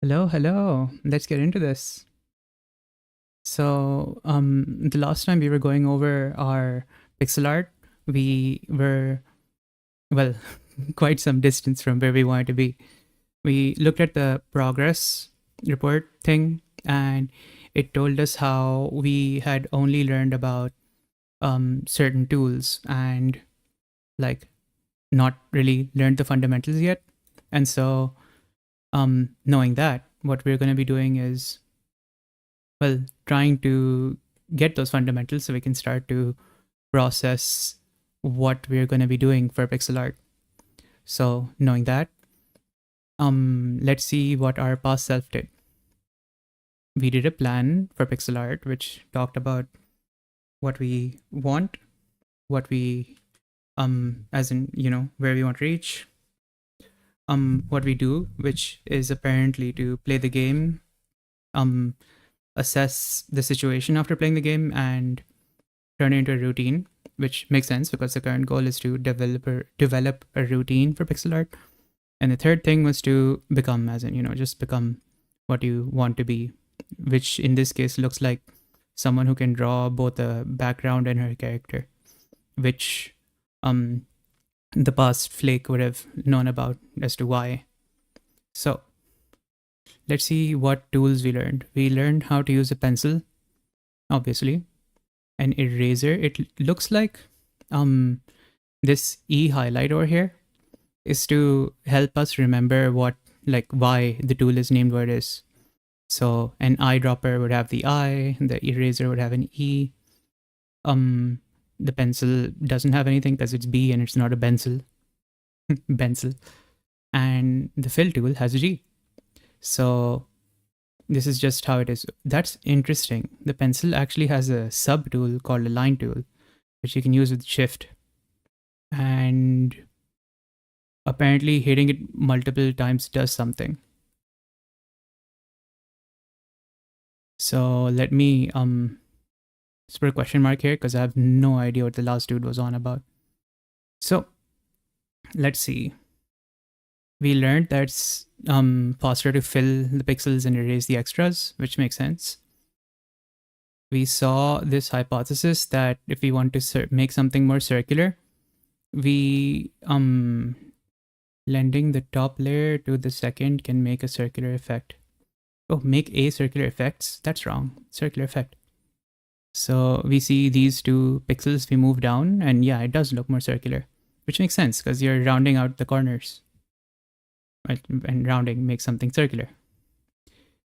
Hello. Let's get into this. So, the last time we were going over our pixel art, we were, well, quite some distance from where we wanted to be. We looked at the progress report thing, and it told us how we had only learned about certain tools and like not really learned the fundamentals yet. And so, knowing that, what we're going to be doing is, well, trying to get those fundamentals so we can start to process what we're going to be doing for pixel art. So knowing that, let's see what our past self did. We did a plan for pixel art which talked about what we want, what we as in, where we want to reach, what we do, which is apparently to play the game, assess the situation after playing the game, and turn it into a routine, which makes sense because the current goal is to develop a routine for pixel art. And the third thing was to become, as in, just become what you want to be, which in this case looks like someone who can draw both a background and her character, which the past Flake would have known about as to why. So let's see what tools we learned. We learned how to use a pencil, obviously, an eraser. It looks like this E highlight over here is to help us remember why the tool is named what it is. So an eyedropper would have the I, the eraser would have an E. The pencil doesn't have anything because it's B and it's not a pencil. Pencil. And the fill tool has a G. So this is just how it is. That's interesting. The pencil actually has a sub tool called a line tool, which you can use with shift. And apparently hitting it multiple times does something. So let me put a question mark here because I have no idea what the last dude was on about. So let's see. We learned that it's faster to fill the pixels and erase the extras, which makes sense. We saw this hypothesis that if we want to make something more circular, we lending the top layer to the second can make a circular effect. Oh, make a circular effects. That's wrong. Circular effect. So we see these two pixels, we move down, and yeah, it does look more circular, which makes sense because you're rounding out the corners. Right? And rounding makes something circular.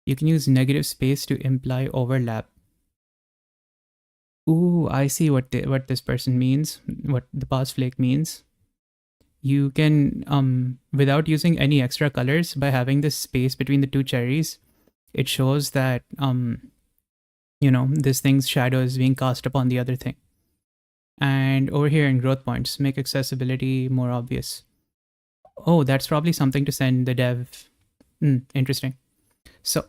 You can use negative space to imply overlap. Ooh, I see what this person means, what the past flake means. You can, without using any extra colors, by having this space between the two cherries, it shows that, this thing's shadow is being cast upon the other thing. And over here in growth points, make accessibility more obvious. Oh, that's probably something to send the dev. Interesting. So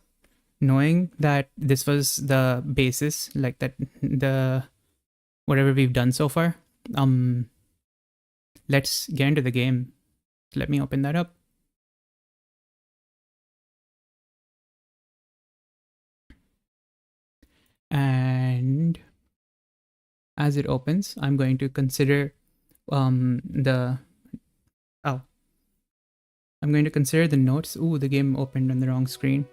knowing that this was the basis, like that, the whatever we've done so far, let's get into the game. Let me open that up. And as it opens, I'm going to consider I'm going to consider the notes. Ooh, the game opened on the wrong screen.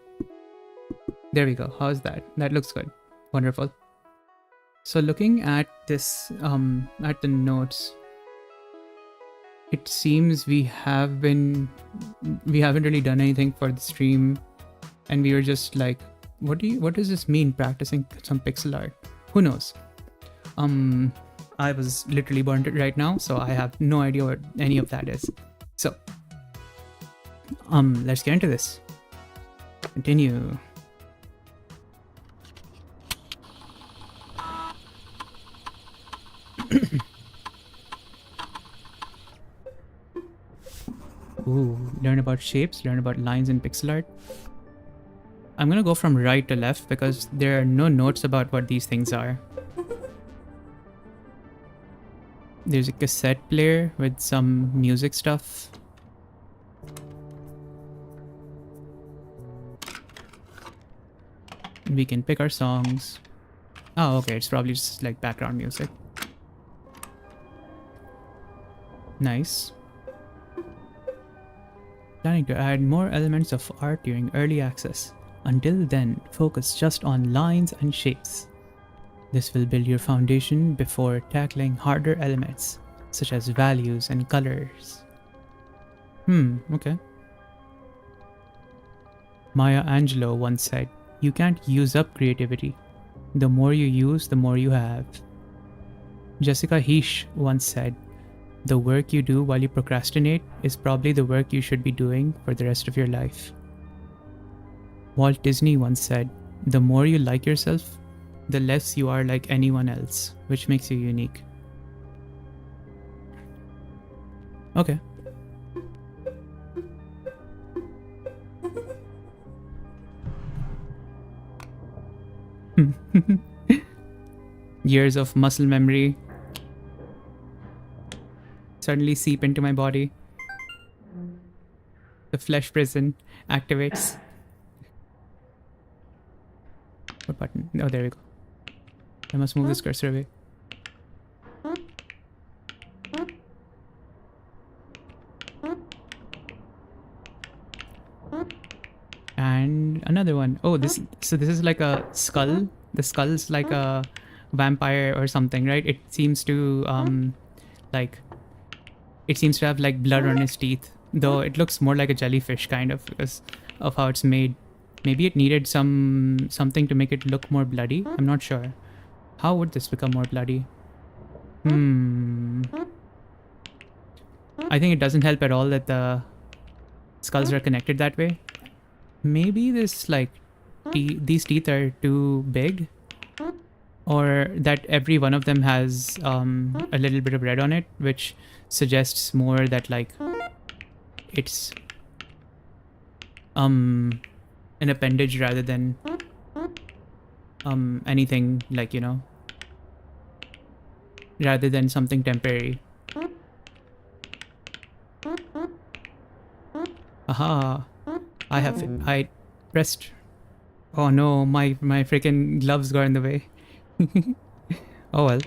There we go. How's that? That looks good. Wonderful. So looking at this, at the notes, it seems we haven't really done anything for the stream, and we were just like, what does this mean, practicing some pixel art? Who knows? I was literally burnt right now, so I have no idea what any of that is. So let's get into this. Continue. Ooh, learn about shapes, learn about lines in pixel art. I'm gonna go from right to left because there are no notes about what these things are. There's a cassette player with some music stuff. We can pick our songs. Oh, okay, it's probably just like background music. Nice. Planning to add more elements of art during early access. Until then, focus just on lines and shapes. This will build your foundation before tackling harder elements, such as values and colors. Okay. Maya Angelou once said, "You can't use up creativity. The more you use, the more you have." Jessica Heish once said, "The work you do while you procrastinate is probably the work you should be doing for the rest of your life." Walt Disney once said, "The more you like yourself, the less you are like anyone else, which makes you unique." Okay. Years of muscle memory suddenly seep into my body. The flesh prison activates. What button? Oh, there we go. I must move this cursor away. And another one. Oh, this is like a skull. The skull's like a vampire or something, right? It seems to have like blood on his teeth, though it looks more like a jellyfish kind of because of how it's made. Maybe it needed something to make it look more bloody. I'm not sure. How would this become more bloody? I think it doesn't help at all that the skulls are connected that way. Maybe this these teeth are too big, or that every one of them has a little bit of red on it, which suggests more that like it's an appendage rather than anything like, you know, rather than something temporary. Aha, I pressed. Oh no, my freaking gloves got in the way. Oh well.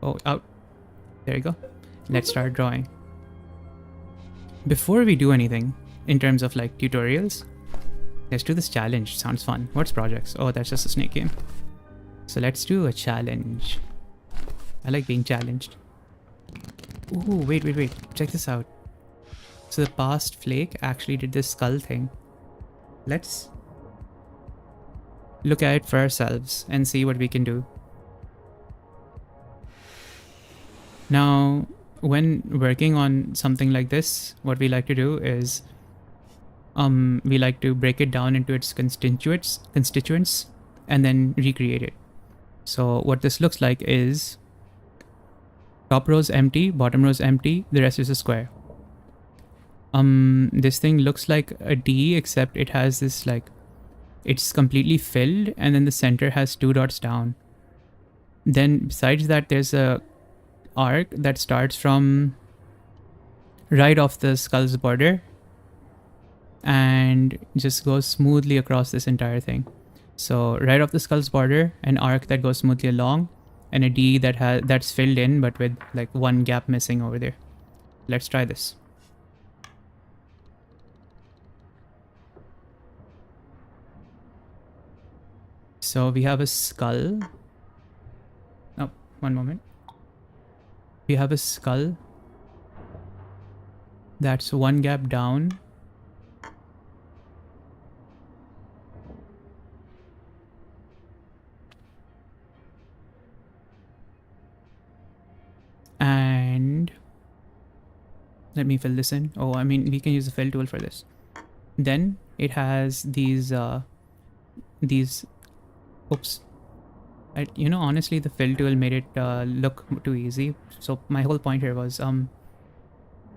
Oh, out. There you go. Let's start drawing. Before we do anything in terms of like tutorials, let's do this challenge. Sounds fun. What's projects? Oh, that's just a snake game. So let's do a challenge. I like being challenged. Ooh, wait. Check this out. So the past flake actually did this skull thing. Let's look at it for ourselves and see what we can do. Now, when working on something like this, what we like to do is we like to break it down into its constituents and then recreate it. So what this looks like is top row is empty, bottom row is empty, the rest is a square. This thing looks like a D, except it has this like, it's completely filled, and then the center has 2 dots down. Then besides that, there's a arc that starts from right off the skull's border and just goes smoothly across this entire thing. So right off the skull's border, an arc that goes smoothly along, and a D that's filled in but with like 1 gap missing over there. Let's try this. So we have a skull. Oh, one moment. We have a skull that's 1 gap down. And let me fill this in. Oh, I mean, we can use the fill tool for this. Then it has these oops. You know, honestly, the fill tool made it look too easy. So my whole point here was,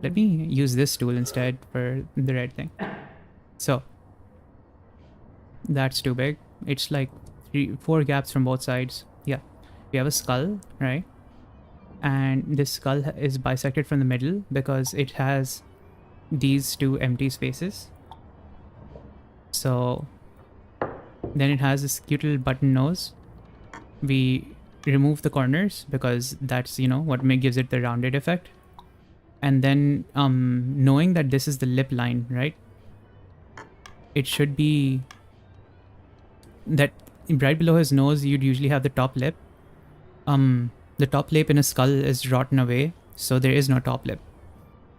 let me use this tool instead for the red thing. So that's too big. It's like 4 gaps from both sides. Yeah, we have a skull, right? And this skull is bisected from the middle because it has these 2 empty spaces. So Then it has this cute little button nose. We remove the corners because that's, you know, what gives it the rounded effect. And then knowing that this is the lip line, right? It should be that right below his nose, you'd usually have the top lip. The top lip in a skull is rotten away, so there is no top lip.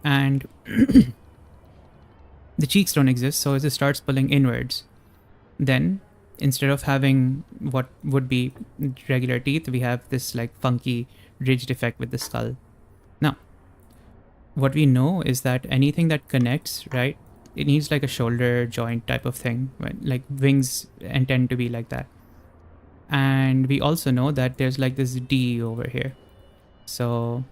And the cheeks don't exist, so as it starts pulling inwards, then instead of having what would be regular teeth, we have this like funky ridged effect with the skull. Now, what we know is that anything that connects, right, it needs like a shoulder joint type of thing, when, like wings intend to be like that. And we also know that there's like this D over here. So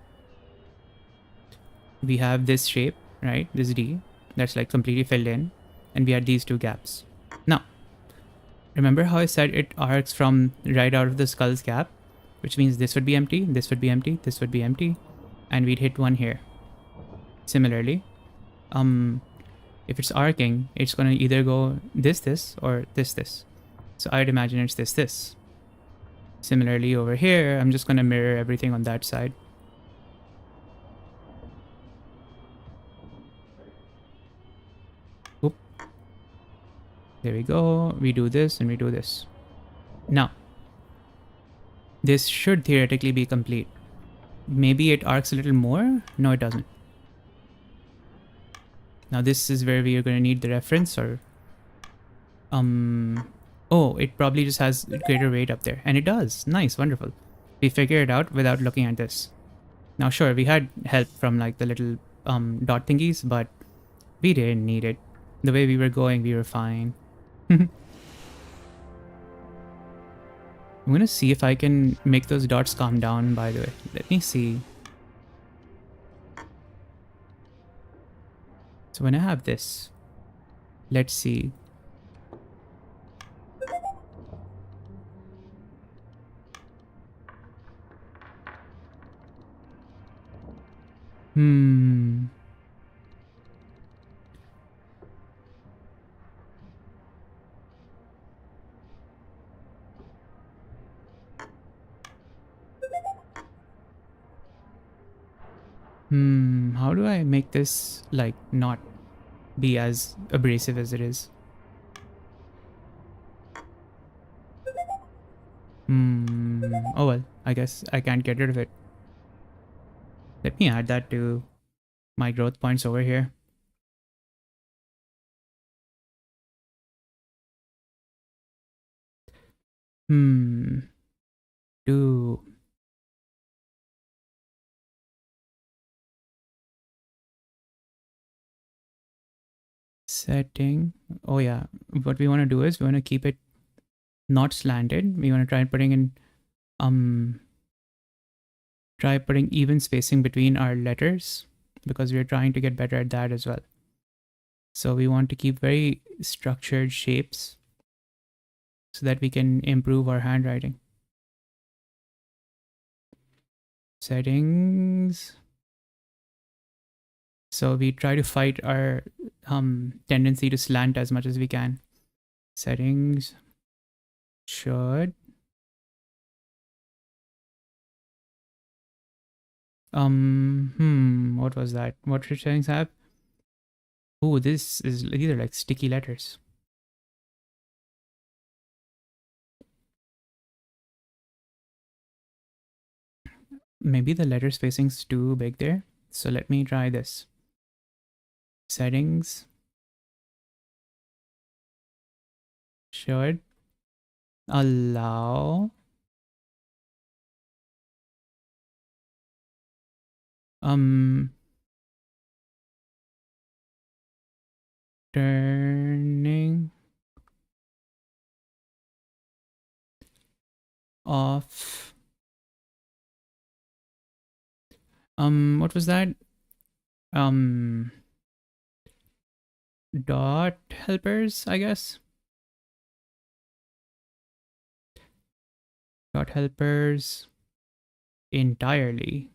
we have this shape, right, this D, that's like completely filled in, and we had these two gaps. Now, remember how I said it arcs from right out of the skull's gap, which means this would be empty, this would be empty, this would be empty, and we'd hit one here. Similarly, if it's arcing, it's gonna either go this, or this. So I'd imagine it's this. Similarly over here, I'm just gonna mirror everything on that side. Oop. There we go. We do this and we do this. Now, this should theoretically be complete. Maybe it arcs a little more. No, it doesn't. Now this is where we are going to need the reference, or oh, it probably just has greater weight up there, and it does. Nice, wonderful. We figured it out without looking at this. Now sure, we had help from like the little dot thingies, but we didn't need it. The way we were going, we were fine. I'm gonna see if I can make those dots calm down, by the way. Let me see. So when I have this, let's see. How do I make this like not be as abrasive as it is? Oh well, I guess I can't get rid of it. Let me add that to my growth points over here. Do setting. Oh yeah, what we want to do is we want to keep it not slanted. We want to try putting in try putting even spacing between our letters, because we're trying to get better at that as well. So we want to keep very structured shapes so that we can improve our handwriting. Settings. So we try to fight our tendency to slant as much as we can. Settings should what was that? What should settings have? Oh, these are like sticky letters. Maybe the letter spacing's too big there. So let me try this. Settings should allow turning off what was that? Dot helpers, I guess. Dot helpers entirely.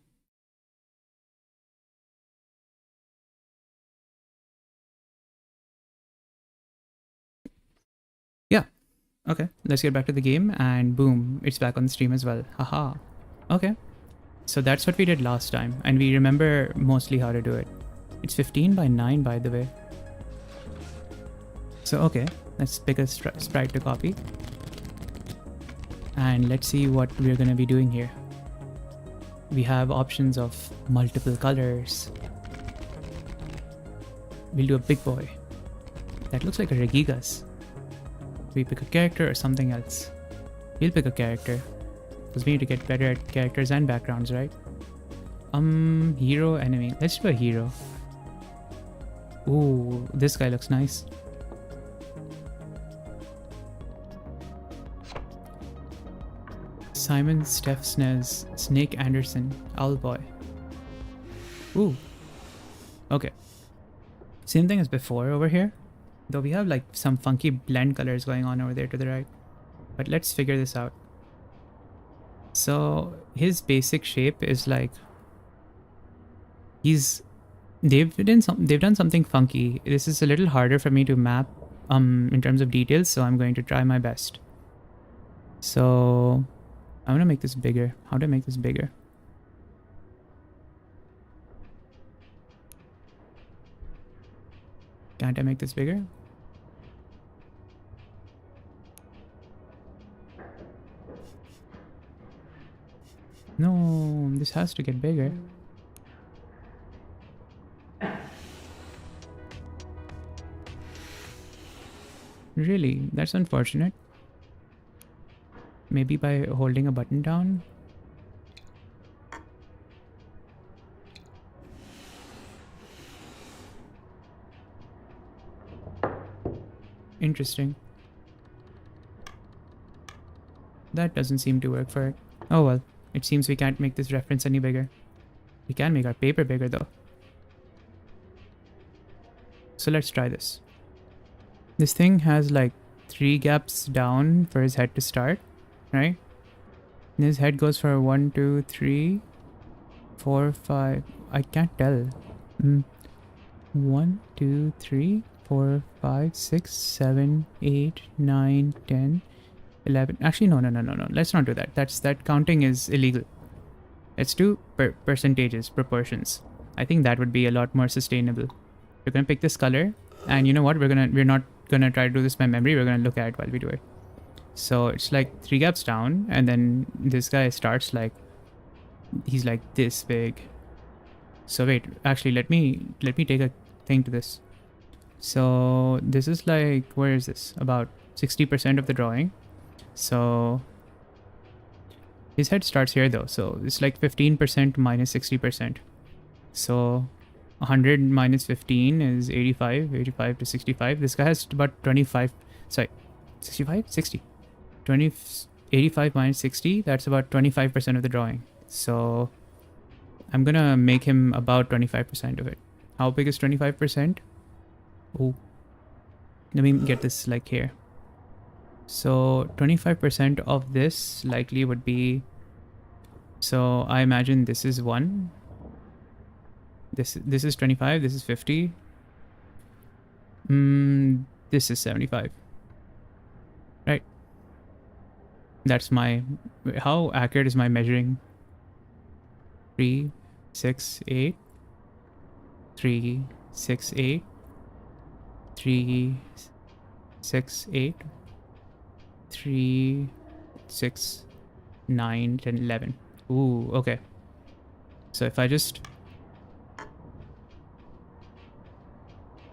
Yeah. Okay, let's get back to the game, and boom, it's back on the stream as well. Haha. Okay, so that's what we did last time, and we remember mostly how to do it. It's 15 by 9, by the way. So okay, let's pick a sprite to copy. And let's see what we're gonna be doing here. We have options of multiple colors. We'll do a big boy. That looks like a Regigas. We pick a character or something else. We'll pick a character, because we need to get better at characters and backgrounds, right? Hero, enemy. Let's do a hero. Ooh, this guy looks nice. Simon Steph Snez, Snake Anderson, Owlboy. Ooh. Okay. Same thing as before over here. Though we have like some funky blend colors going on over there to the right. But let's figure this out. So his basic shape is like they've done something funky. This is a little harder for me to map in terms of details, so I'm going to try my best. So I'm gonna make this bigger. How do I make this bigger? Can't I make this bigger? No, this has to get bigger. Really? That's unfortunate. Maybe by holding a button down? Interesting. That doesn't seem to work for it. Oh well, it seems we can't make this reference any bigger. We can make our paper bigger though. So let's try this. This thing has like 3 gaps down for his head to start, right? And his head goes for 1, 2, 3, 4, 5. I can't tell. 1, 2, 3, 4, 5, 6, 7, 8, 9, 10, 11. Actually, no. Let's not do that. That counting is illegal. Let's do percentages, proportions. I think that would be a lot more sustainable. We're gonna pick this color, and you know what? We're not gonna try to do this by memory. We're gonna look at it while we do it. So it's like 3 gaps down, and then this guy starts like he's like this big. So wait, actually, let me take a thing to this. So this is like, where is this? About 60% of the drawing. So his head starts here though. So it's like 15% minus 60%. So 100 minus 15 is 85. 85 to 65. This guy has about 25. Sorry, 65? 60. 85 minus 60. That's about 25% of the drawing. So I'm gonna make him about 25% of it. How big is 25%? Oh, let me get this like here. So 25% of this likely would be, so I imagine this is 1. This is 25, this is 50. This is 75. Right. That's my, how accurate is my measuring? 3, 6, 8. 3, 6, 8. 3, 6, 8. 3, 6, 9, 10, 11. Ooh, okay. So if I just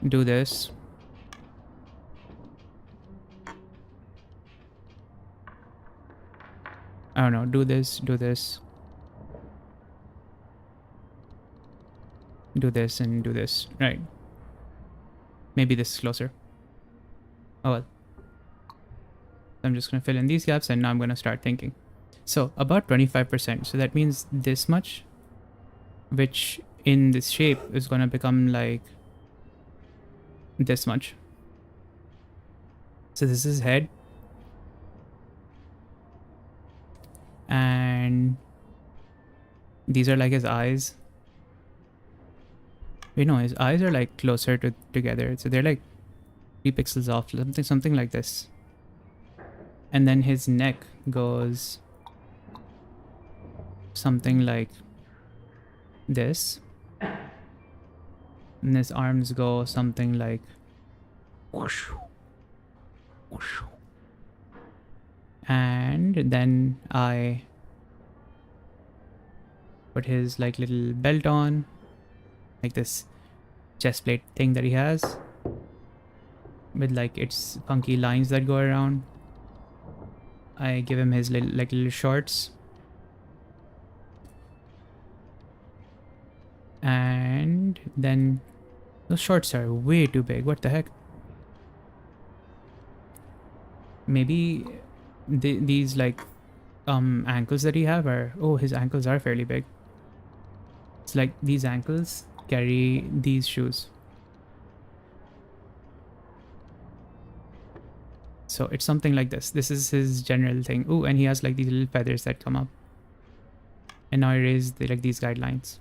do this, I don't know, do this, do this, do this, and do this, right? Maybe this is closer. Oh well. I'm just going to fill in these gaps, and now I'm going to start thinking. So about 25%. So that means this much, which in this shape is going to become like this much. So this is head. And these are like his eyes. Wait, no, his eyes are like closer together. So they're like 3 pixels off, something like this. And then his neck goes something like this. And his arms go something like whoosh, whoosh. And then I put his like little belt on, like this chest plate thing that he has, with like its funky lines that go around. I give him his little shorts. And then those shorts are way too big. What the heck? Maybe these like ankles that he have are, oh, his ankles are fairly big. It's like these ankles carry these shoes. So it's something like this. This is his general thing. Oh, and he has like these little feathers that come up. And now I raise like these guidelines.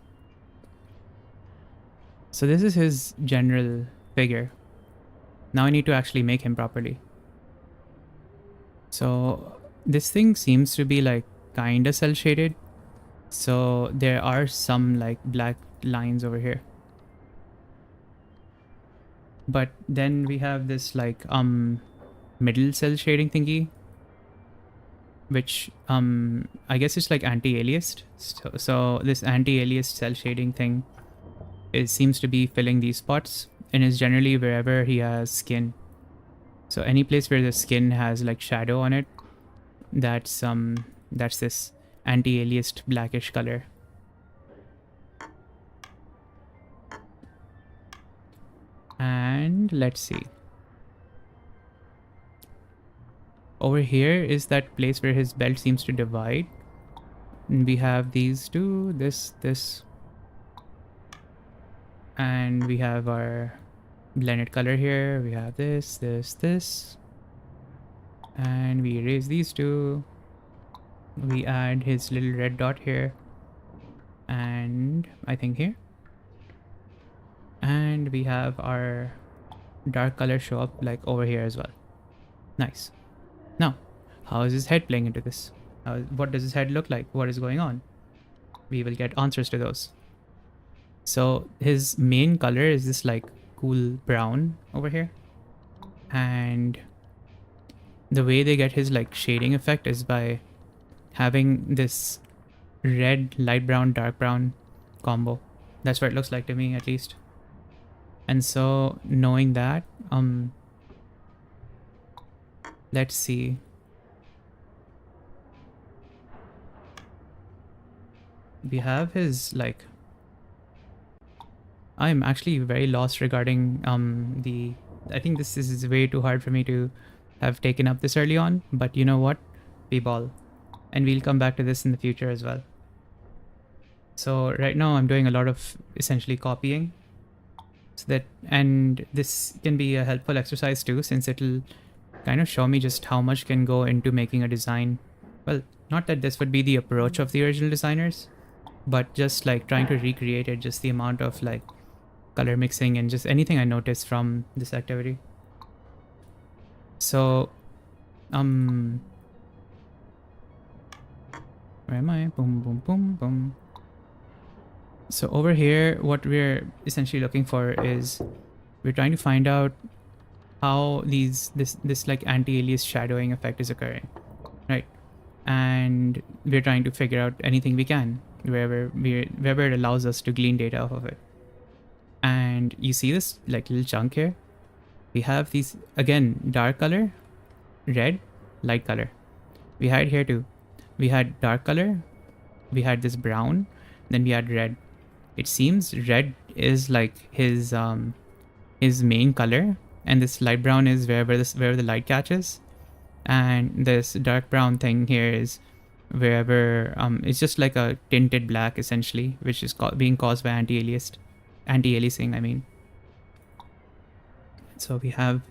So this is his general figure. Now I need to actually make him properly. So this thing seems to be like kind of cell shaded. So there are some like black lines over here. But then we have this like middle cell shading thingy, which I guess it's like anti-aliased. So this anti-aliased cell shading thing seems to be filling these spots, and is generally wherever he has skin. So any place where the skin has like shadow on it, that's this anti-aliased blackish color. And let's see. Over here is that place where his belt seems to divide. And we have these two, this. And we have our blended color here. We have this. And we erase these two. We add his little red dot here. And I think here. And we have our dark color show up like over here as well. Nice. Now, how is his head playing into this? What does his head look like? What is going on? We will get answers to those. So his main color is this like cool brown over here. And the way they get his like shading effect is by having this red, light brown, dark brown combo. That's what it looks like to me, at least. And so knowing that, let's see. We have his like, I'm actually very lost regarding I think this is way too hard for me to have taken up this early on, but you know what? We ball. And we'll come back to this in the future as well. So right now I'm doing a lot of essentially copying. So that, and this can be a helpful exercise too, since it'll kind of show me just how much can go into making a design. Well, not that this would be the approach of the original designers, but just like trying to recreate it, just the amount of like color mixing and just anything I noticed from this activity. So where am I? Boom, boom, boom, boom. So over here, what we're essentially looking for is we're trying to find out how this like anti-alias shadowing effect is occurring, right? And we're trying to figure out anything we can wherever it allows us to glean data off of it. And you see this like little chunk here. We have these, again, dark color, red, light color. We had here too. We had dark color, we had this brown, then we had red. It seems red is like his main color, and this light brown is wherever the light catches, and this dark brown thing here is wherever it's just like a tinted black essentially, which is being caused by anti-aliasing, I mean. So we have,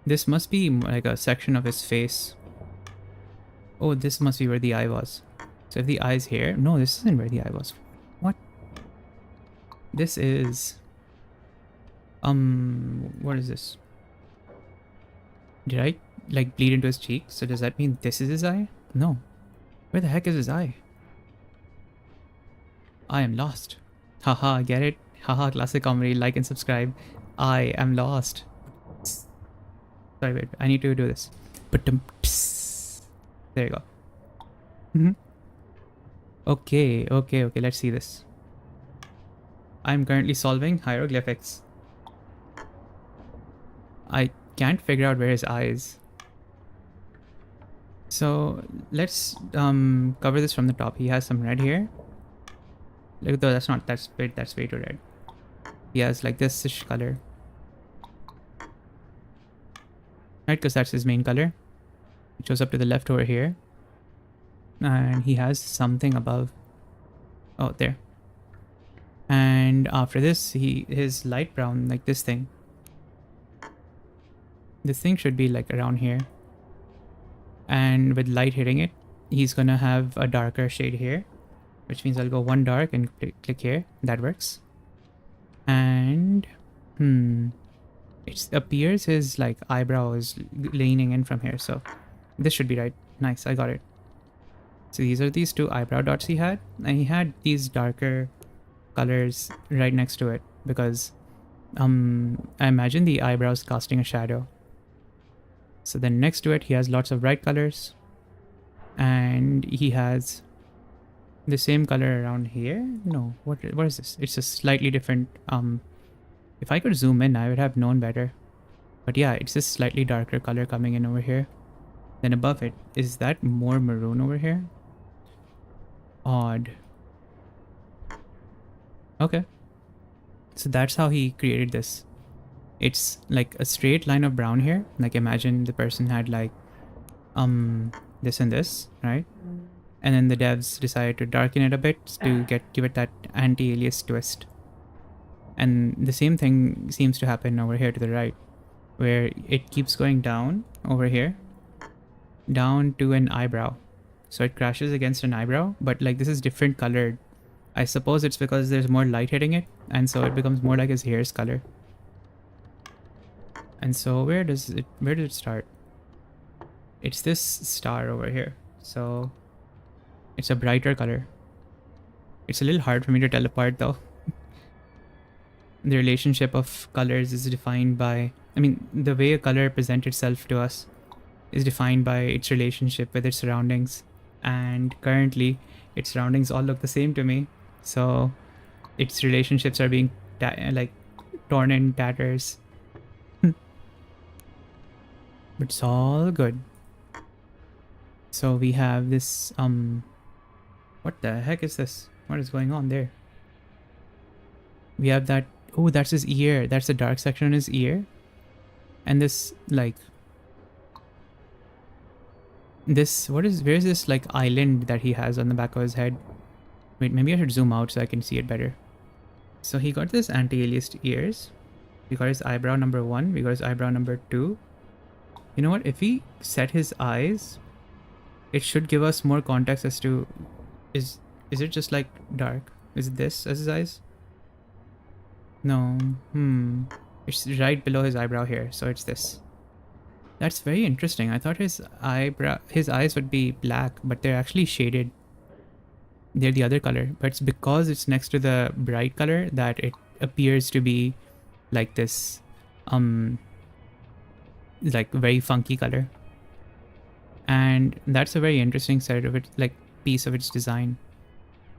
this must be like a section of his face. Oh, this must be where the eye was. So if the eye's here, no, this isn't where the eye was. What? This is what is this? Did I like bleed into his cheek. So does that mean this is his eye? No. Where the heck is his eye? I am lost. Haha, get it? Haha, classic comedy. Like and subscribe. I am lost. Sorry, wait. I need to do this. There you go. Okay. Let's see this. I'm currently solving hieroglyphics. I can't figure out where his eye is. So let's cover this from the top. He has some red here. Look, though, that's way too red. He has like this-ish color. Right, because that's his main color. It shows up to the left over here. And he has something above. Oh, there. And after this, his light brown, like this thing. This thing should be like around here. And with light hitting it, he's gonna have a darker shade here. Which means I'll go one dark and click here. That works. And it appears his like eyebrow is leaning in from here. So this should be right. Nice, I got it. So these are these two eyebrow dots he had. And he had these darker colors right next to it. Because I imagine the eyebrows casting a shadow. So then next to it, he has lots of bright colors. And he has the same color around here. No, what is this? It's a slightly different. If I could zoom in, I would have known better. But yeah, it's this slightly darker color coming in over here. Then above it, is that more maroon over here? Odd. Okay. So that's how he created this. It's like a straight line of brown here. Like imagine the person had like this and this, right? And then the devs decided to darken it a bit to give it that anti-alias twist. And the same thing seems to happen over here to the right, where it keeps going down over here, down to an eyebrow. So it crashes against an eyebrow, but like this is different colored. I suppose it's because there's more light hitting it, and so it becomes more like his hair's color. And so where did it start? It's this star over here. So it's a brighter color. It's a little hard for me to tell apart though. The relationship of colors is defined by, I mean, the way a color presents itself to us is defined by its relationship with its surroundings. And currently, its surroundings all look the same to me. So its relationships are being like torn in tatters. But it's all good. So we have this, what the heck is this? What is going on there? We have that, oh, that's his ear. That's the dark section on his ear. And this, like, this, where's this, like, island that he has on the back of his head? Wait, maybe I should zoom out so I can see it better. So he got this anti-aliased ears. We got his eyebrow number 1. We got his eyebrow number 2. You know what? If we set his eyes, it should give us more context as to, is it just like dark? Is it this as his eyes? No. It's right below his eyebrow here, so it's this. That's very interesting. I thought his eyes would be black, but they're actually shaded. They're the other color, but it's because it's next to the bright color that it appears to be like this, like very funky color. And that's a very interesting side of it, like piece of its design.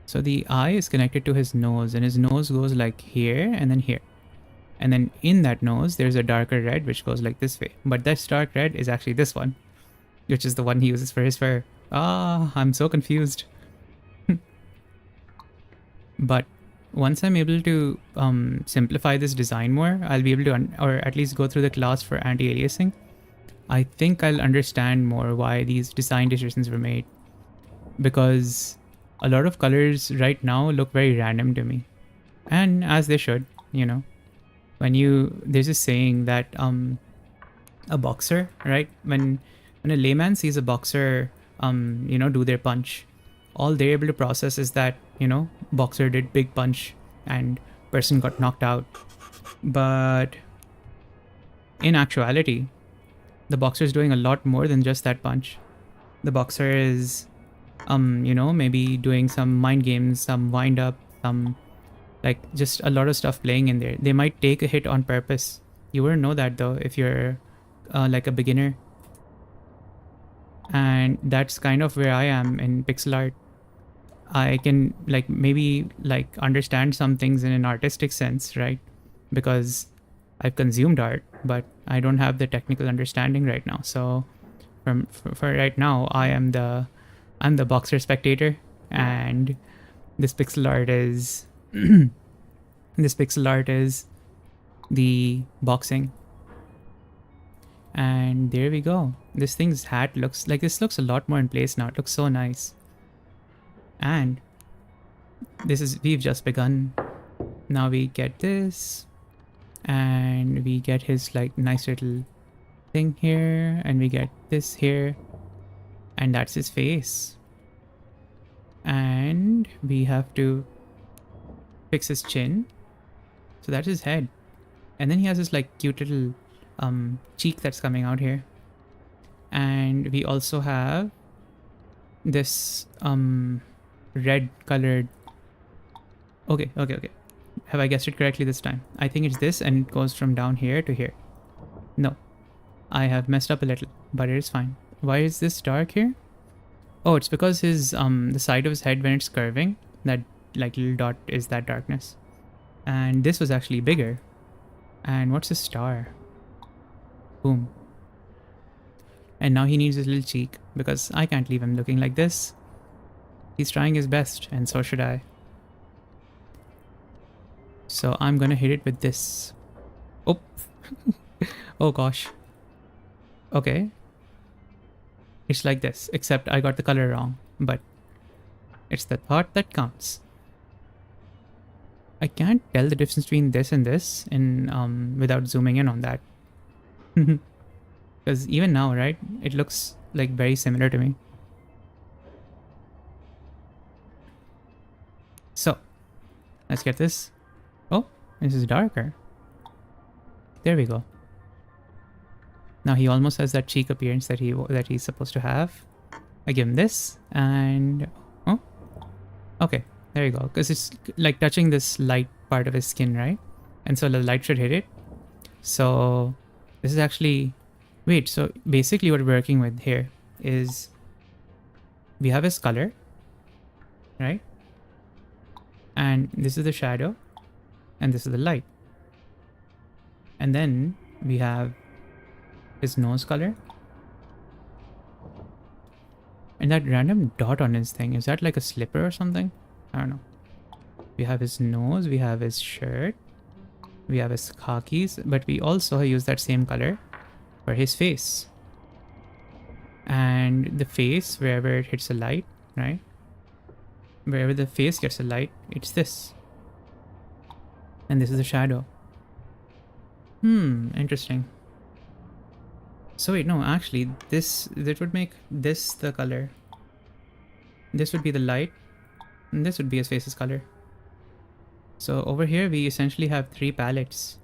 So the eye is connected to his nose, and his nose goes like here and then here. And then in that nose, there's a darker red which goes like this way. But that dark red is actually this one, which is the one he uses for his fur. Ah, I'm so confused. But once I'm able to simplify this design more, I'll be able to, or at least go through the class for anti-aliasing. I think I'll understand more why these design decisions were made. Because a lot of colors right now look very random to me. And as they should, you know. There's a saying that a boxer, right? When a layman sees a boxer, do their punch, all they're able to process is that, boxer did big punch and person got knocked out. But in actuality, The boxer is doing a lot more than just that punch. The boxer is, you know, maybe doing some mind games, some wind up, some like just a lot of stuff playing in there. They might take a hit on purpose. You wouldn't know that though if you're like a beginner. And that's kind of where I am in pixel art. I can like maybe like understand some things in an artistic sense, right? Because I've consumed art, but I don't have the technical understanding right now. So for right now, I'm the boxer spectator, and this pixel art is this pixel art is the boxing. And there we go. This thing's hat looks like, this looks a lot more in place now. It looks so nice. And we've just begun. Now we get this, and we get his like nice little thing here, and we get this here, and that's his face. And we have to fix his chin. So that's his head. And then he has this like cute little cheek that's coming out here. And we also have this red colored. Okay. Have I guessed it correctly this time? I think it's this, and it goes from down here to here. No, I have messed up a little, but it is fine. Why is this dark here? Oh, it's because his the side of his head, when it's curving, that like little dot is that darkness. And this was actually bigger. And what's a star? Boom. And now he needs his little cheek, because I can't leave him looking like this. He's trying his best, and so should I. So I'm gonna hit it with this. Oh. Oh gosh. Okay. It's like this, except I got the color wrong, but it's the thought that counts. I can't tell the difference between this and this without zooming in on that. Because even now, right, it looks like very similar to me. So let's get this. Oh, this is darker. There we go. Now he almost has that cheek appearance that he's supposed to have. I give him this, and oh, okay, there you go. Because it's like touching this light part of his skin, right? And so the light should hit it. So this is actually, wait. So basically, what we're working with here is we have his color, right? And this is the shadow, and this is the light. And then we have his nose color. And that random dot on his thing, is that like a slipper or something? I don't know. We have his nose, we have his shirt, we have his khakis, but we also use that same color for his face. And the face, wherever it hits a light, right? Wherever the face gets a light, it's this. And this is the shadow. Interesting. So wait, no, actually, that would make this the color. This would be the light, and this would be his face's color. So over here, we essentially have 3 palettes.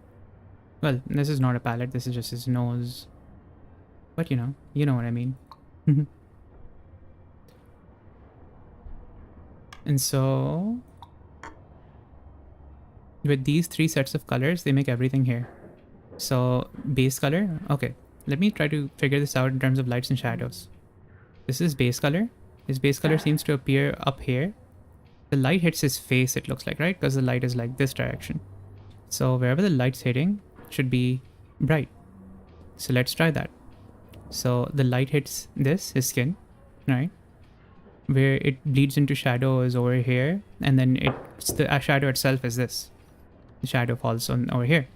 Well, this is not a palette, this is just his nose. But you know what I mean. And so with these 3 sets of colors, they make everything here. So base color, okay. Let me try to figure this out in terms of lights and shadows. This is base color. His base color seems to appear up here. The light hits his face, it looks like, right? Because the light is like this direction. So wherever the light's hitting should be bright. So let's try that. So the light hits this, his skin, right? Where it bleeds into shadow is over here. And then the shadow itself is this. The shadow falls on over here.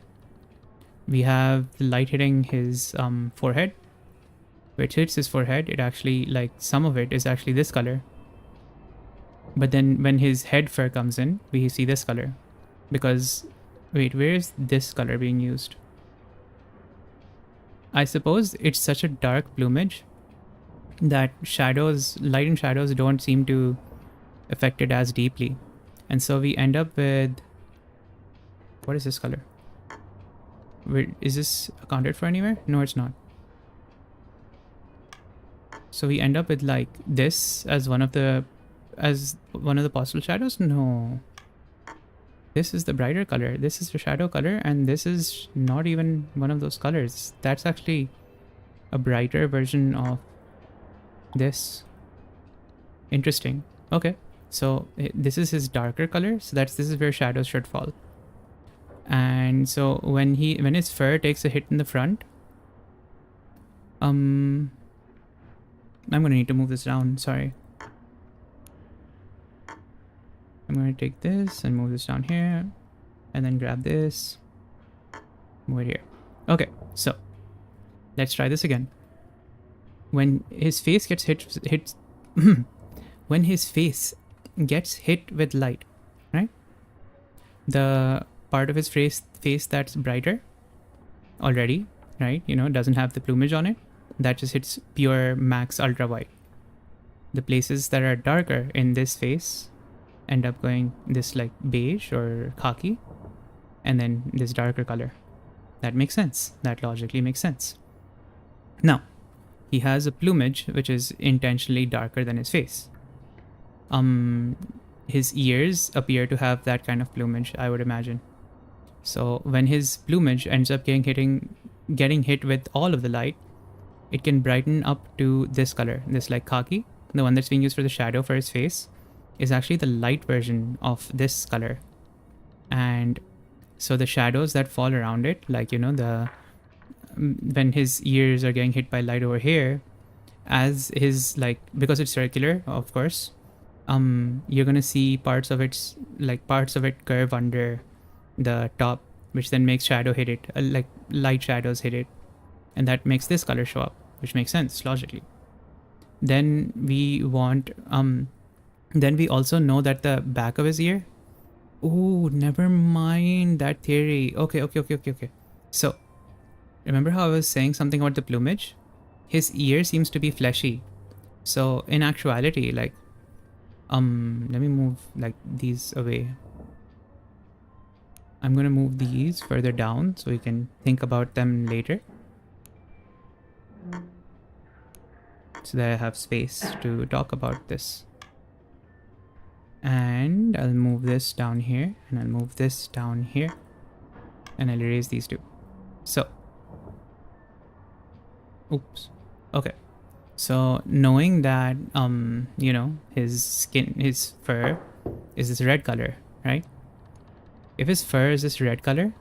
We have the light hitting his forehead. Where it hits his forehead, it actually, like, some of it is actually this color. But then when his head fur comes in, we see this color. Because, wait, where is this color being used? I suppose it's such a dark plumage that light and shadows don't seem to affect it as deeply. And so we end up with, what is this color? Is this accounted for anywhere? No, it's not. So we end up with like this as one of the possible shadows. No, this is the brighter color, this is the shadow color, and this is not even one of those colors. That's actually a brighter version of this. Interesting. Okay, so this is his darker color, so this is where shadows should fall. And so when his fur takes a hit in the front, I'm gonna need to move this down, sorry. I'm gonna take this and move this down here, and then grab this, move it here. Okay, so let's try this again. When his face gets hit when his face gets hit with light, right? The part of his face that's brighter already, right? You know, doesn't have the plumage on it, that just hits pure max ultra white. The places that are darker in this face end up going this like beige or khaki, and then this darker color. That makes sense. That logically makes sense. Now, he has a plumage which is intentionally darker than his face. His ears appear to have that kind of plumage, I would imagine. So when his plumage ends up getting hit with all of the light, it can brighten up to this color, this like khaki. The one that's being used for the shadow for his face is actually the light version of this color. And so the shadows that fall around it, like, you know, when his ears are getting hit by light over here, as his, like, because it's circular, of course, you're gonna see parts of it curve under the top, which then makes shadow hit it, like light shadows hit it, and that makes this color show up, which makes sense logically. Then we also know that the back of his ear, oh, never mind that theory. Okay. So remember how I was saying something about the plumage? His ear seems to be fleshy. So in actuality, like, let me move like these away. I'm gonna move these further down so we can think about them later, so that I have space to talk about this. And I'll move this down here, and I'll move this down here, and I'll erase these two. So, oops. Okay. So knowing that, you know, his fur is this red color, right? If his fur is this red color,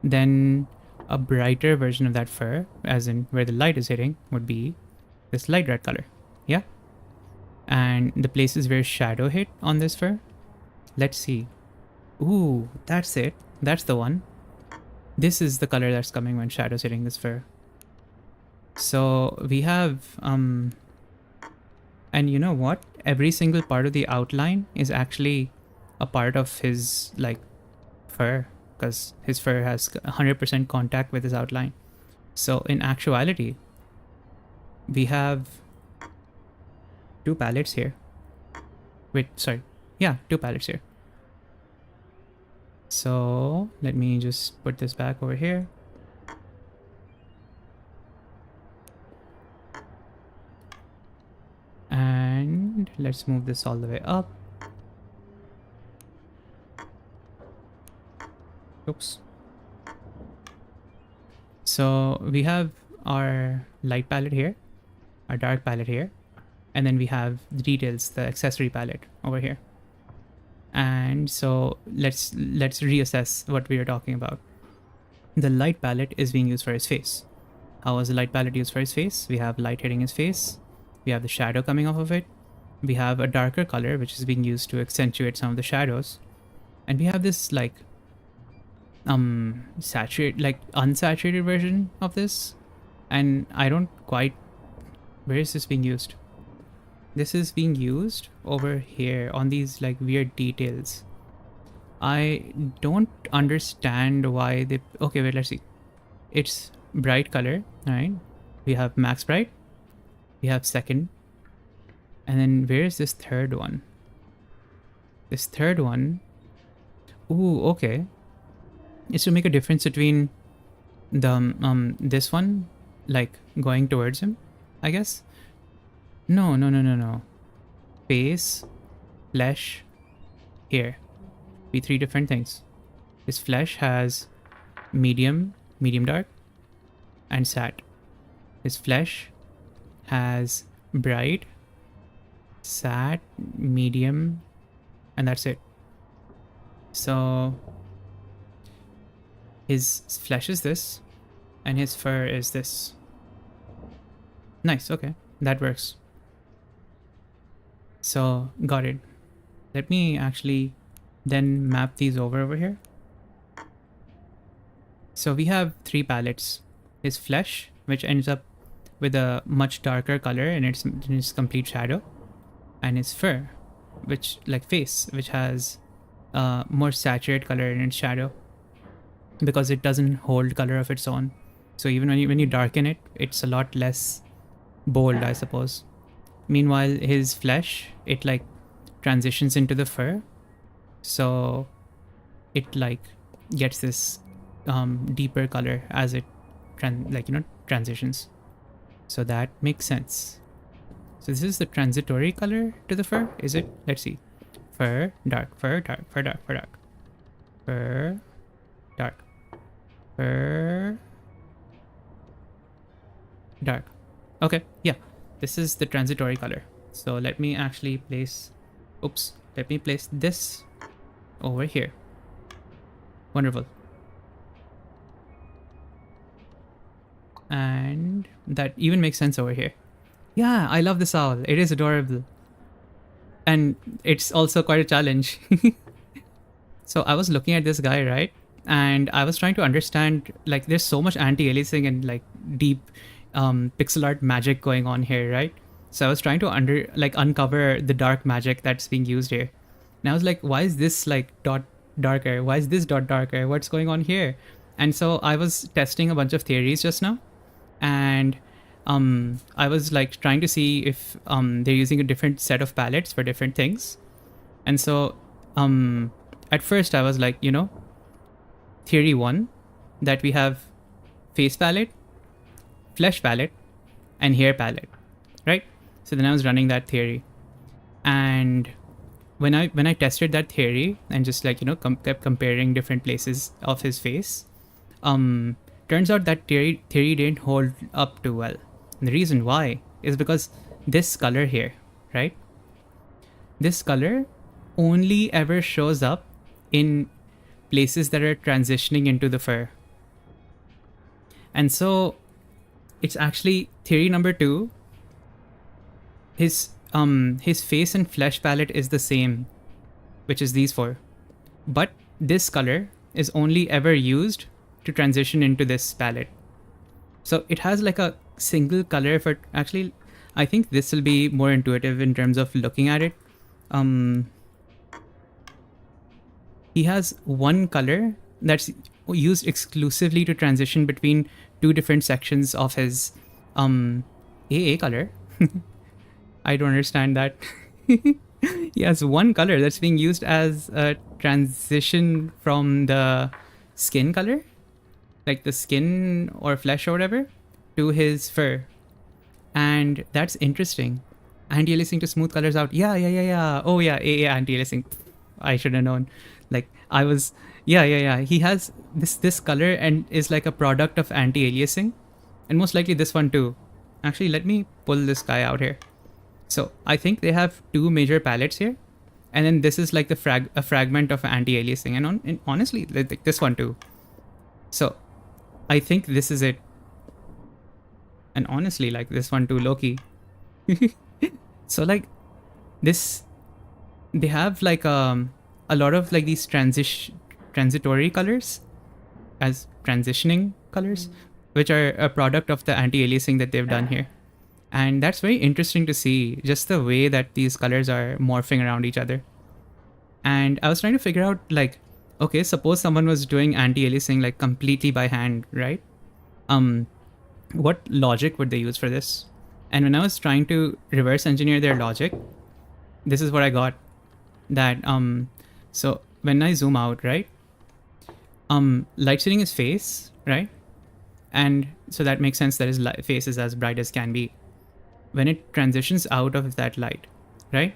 then a brighter version of that fur, as in where the light is hitting, would be this light red color. Yeah? And the places where shadow hit on this fur, let's see. Ooh, that's it. That's the one. This is the color that's coming when shadow's hitting this fur. So we have, and you know what? Every single part of the outline is actually a part of his, like, fur, because his fur has 100% contact with his outline. So in actuality, we have two palettes here. Wait, sorry. Yeah, two palettes here. So let me just put this back over here. And let's move this all the way up. Oops. So we have our light palette here, our dark palette here, and then we have the details, the accessory palette over here. And so let's reassess what we are talking about. The light palette is being used for his face. How was the light palette used for his face? We have light hitting his face. We have the shadow coming off of it. We have a darker color, which is being used to accentuate some of the shadows. And we have this, like, unsaturated version of this. And I don't quite... Where is this being used? This is being used over here on these, like, weird details. I don't understand why they... Okay, wait, let's see. It's bright color, right? We have max bright. We have second. And then where is this third one? This third one... Ooh, okay. It's to make a difference between the this one, like, going towards him, I guess. No. Face, flesh, here. Be three different things. His flesh has medium, medium dark, and sat. His flesh has bright, sat, medium, and that's it. So his flesh is this, and his fur is this. Nice, okay, that works. So got it. Let me actually then map these over here. So we have three palettes. His flesh, which ends up with a much darker color in its complete shadow, and his fur, which like face, which has more saturated color in its shadow because it doesn't hold color of its own. So even when you darken it, it's a lot less bold, I suppose. Meanwhile, his flesh, it like transitions into the fur, so it like gets this deeper color as it transitions. So that makes sense. So this is the transitory color to the fur, is it? Let's see. Fur, dark, fur, dark, fur, dark, fur, dark. Fur, dark. Fur, dark. Okay, yeah. This is the transitory color. So let me actually place, let me place this over here. Wonderful. And that even makes sense over here. Yeah, I love this owl. It is adorable. And it's also quite a challenge. So I was looking at this guy, right? And I was trying to understand, like, there's so much anti-aliasing and like deep pixel art magic going on here, right? So I was trying to uncover the dark magic that's being used here. And I was like, why is this like dot darker? Why is this dot darker? What's going on here? And so I was testing a bunch of theories just now, and I was like trying to see if they're using a different set of palettes for different things. And so at first I was like, theory 1, that we have face palette, flesh palette, and hair palette, right? So then I was running that theory, and when I tested that theory and just like kept comparing different places of his face, turns out that theory didn't hold up too well. And the reason why is because this color here, right? This color only ever shows up in places that are transitioning into the fur. And so it's actually theory number 2. His face and flesh palette is the same, which is these 4. But this color is only ever used to transition into this palette. So it has like a single color for, actually, I think this will be more intuitive in terms of looking at it. He has one color that's used exclusively to transition between 2 different sections of his AA color. I don't understand that. He has one color that's being used as a transition from the skin color, like the skin or flesh or whatever, to his fur. And that's interesting. Anti-aliasing to smooth colors out. Yeah. Oh yeah, AA anti-aliasing. I should have known. Like I was, yeah. He has this color and is like a product of anti-aliasing, and most likely this one too. Actually, let me pull this guy out here. So I think they have 2 major palettes here, and then this is like the a fragment of anti-aliasing, and honestly, like this one too. So I think this is it. And honestly, like this one too, Loki. So like this, they have like a lot of like these transitory colors as transitioning colors, which are a product of the anti-aliasing that they've done here. And that's very interesting to see, just the way that these colors are morphing around each other. And I was trying to figure out, like, okay, suppose someone was doing anti-aliasing like completely by hand, right? What logic would they use for this? And when I was trying to reverse engineer their logic, this is what I got. That so when I zoom out, right, light shading his face, right? And so that makes sense that his face is as bright as can be. when it transitions out of that light, right?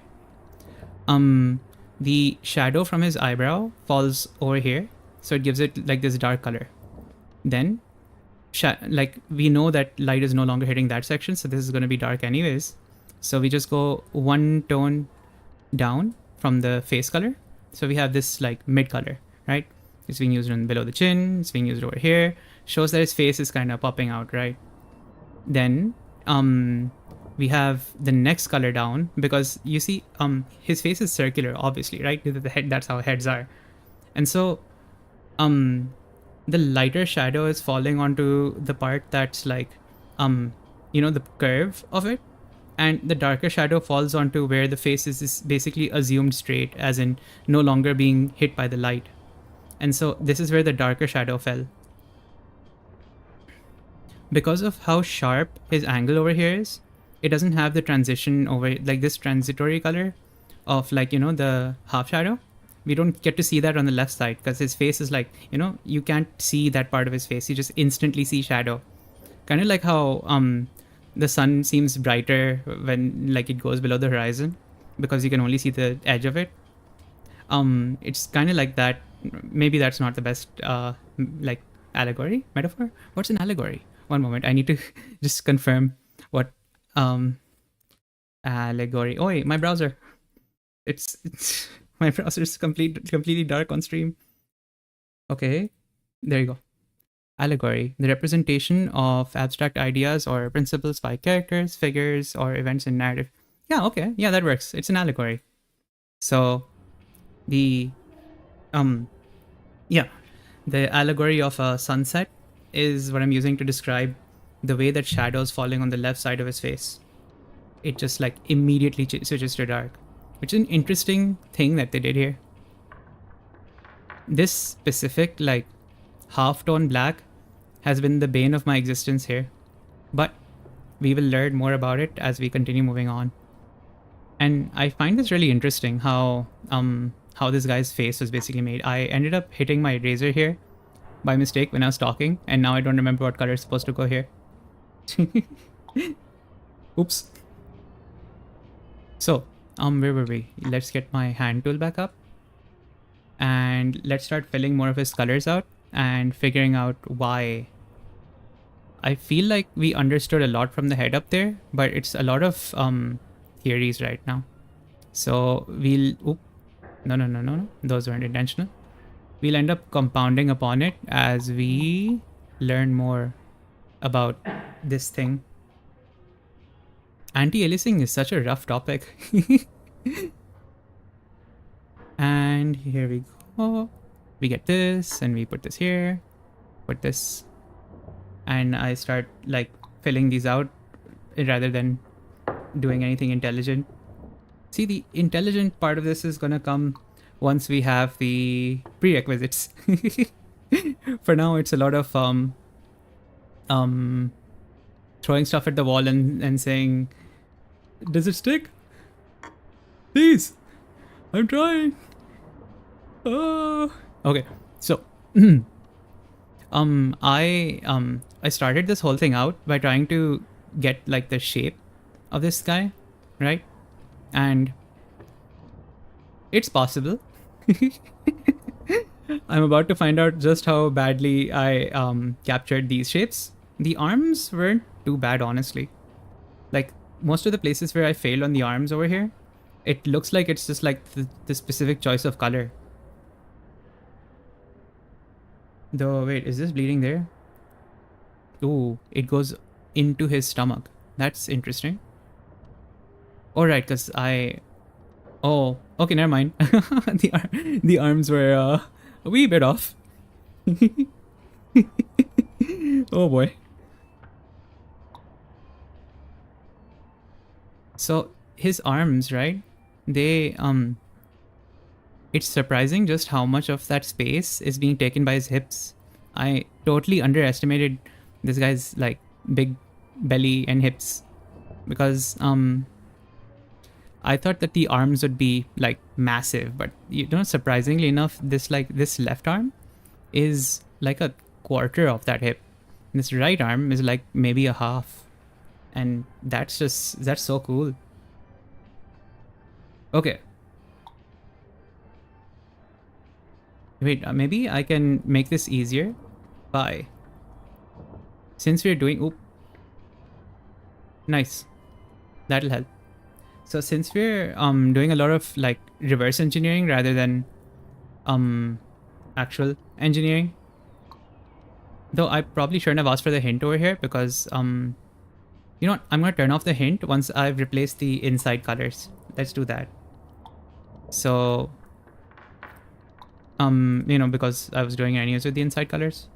The shadow from his eyebrow falls over here, so it gives it like this dark color. Then like we know that light is no longer hitting that section, so this is going to be dark anyways. So we just go one tone down from the face color, so we have this like mid color, right? It's being used on below the chin, it's being used over here, shows that his face is kind of popping out, right? Then we have the next color down, because you see his face is circular, obviously, right? The head, that's how heads are. And so the lighter shadow is falling onto the part that's like the curve of it, and the darker shadow falls onto where the face is basically assumed straight, as in no longer being hit by the light. And so this is where the darker shadow fell. Because of how sharp his angle over here is, it doesn't have the transition over, like this transitory color of like, the half shadow. We don't get to see that on the left side because his face is like, you can't see that part of his face. You just instantly see shadow. Kind of like how the sun seems brighter when like it goes below the horizon because you can only see the edge of it. It's kind of like that. Maybe that's not the best like allegory, metaphor. What's an allegory? One moment, I need to just confirm what allegory. Oh wait, my browser. It's my browser is completely dark on stream. Okay, there you go. Allegory, the representation of abstract ideas or principles by characters, figures, or events in narrative. Yeah, okay, yeah, that works. It's an allegory. So the the allegory of a sunset is what I'm using to describe the way that shadows falling on the left side of his face. It just like immediately switches to dark, which is an interesting thing that they did here. This specific like half-tone black has been the bane of my existence here, but we will learn more about it as we continue moving on. And I find this really interesting how this guy's face was basically made. I ended up hitting my eraser here by mistake when I was talking, and now I don't remember what color is supposed to go here. Oops. So, where were we? Let's get my hand tool back up. And let's start filling more of his colors out and figuring out why. I feel like we understood a lot from the head up there, but it's a lot of theories right now. So we'll... Oop. No. Those weren't intentional. We'll end up compounding upon it as we learn more about this thing. Anti-aliasing is such a rough topic. And here we go. We get this and we put this here, put this, and I start like filling these out rather than doing anything intelligent. See, the intelligent part of this is gonna come once we have the prerequisites. For now, it's a lot of throwing stuff at the wall and saying, "Does it stick? Please, I'm trying." Okay, so I started this whole thing out by trying to get like the shape of this guy, right? And it's possible. I'm about to find out just how badly I captured these shapes. The arms weren't too bad, honestly. Like most of the places where I failed on the arms over here, it looks like it's just like the specific choice of color. Though, wait, is this bleeding there? Ooh, it goes into his stomach. That's interesting. Alright, because oh, okay, never mind. the arms were a wee bit off. Oh boy. So his arms, right? They it's surprising just how much of that space is being taken by his hips. I totally underestimated this guy's like big belly and hips, because I thought that the arms would be like massive, but surprisingly enough, this left arm is like a quarter of that hip. This right arm is like maybe a half. And that's so cool. Okay. Wait, maybe I can make this easier by, since we're doing, oop, nice. That'll help. So since we're doing a lot of like reverse engineering rather than actual engineering, though I probably shouldn't have asked for the hint over here because you know what, I'm gonna turn off the hint once I've replaced the inside colors. Let's do that. So you know, because I was doing it anyways with the inside colors.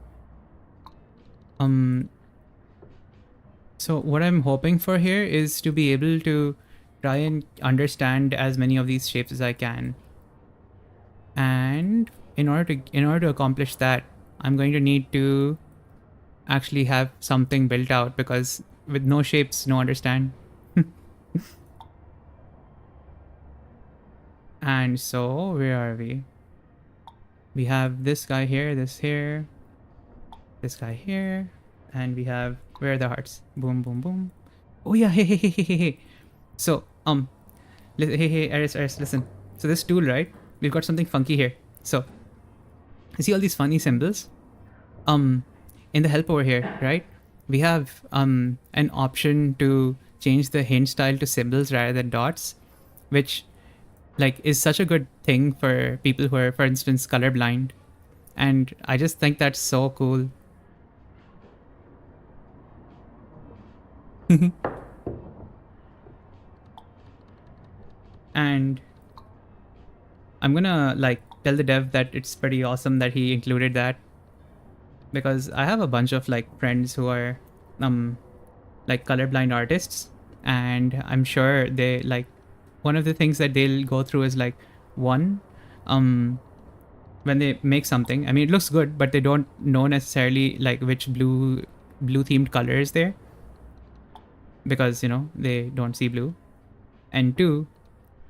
So what I'm hoping for here is to be able to try and understand as many of these shapes as I can. And in order to accomplish that, I'm going to need to actually have something built out, because with no shapes, no understand. And so where are we? We have this guy here, this here, this guy here, and we have, where are the hearts? Boom, boom, boom. Oh yeah, hey, hey, hey, hey, hey, hey. So hey, Aris, listen. So this tool, right? We've got something funky here. So you see all these funny symbols? In the help over here, right? We have an option to change the hint style to symbols rather than dots, which like is such a good thing for people who are, for instance, colorblind. And I just think that's so cool. And I'm gonna like tell the dev that it's pretty awesome that he included that, because I have a bunch of like friends who are like colorblind artists, and I'm sure they like, one of the things that they'll go through is like, one, when they make something, I mean, it looks good, but they don't know necessarily like which blue themed color is there, because you know they don't see blue. And two,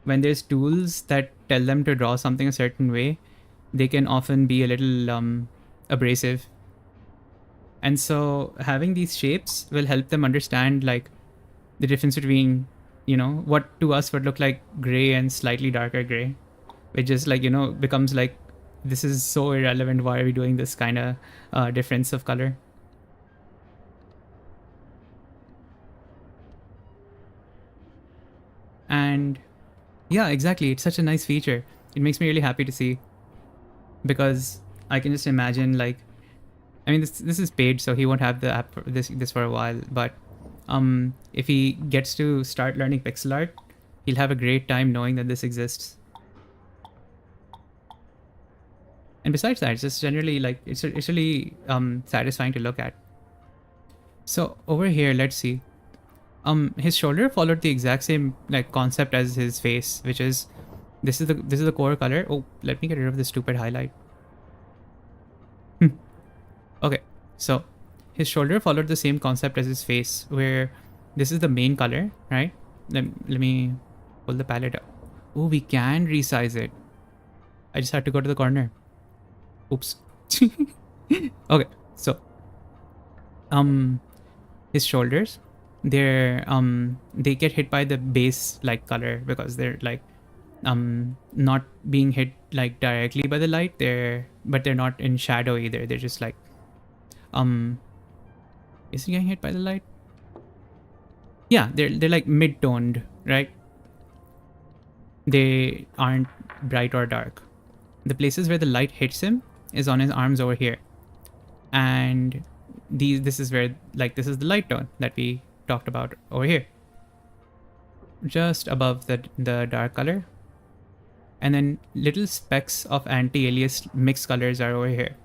when there's tools that tell them to draw something a certain way, they can often be a little abrasive. And so having these shapes will help them understand like the difference between, you know, what to us would look like gray and slightly darker gray, which is like, you know, becomes like, this is so irrelevant, why are we doing this kind of difference of color? And yeah, exactly, it's such a nice feature. It makes me really happy to see, because I can just imagine like, I mean, this is paid, so he won't have the app for this for a while, but if he gets to start learning pixel art, he'll have a great time knowing that this exists. And besides that, it's just generally like, it's really satisfying to look at. So over here, let's see. His shoulder followed the exact same like concept as his face, which is, this is the core color. Oh, let me get rid of this stupid highlight. Okay, so his shoulder followed the same concept as his face, where this is the main color, right? Let me pull the palette up. Oh, we can resize it. I just had to go to the corner. Oops. Okay, so his shoulders, they get hit by the base like color, because they're like not being hit like directly by the light, but they're not in shadow either. They're just like is it getting hit by the light? Yeah, they're like mid-toned, right? They aren't bright or dark. The places where the light hits him is on his arms over here, and this is where, like, this is the light tone that we talked about over here, just above the dark color. And then little specks of anti-alias mixed colors are over here,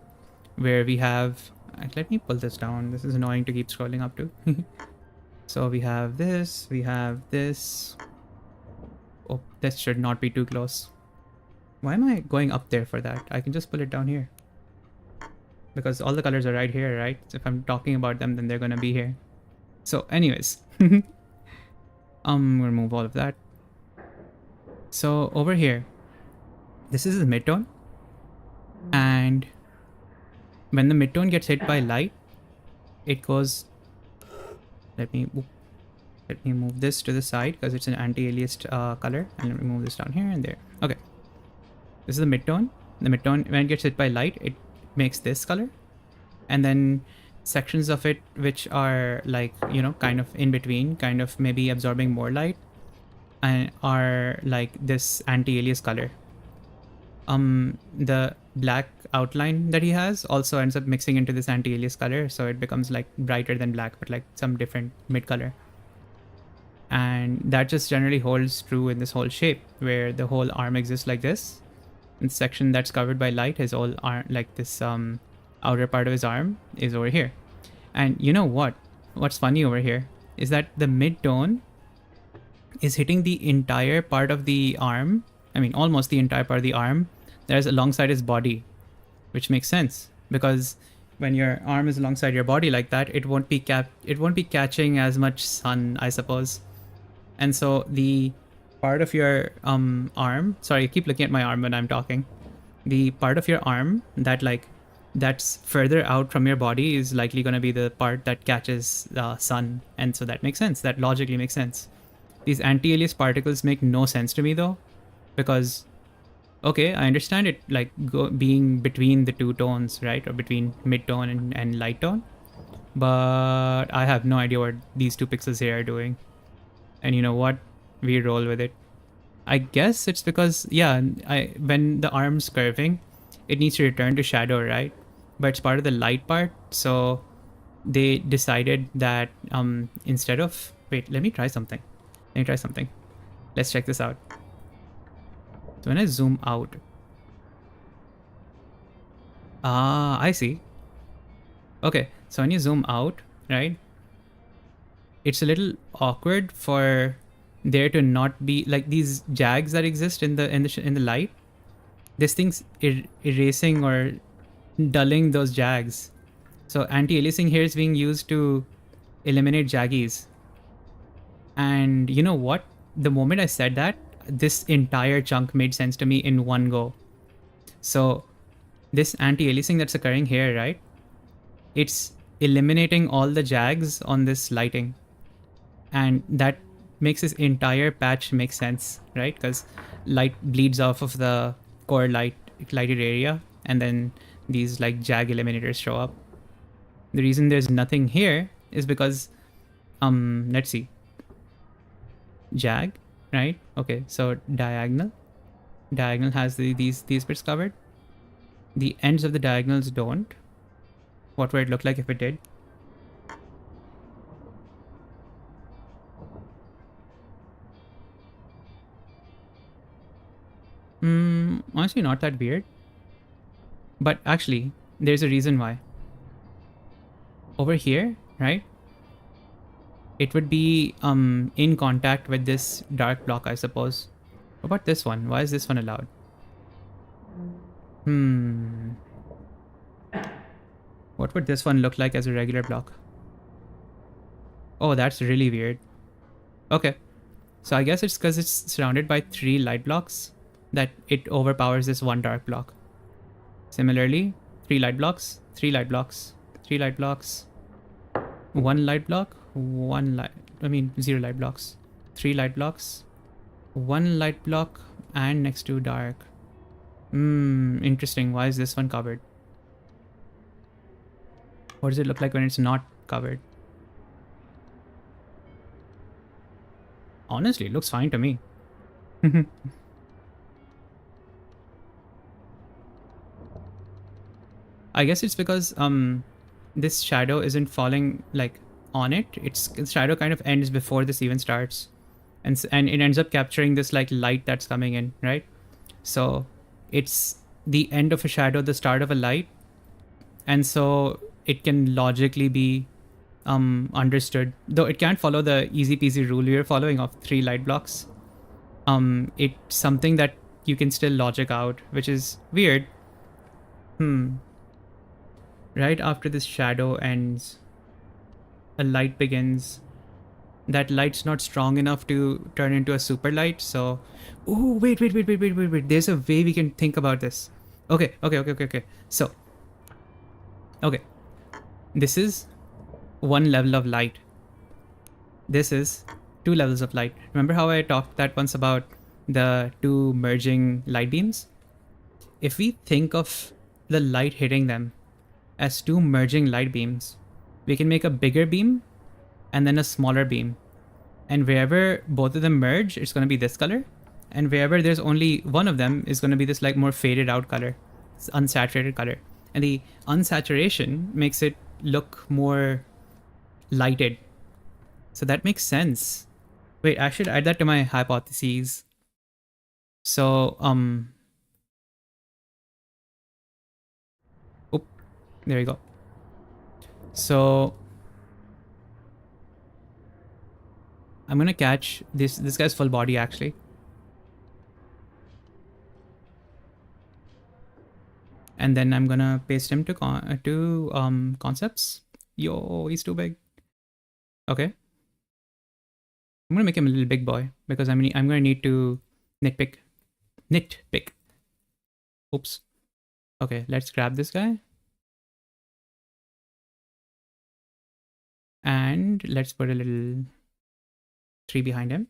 where we have, let me pull this down, this is annoying to keep scrolling up to. So we have this, we have this. Oh, this should not be too close. Why am I going up there for that? I can just pull it down here, because all the colors are right here, right? So if I'm talking about them, then they're gonna be here. So anyways, remove all of that. So over here, this is the midtone, and when the midtone gets hit by light, it goes, let me, Let me move this to the side because it's an anti-aliased color, and let me move this down here and there. Okay, this is the midtone. The midtone, when it gets hit by light, it makes this color, and then sections of it which are like, you know, kind of in between, kind of maybe absorbing more light, and are like this anti-alias color. The black outline that he has also ends up mixing into this anti-alias color, so it becomes like brighter than black, but like some different mid color. And that just generally holds true in this whole shape, where the whole arm exists like this, and the section that's covered by light, his whole arm, like this outer part of his arm, is over here. And you know what's funny over here is that the mid-tone is hitting the entire part of the arm, I mean almost the entire part of the arm that is alongside his body, which makes sense because when your arm is alongside your body like that, it won't be catching as much sun, I suppose. And so the part of your arm, sorry, I keep looking at my arm when I'm talking. The part of your arm that's further out from your body is likely going to be the part that catches the sun, and so that makes sense. That logically makes sense. These anti-alias particles make no sense to me though, because okay, I understand it like being between the two tones, right, or between mid-tone and light tone, but I have no idea what these two pixels here are doing. And you know what, we roll with it. I guess it's because, yeah, when the arm's curving, it needs to return to shadow, right? But it's part of the light part, so they decided that instead of, wait, let me try something. Let's check this out. So when I zoom out, I see. Okay, so when you zoom out, right, it's a little awkward for there to not be like these jags that exist in the light. This thing's erasing or dulling those jags. So anti-aliasing here is being used to eliminate jaggies. And you know what? The moment I said that, this entire chunk made sense to me in one go. So this anti-aliasing that's occurring here, right? It's eliminating all the jags on this lighting. And that makes this entire patch make sense, right? Because light bleeds off of the core lighted area, and then these like jag eliminators show up. The reason there's nothing here is because let's see, jag, right? Okay, so diagonal has these bits covered. The ends of the diagonals don't. What would it look like if it did? Honestly, not that weird. But actually, there's a reason why. Over here, right? It would be in contact with this dark block, I suppose. What about this one? Why is this one allowed? What would this one look like as a regular block? Oh, that's really weird. Okay. So I guess it's because it's surrounded by 3 light blocks that it overpowers this one dark block. Similarly, 3 light blocks, 3 light blocks, 3 light blocks, 1 light block, 0 light blocks, 3 light blocks, 1 light block, and next to dark. Interesting. Why is this one covered? What does it look like when it's not covered? Honestly, it looks fine to me. I guess it's because this shadow isn't falling like on it. Its shadow kind of ends before this even starts, and it ends up capturing this like light that's coming in, right? So it's the end of a shadow, the start of a light, and so it can logically be understood, though it can't follow the easy peasy rule we are following of 3 light blocks. It's something that you can still logic out, which is weird. Right after this shadow ends, a light begins. That light's not strong enough to turn into a super light, so... Ooh, wait. There's a way we can think about this. Okay. So, okay. This is one level of light. this is 2 levels of light. Remember how I talked that once about the 2 merging light beams? If we think of the light hitting them as 2 merging light beams, we can make a bigger beam and then a smaller beam. And wherever both of them merge, it's going to be this color. And wherever there's only one of them is going to be this like more faded out color. It's unsaturated color. And the unsaturation makes it look more lighted. So that makes sense. Wait, I should add that to my hypotheses. So, oh, there you go. So I'm gonna catch this guy's full body actually. And then I'm gonna paste him to concepts. Yo, he's too big. Okay. I'm gonna make him a little big boy because I'm gonna need to nitpick. Oops. Okay, let's grab this guy. And let's put a little tree behind him.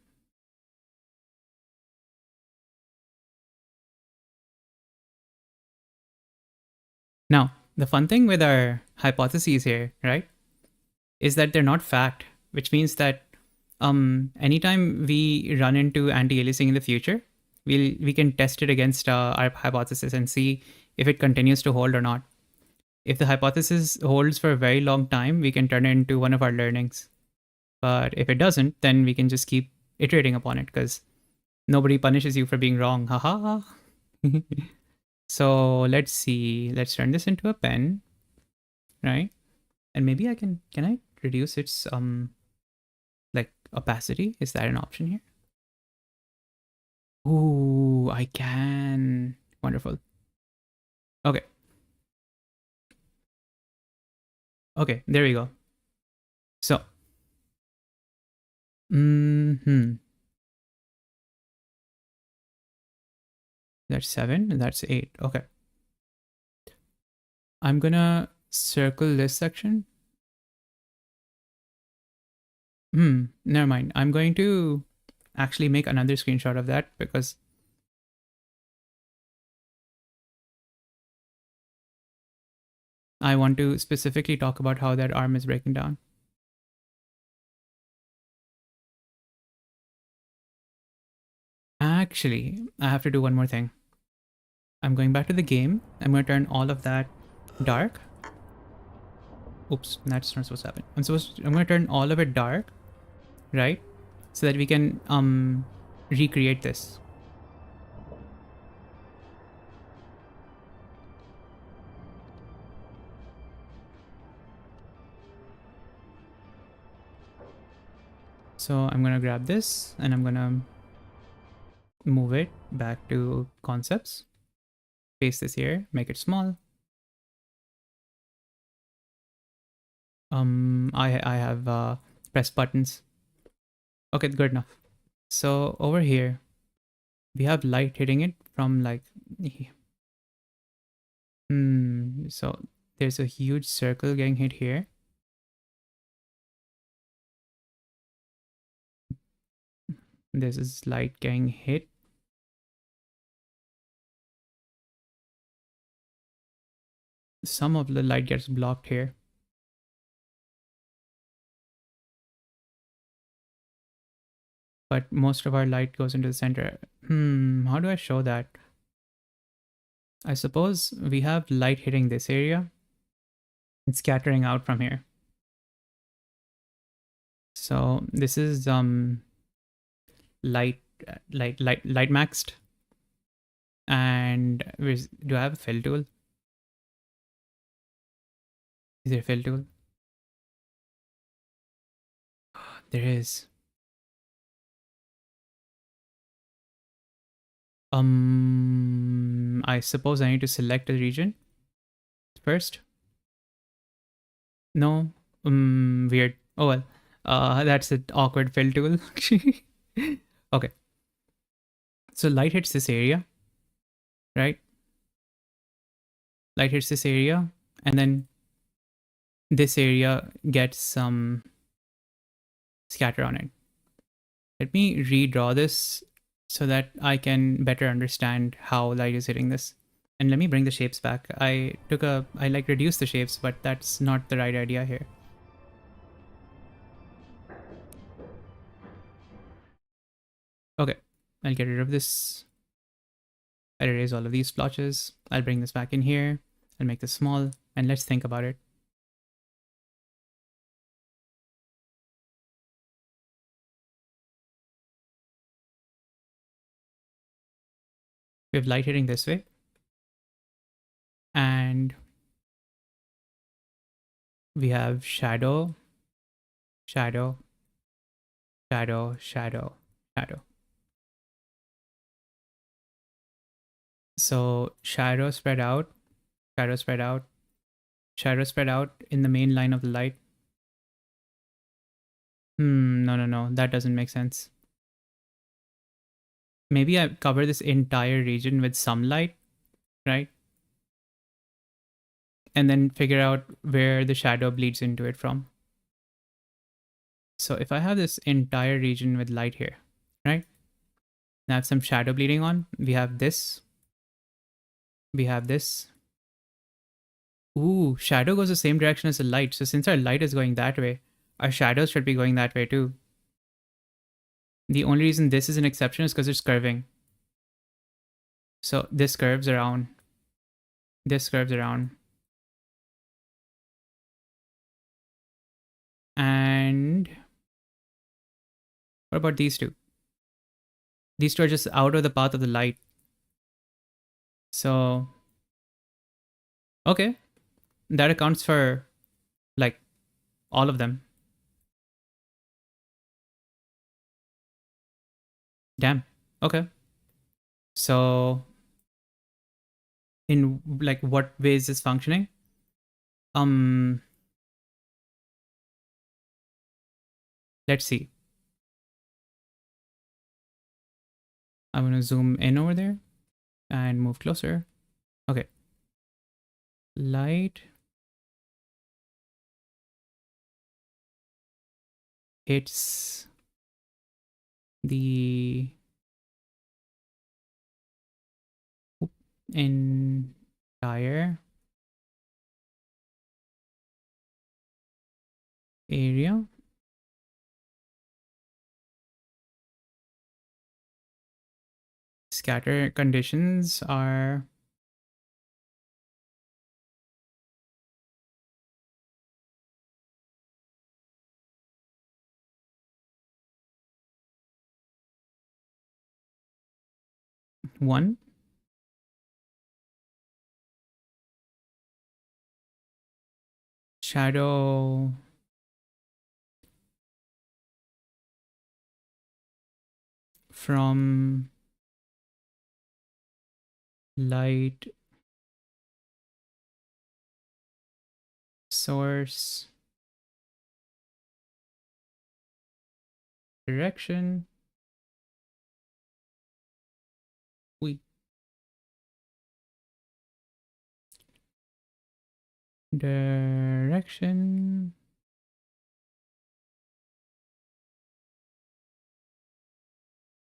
Now, the fun thing with our hypotheses here, right, is that they're not fact, which means that anytime we run into anti-aliasing in the future, we can test it against our hypothesis and see if it continues to hold or not. If the hypothesis holds for a very long time, we can turn it into one of our learnings. But if it doesn't, then we can just keep iterating upon it because nobody punishes you for being wrong. Haha. So let's see. Let's turn this into a pen, right? And maybe can I reduce its like opacity? Is that an option here? Ooh, I can. Wonderful. Okay. Okay, there we go. So, that's 7 and that's 8. Okay. I'm gonna circle this section. Never mind. I'm going to actually make another screenshot of that because I want to specifically talk about how that arm is breaking down. Actually, I have to do one more thing. I'm going back to the game. I'm going to turn all of that dark. Oops, that's not supposed to happen. I'm going to turn all of it dark, right? So that we can recreate this. So I'm going to grab this and I'm going to move it back to concepts. Paste this here, make it small. I have press buttons. Okay, good enough. So over here, we have light hitting it from like, so there's a huge circle getting hit here. This is light getting hit. Some of the light gets blocked here. But most of our light goes into the center. How do I show that? I suppose we have light hitting this area and scattering out from here. So this is light maxed. And do I have a fill tool? Is there a fill tool? There is. I suppose I need to select a region first. No. Weird. Oh well. That's an awkward fill tool. Okay. So light hits this area, right? Light hits this area, and then this area gets some scatter on it. Let me redraw this so that I can better understand how light is hitting this. And let me bring the shapes back. I like reduced the shapes, but that's not the right idea here. Okay, I'll get rid of this. I'll erase all of these splotches. I'll bring this back in here. I'll make this small, and let's think about it. We have light hitting this way. And we have shadow, shadow, shadow, shadow, shadow. So shadow spread out, shadow spread out, shadow spread out in the main line of the light. No, that doesn't make sense. Maybe I cover this entire region with some light, right? And then figure out where the shadow bleeds into it from. So if I have this entire region with light here, right? And I have some shadow bleeding on. We have this. We have this. Ooh, shadow goes the same direction as the light. So since our light is going that way, our shadows should be going that way too. The only reason this is an exception is because it's curving. So this curves around. This curves around. And what about these two? These two are just out of the path of the light. So, okay. That accounts for like all of them. Damn. Okay. So in like what way is this functioning? Let's see. I'm gonna zoom in over there and move closer. Okay. Light hits the entire area. Scatter conditions are one. Shadow from light source direction. Direction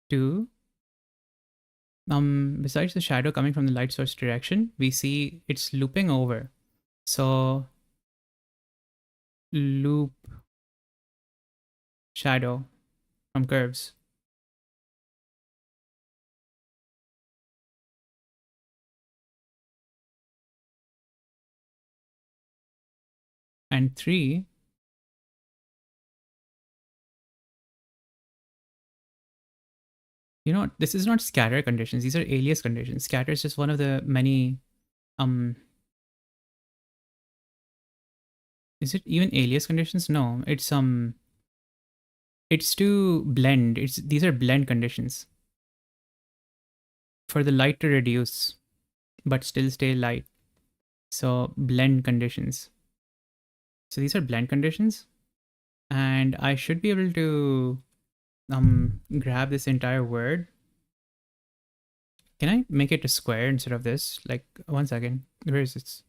to besides the shadow coming from the light source direction, we see it's looping over. So loop shadow from curves. And 3, you know, this is not scatter conditions. These are alias conditions. Scatter is just one of the many, is it even alias conditions? No, it's to blend. These are blend conditions for the light to reduce, but still stay light. So blend conditions. So these are blend conditions, and I should be able to grab this entire word. Can I make it a square instead of this? Like, one second. Where is its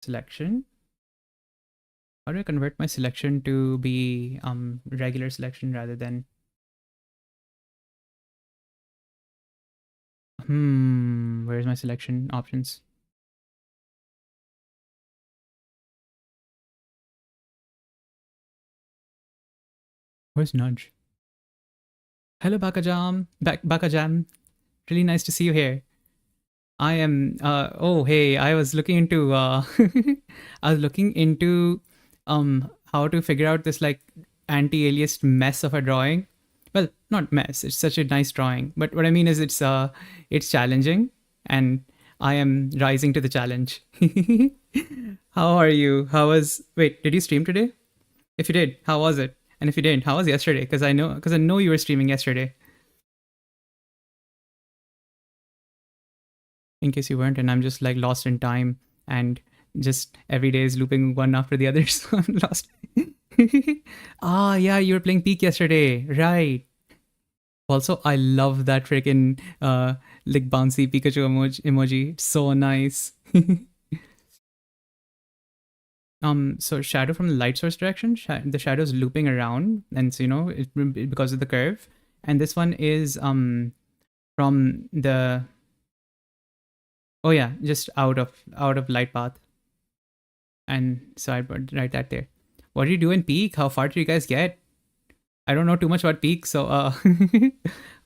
selection? How do I convert my selection to be regular selection rather than... Where's my selection options? Where's nudge? Hello, Bakajam. Bakajam. Really nice to see you here. I am, oh, hey, I was looking into, I was looking into, how to figure out this like anti-aliased mess of a drawing. Well, not mess, it's such a nice drawing. But what I mean is it's challenging and I am rising to the challenge. How are you? Wait, did you stream today? If you did, how was it? And if you didn't, how was yesterday? Because I know you were streaming yesterday. In case you weren't, and I'm just like lost in time and just every day is looping one after the other, so I'm lost. Ah, yeah, you were playing Peak yesterday, right? Also, I love that freaking like bouncy Pikachu emoji. It's so nice. So shadow from the light source direction, the shadow's looping around, and so because of the curve. And this one is from the... Oh yeah, just out of light path. And so I write that there. What do you do in Peak? How far did you guys get? I don't know too much about Peak, so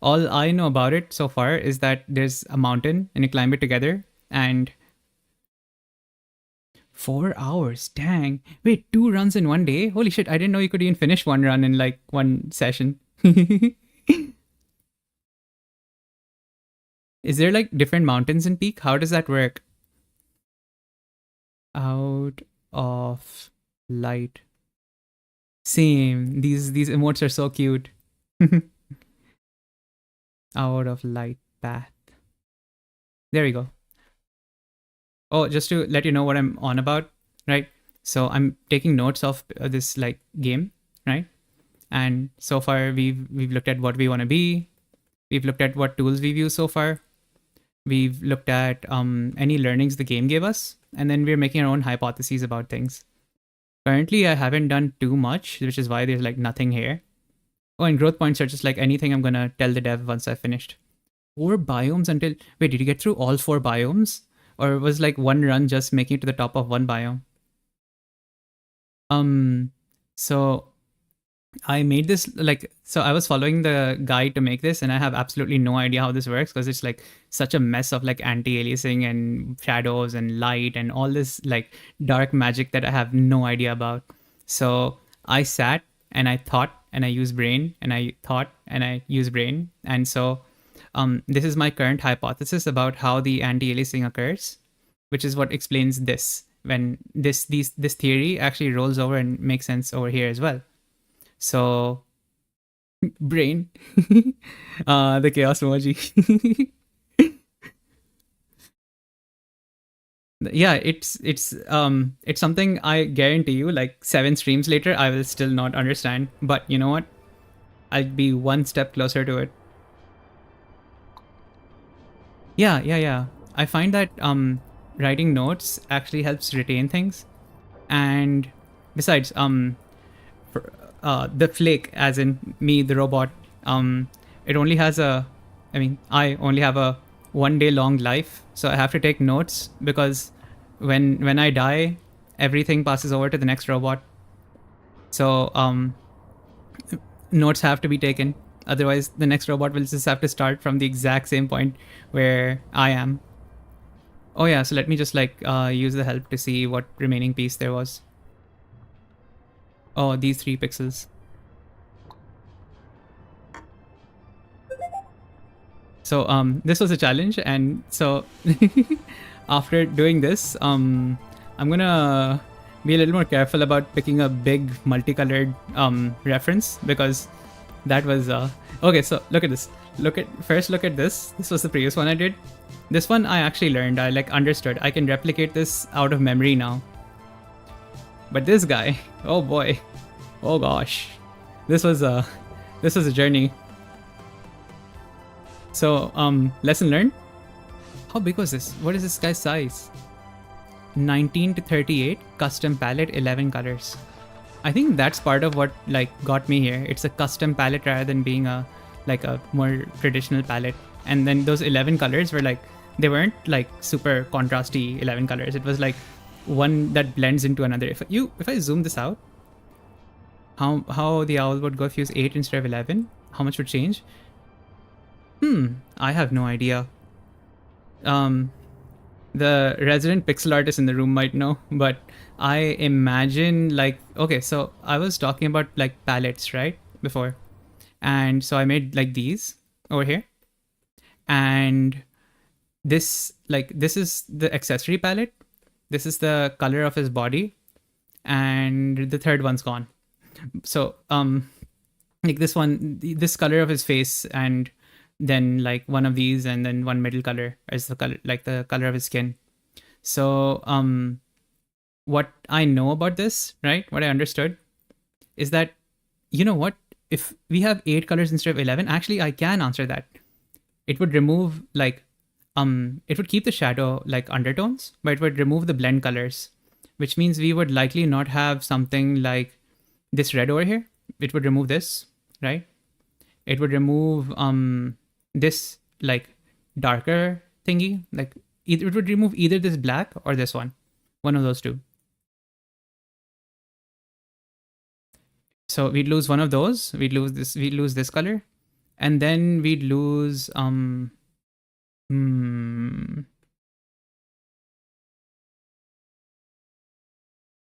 all I know about it so far is that there's a mountain and you climb it together, and 4 hours, dang. Wait, 2 runs in one day? Holy shit, I didn't know you could even finish one run in like one session. Is there like different mountains in Peak? How does that work? Out of light. Same. These emotes are so cute. Out of light path. There we go. Oh, just to let you know what I'm on about, right? So I'm taking notes of this like game, right? And so far we've looked at what we want to be. We've looked at what tools we've used so far. We've looked at any learnings the game gave us, and then we're making our own hypotheses about things. Currently, I haven't done too much, which is why there's like nothing here. Oh, and growth points are just like anything I'm gonna tell the dev once I've finished. 4 biomes until... Wait, did you get through all 4 biomes? Or was like one run just making it to the top of one biome? So I made this so I was following the guide to make this, and I have absolutely no idea how this works because it's like such a mess of like anti-aliasing and shadows and light and all this like dark magic that I have no idea about. So I sat and I thought and I used brain and I thought and I used brain. And so this is my current hypothesis about how the anti-aliasing occurs, which is what explains this, when this theory actually rolls over and makes sense over here as well. So, brain, the chaos emoji. Yeah, it's something I guarantee you, like 7 streams later, I will still not understand. But you know what? I'll be one step closer to it. Yeah. I find that writing notes actually helps retain things, and besides, the flake, as in me, the robot, it only has I only have a 1 day long life, so I have to take notes because when I die, everything passes over to the next robot. So notes have to be taken, otherwise the next robot will just have to start from the exact same point where I am. Oh yeah, so let me just like use the help to see what remaining piece there was. Oh, these 3 pixels. So this was a challenge, and so after doing this, I'm gonna be a little more careful about picking a big multicolored reference, because that was okay. So look at this. Look at this. This was the previous one I did. This one I actually learned. I like understood. I can replicate this out of memory now. But this guy, oh boy, oh gosh, this was a journey. So lesson learned. How big was this? What is this guy's size? 19 to 38, custom palette, 11 colors. I think that's part of what like got me here. It's a custom palette rather than being a more traditional palette. And then those 11 colors were like, they weren't like super contrasty 11 colors. It was like one that blends into another. If I zoom this out, how the owl would go if you use 8 instead of 11, how much would change? I have no idea. The resident pixel artist in the room might know, but I imagine like, okay, so I was talking about like palettes, right, before. And so I made like these over here. And this is the accessory palette. This is the color of his body. And the third one's gone. So like this color of his face, and then like one of these, and then one middle color is the color, like the color of his skin. So what I know about this, right, what I understood is that, you know what, if we have 8 colors instead of 11, actually I can answer that. It would remove like it would keep the shadow like undertones, but it would remove the blend colors, which means we would likely not have something like this red over here. It would remove this, right? It would remove this like darker thingy, like it would remove either this black or this one of those two. So we'd lose one of those, we'd lose this color, and then we'd lose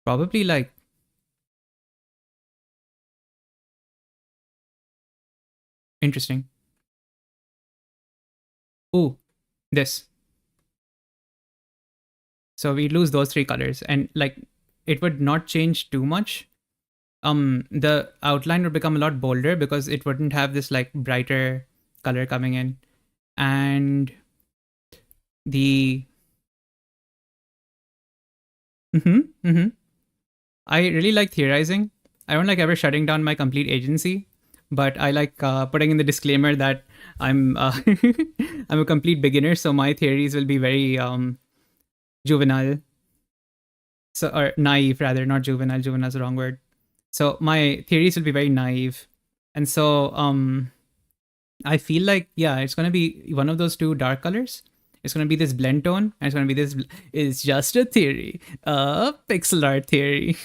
probably like interesting. Ooh, this. So we lose those 3 colors, and like it would not change too much. The outline would become a lot bolder because it wouldn't have this like brighter color coming in. And the I really like theorizing. I don't like ever shutting down my complete agency, but I like putting in the disclaimer that I'm I'm a complete beginner, so my theories will be very juvenile. So, or naive rather, not juvenile. Juvenile is the wrong word. So my theories will be very naive. And so I feel like, yeah, it's going to be one of those 2 dark colors. It's going to be this blend tone, and it's going to be this, it's just a theory, a pixel art theory.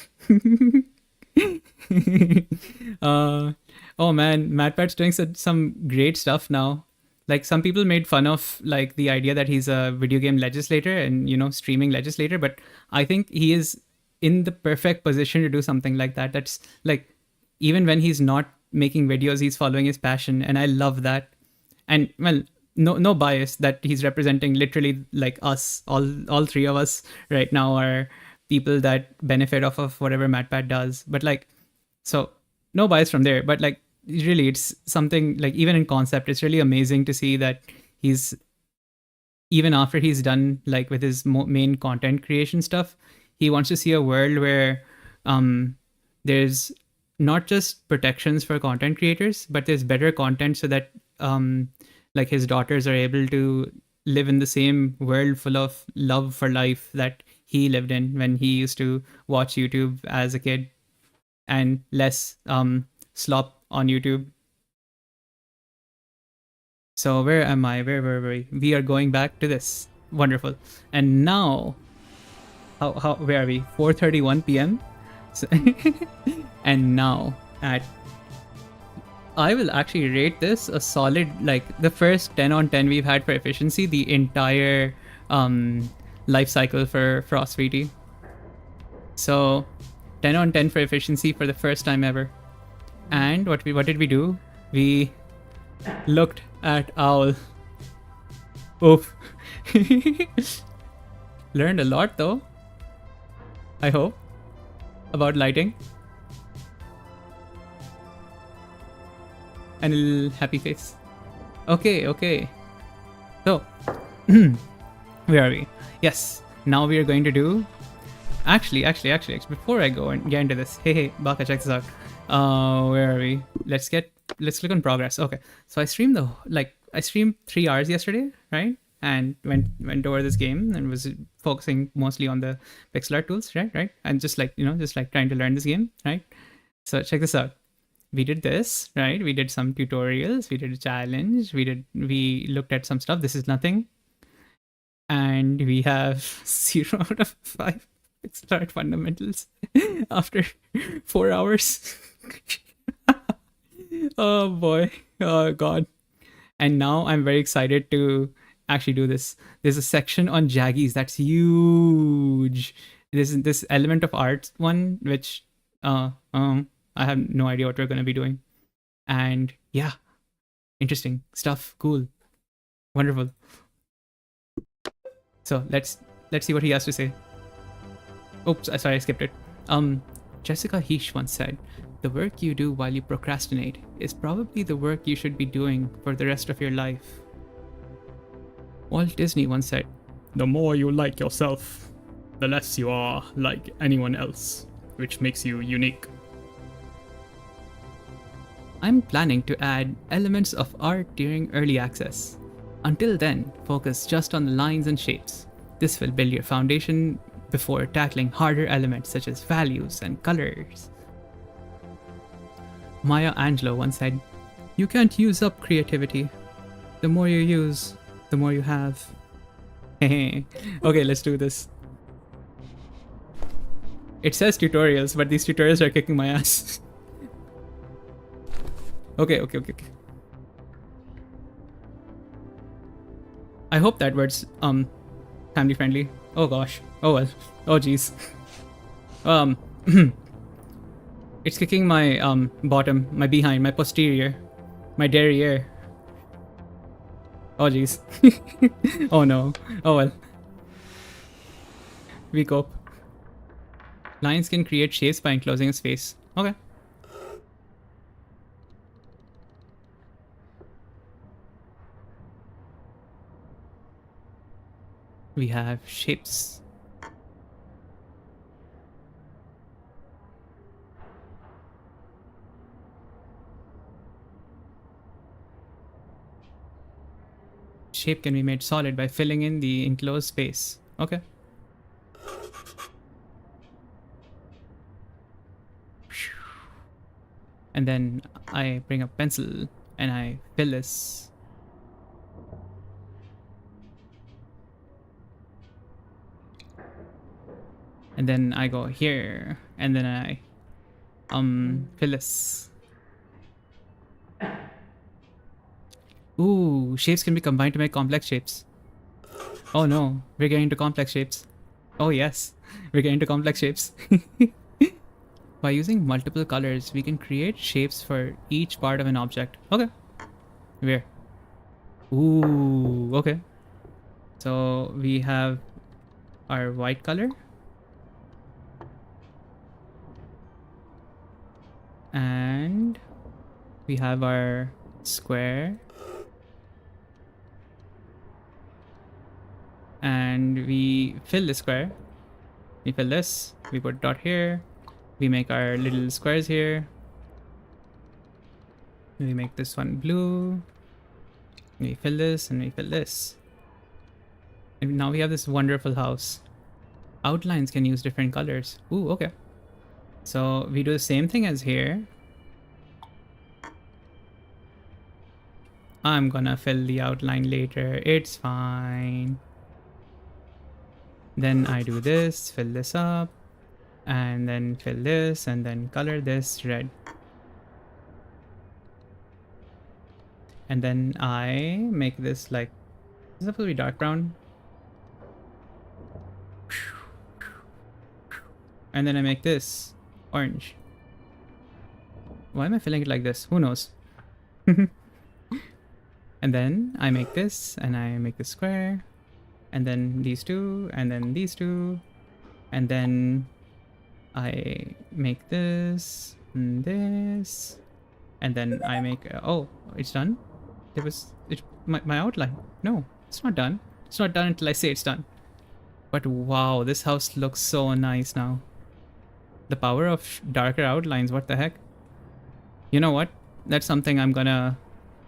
Oh man, MatPat's doing some great stuff now. Like some people made fun of like the idea that he's a video game legislator and, you know, streaming legislator, but I think he is in the perfect position to do something like that. That's like, even when he's not making videos, he's following his passion, and I love that. And well, no bias that he's representing literally like us, all 3 of us right now are people that benefit off of whatever MatPat does. But like, so no bias from there, but like really it's something like, even in concept, it's really amazing to see that he's, even after he's done like with his main content creation stuff, he wants to see a world where there's not just protections for content creators, but there's better content so that like his daughters are able to live in the same world full of love for life that he lived in when he used to watch YouTube as a kid, and less slop on YouTube. So where am I? Where were we? We are going back to this. Wonderful. And now, how where are we? 4:31 p.m. So and now at, I will actually rate this a solid, like the first 10 on 10 we've had for efficiency the entire life cycle for FrostVT. So 10 on 10 for efficiency for the first time ever. And what did we do? We looked at Owl. Oof. Learned a lot though, I hope, about lighting. And a little happy face. Okay. So, where are we? Yes, now we are going to do... Actually, before I go and get into this, hey, Baka, check this out. Where are we? Let's click on progress. Okay, so I streamed 3 hours yesterday, right? and went over this game and was focusing mostly on the pixel art tools, right, and just like trying to learn this game, right? So check this out. We did this, right? We did some tutorials, we did a challenge, we looked at some stuff. This is nothing, and we have 0 out of 5 pixel art fundamentals after 4 hours. Oh boy, oh god. And now I'm very excited to actually do this. There's a section on Jaggies that's huge. There's this element of art one, which I have no idea what we're going to be doing. And yeah, interesting stuff. Cool. Wonderful. So let's see what he has to say. Oops, sorry, I skipped it. Jessica Heesh once said, "The work you do while you procrastinate is probably the work you should be doing for the rest of your life." Walt Disney once said, "The more you like yourself, the less you are like anyone else, which makes you unique." I'm planning to add elements of art during early access. Until then, focus just on the lines and shapes. This will build your foundation before tackling harder elements such as values and colors. Maya Angelou once said, "You can't use up creativity. The more you use, the more you have." Okay, let's do this. It says tutorials, but these tutorials are kicking my ass. Okay. I hope that word's family friendly. Oh gosh. Oh well. Oh geez. It's kicking my bottom, my behind, my posterior, my derriere. Oh jeez. Oh no. Oh well. We cope. Lines can create shapes by enclosing a space. Okay. We have shapes. Shape can be made solid by filling in the enclosed space. Okay. And then I bring a pencil and I fill this. And then I go here and then I fill this. Ooh, shapes can be combined to make complex shapes. Oh no, we're getting into complex shapes. Oh yes, we're getting into complex shapes. By using multiple colors, we can create shapes for each part of an object. Okay. Where? Ooh, okay. So we have our white color. And we have our square. And we fill the square. We fill this. We put dot here. We make our little squares here. We make this one blue. We fill this and we fill this. And now we have this wonderful house. Outlines can use different colors. Ooh, okay. So we do the same thing as here. I'm gonna fill the outline later. It's fine. Then I do this, fill this up, and then fill this, and then color this red. And then I make this like, this is supposed to be dark brown. And then I make this orange. Why am I filling it like this? Who knows? And then I make this, and I make the square, and then these two, and then these two, and then I make this, and this, and then I make, oh, it's done? There was, my outline. No, it's not done. It's not done until I say it's done. But wow, this house looks so nice now. The power of darker outlines, what the heck? You know what? That's something I'm gonna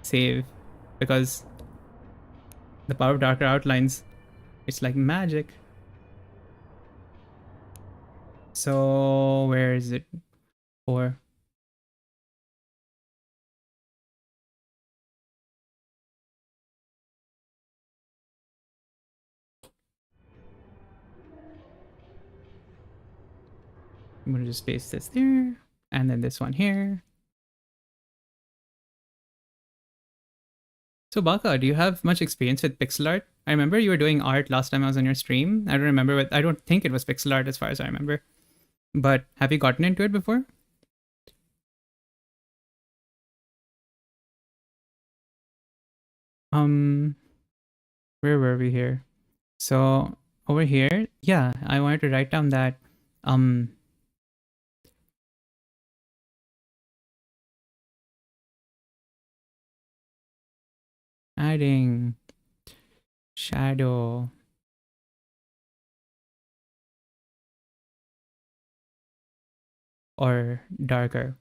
save, because The power of darker outlines. It's like magic. So where is it? 4. I'm gonna just paste this there, and then this one here. So Baka, do you have much experience with pixel art? I remember you were doing art last time I was on your stream. I don't remember, but I don't think it was pixel art as far as I remember. But have you gotten into it before? Where were we here? So over here, yeah, I wanted to write down that adding shadow or darker.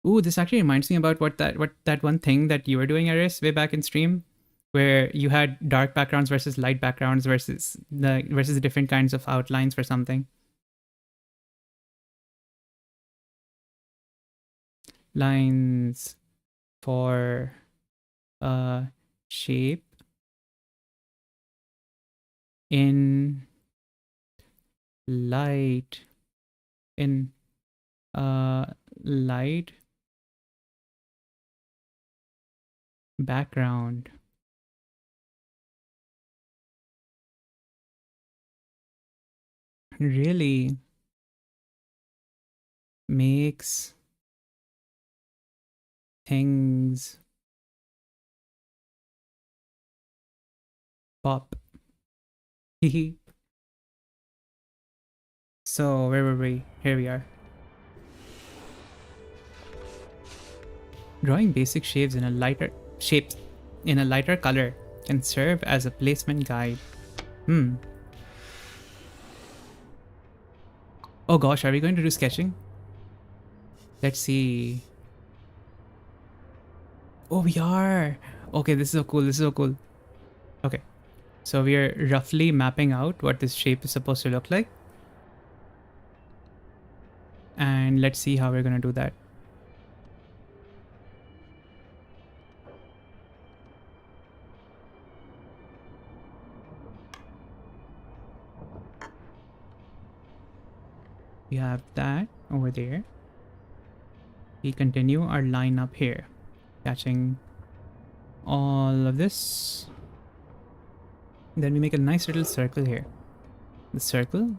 Ooh, this actually reminds me about what that one thing that you were doing, Aris, way back in stream, where you had dark backgrounds versus light backgrounds versus the different kinds of outlines for something. Lines for shape in light light background. Really makes things pop. So where were we? Here we are. Drawing basic shapes in a lighter color can serve as a placement guide. Oh gosh, are we going to do sketching? Let's see. Oh, we are. Okay, this is so cool. This is so cool. Okay, so we are roughly mapping out what this shape is supposed to look like. And let's see how we're gonna do that. We have that over there. We continue our line up here, catching all of this. Then we make a nice little circle here. The circle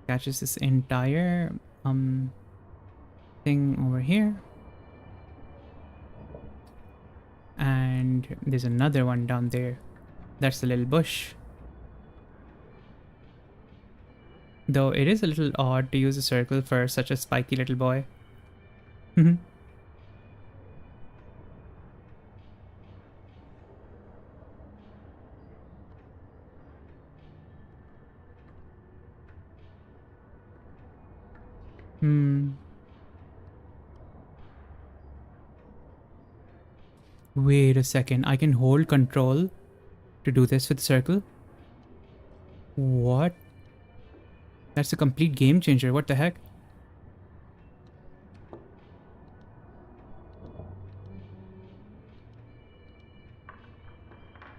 catches this entire thing over here. And there's another one down there. That's the little bush. Though it is a little odd to use a circle for such a spiky little boy. Wait a second, I can hold control to do this with the circle? What? That's a complete game changer, what the heck?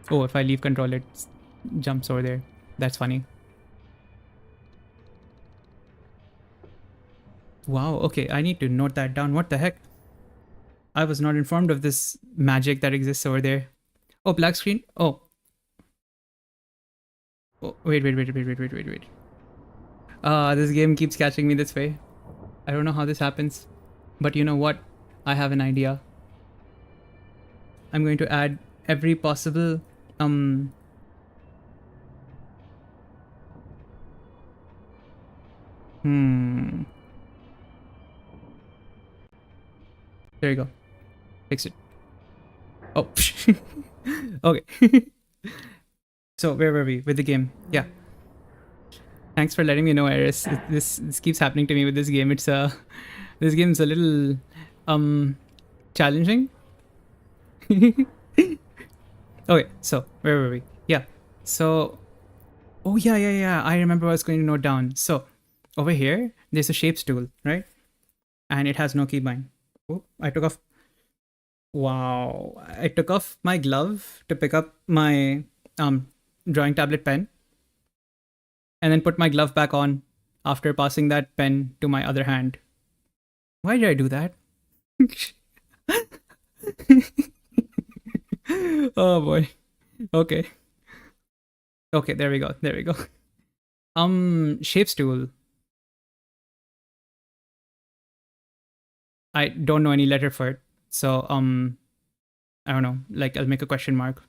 Oh, if I leave control, it jumps over there. That's funny. Wow, okay, I need to note that down. What the heck? I was not informed of this magic that exists over there. Oh, black screen? Oh. Oh, wait. This game keeps catching me this way. I don't know how this happens. But you know what? I have an idea. I'm going to add every possible there you go. Fix it. Oh. Okay. So where were we with the game? Yeah. Thanks for letting me know, Eris. This keeps happening to me with this game. It's this game's a little challenging. Okay, so where were we? Yeah. So, oh yeah. I remember what I was going to note down. So, over here, there's a shapes tool, right? And it has no keybind. Oh, I took off. Wow, I took off my glove to pick up my drawing tablet pen, and then put my glove back on after passing that pen to my other hand. Why did I do that? Oh boy. Okay. Okay, there we go. There we go. Shapes tool. I don't know any letter for it. So, I don't know. Like, I'll make a question mark.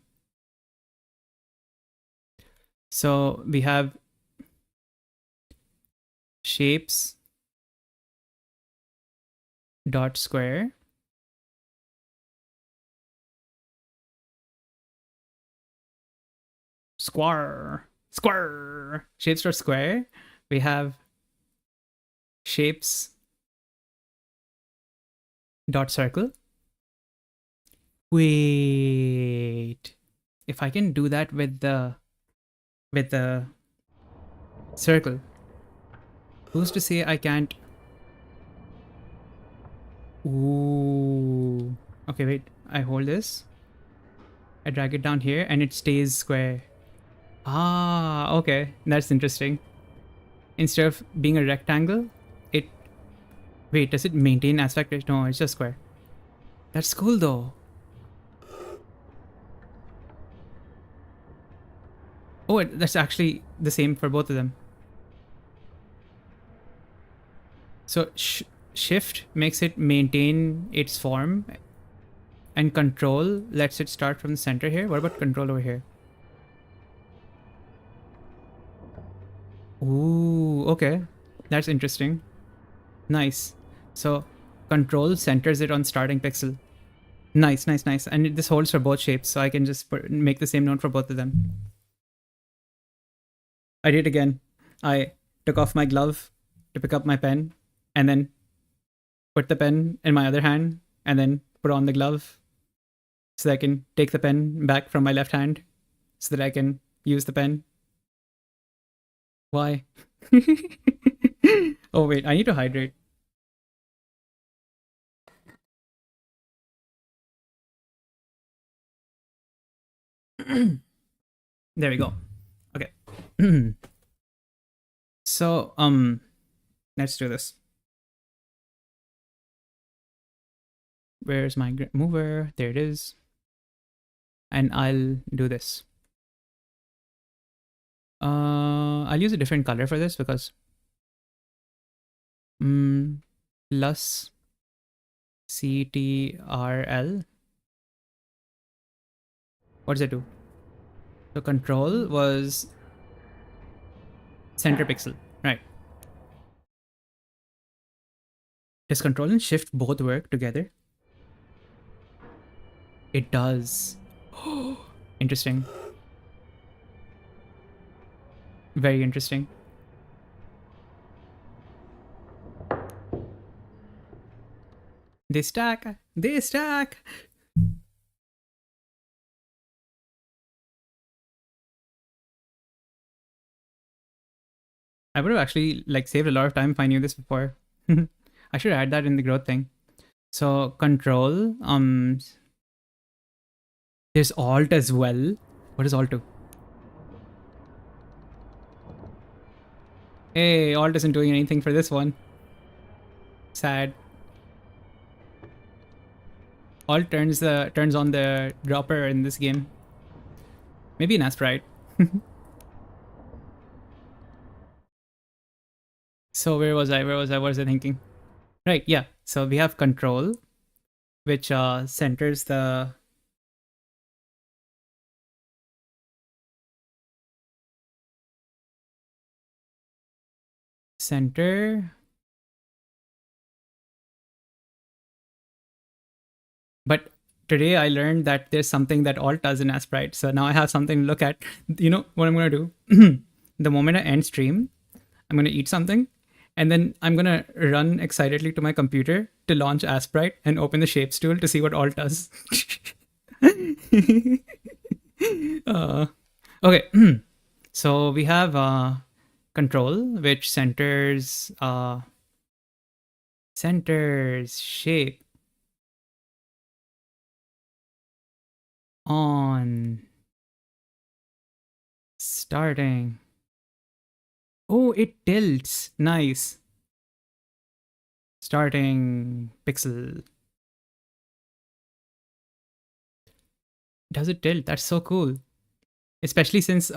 So, we have shapes dot square. Square. Shapes dot square. We have shapes dot circle. Wait, if I can do that with the circle, who's to say I can't? Ooh. Okay, wait. I hold this. I drag it down here and it stays square. Ah, okay. That's interesting. Instead of being a rectangle, it... Wait, does it maintain aspect ratio? No, it's just square. That's cool though. Oh, that's actually the same for both of them. So shift makes it maintain its form, and control lets it start from the center here. What about control over here? Ooh, okay. That's interesting. Nice. So control centers it on starting pixel. Nice. And this holds for both shapes, so I can just make the same note for both of them. I did it again. I took off my glove to pick up my pen, and then put the pen in my other hand, and then put on the glove so that I can take the pen back from my left hand so that I can use the pen. Why? Oh wait, I need to hydrate. There we go. Okay. So, let's do this. Where's my mover? There it is. And I'll do this. I'll use a different color for this because plus CTRL. What does it do? So control was center pixel, right? Does control and shift both work together? It does. Interesting. Very interesting. They stack. They stack. I would have actually like saved a lot of time if I knew this before. I should add that in the growth thing. So control, there's alt as well. What does alt do? Hey, alt isn't doing anything for this one. Sad. Alt turns on the dropper in this game. Maybe an Asprite. So where was I? What was I thinking? Right, yeah. So we have control, which centers the center. But today I learned that there's something that alt does in Asprite. So now I have something to look at. You know what I'm going to do? The moment I end stream, I'm going to eat something. And then I'm going to run excitedly to my computer to launch Asprite and open the shapes tool to see what alt does. Okay. So we have control, which centers shape on starting. Oh, it tilts. Nice. Starting pixel. Does it tilt? That's so cool. Especially since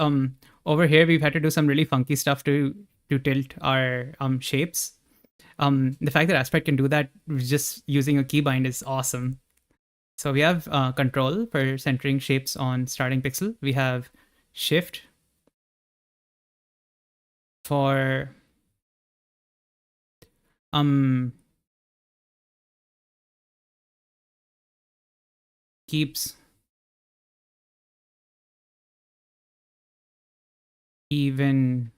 over here we've had to do some really funky stuff to tilt our shapes. The fact that Aspect can do that just using a keybind is awesome. So we have control for centering shapes on starting pixel. We have shift for keeps even.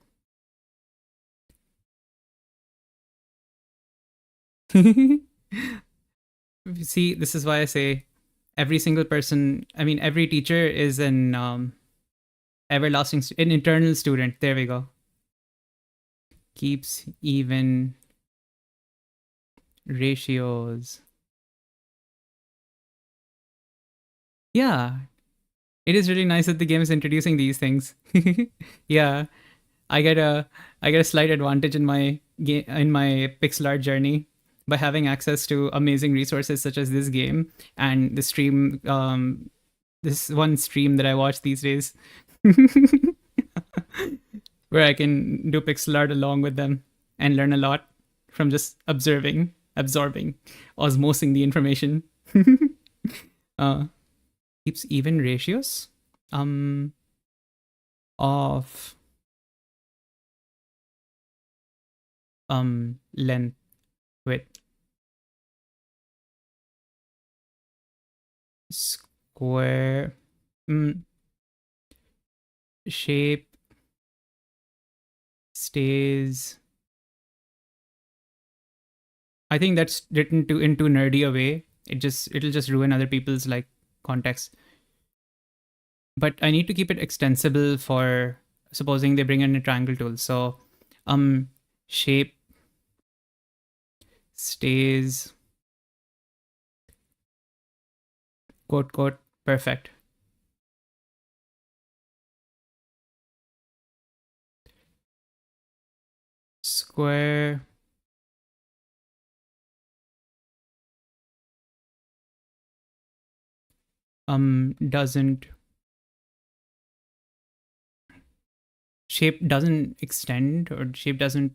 See, this is why I say every single person, I mean, every teacher is an an internal student. There we go. Keeps even ratios. Yeah, it is really nice that the game is introducing these things. Yeah, I get a slight advantage in my pixel art journey by having access to amazing resources such as this game and the stream. This one stream that I watch these days, where I can do pixel art along with them and learn a lot from just absorbing, osmosing the information. uh, Keeps even ratios of length, width, square, shape stays. I think that's written into nerdy a way. It'll just ruin other people's like context. But I need to keep it extensible for supposing they bring in a triangle tool. So shape stays quote quote perfect. Square doesn't shape doesn't extend, or shape doesn't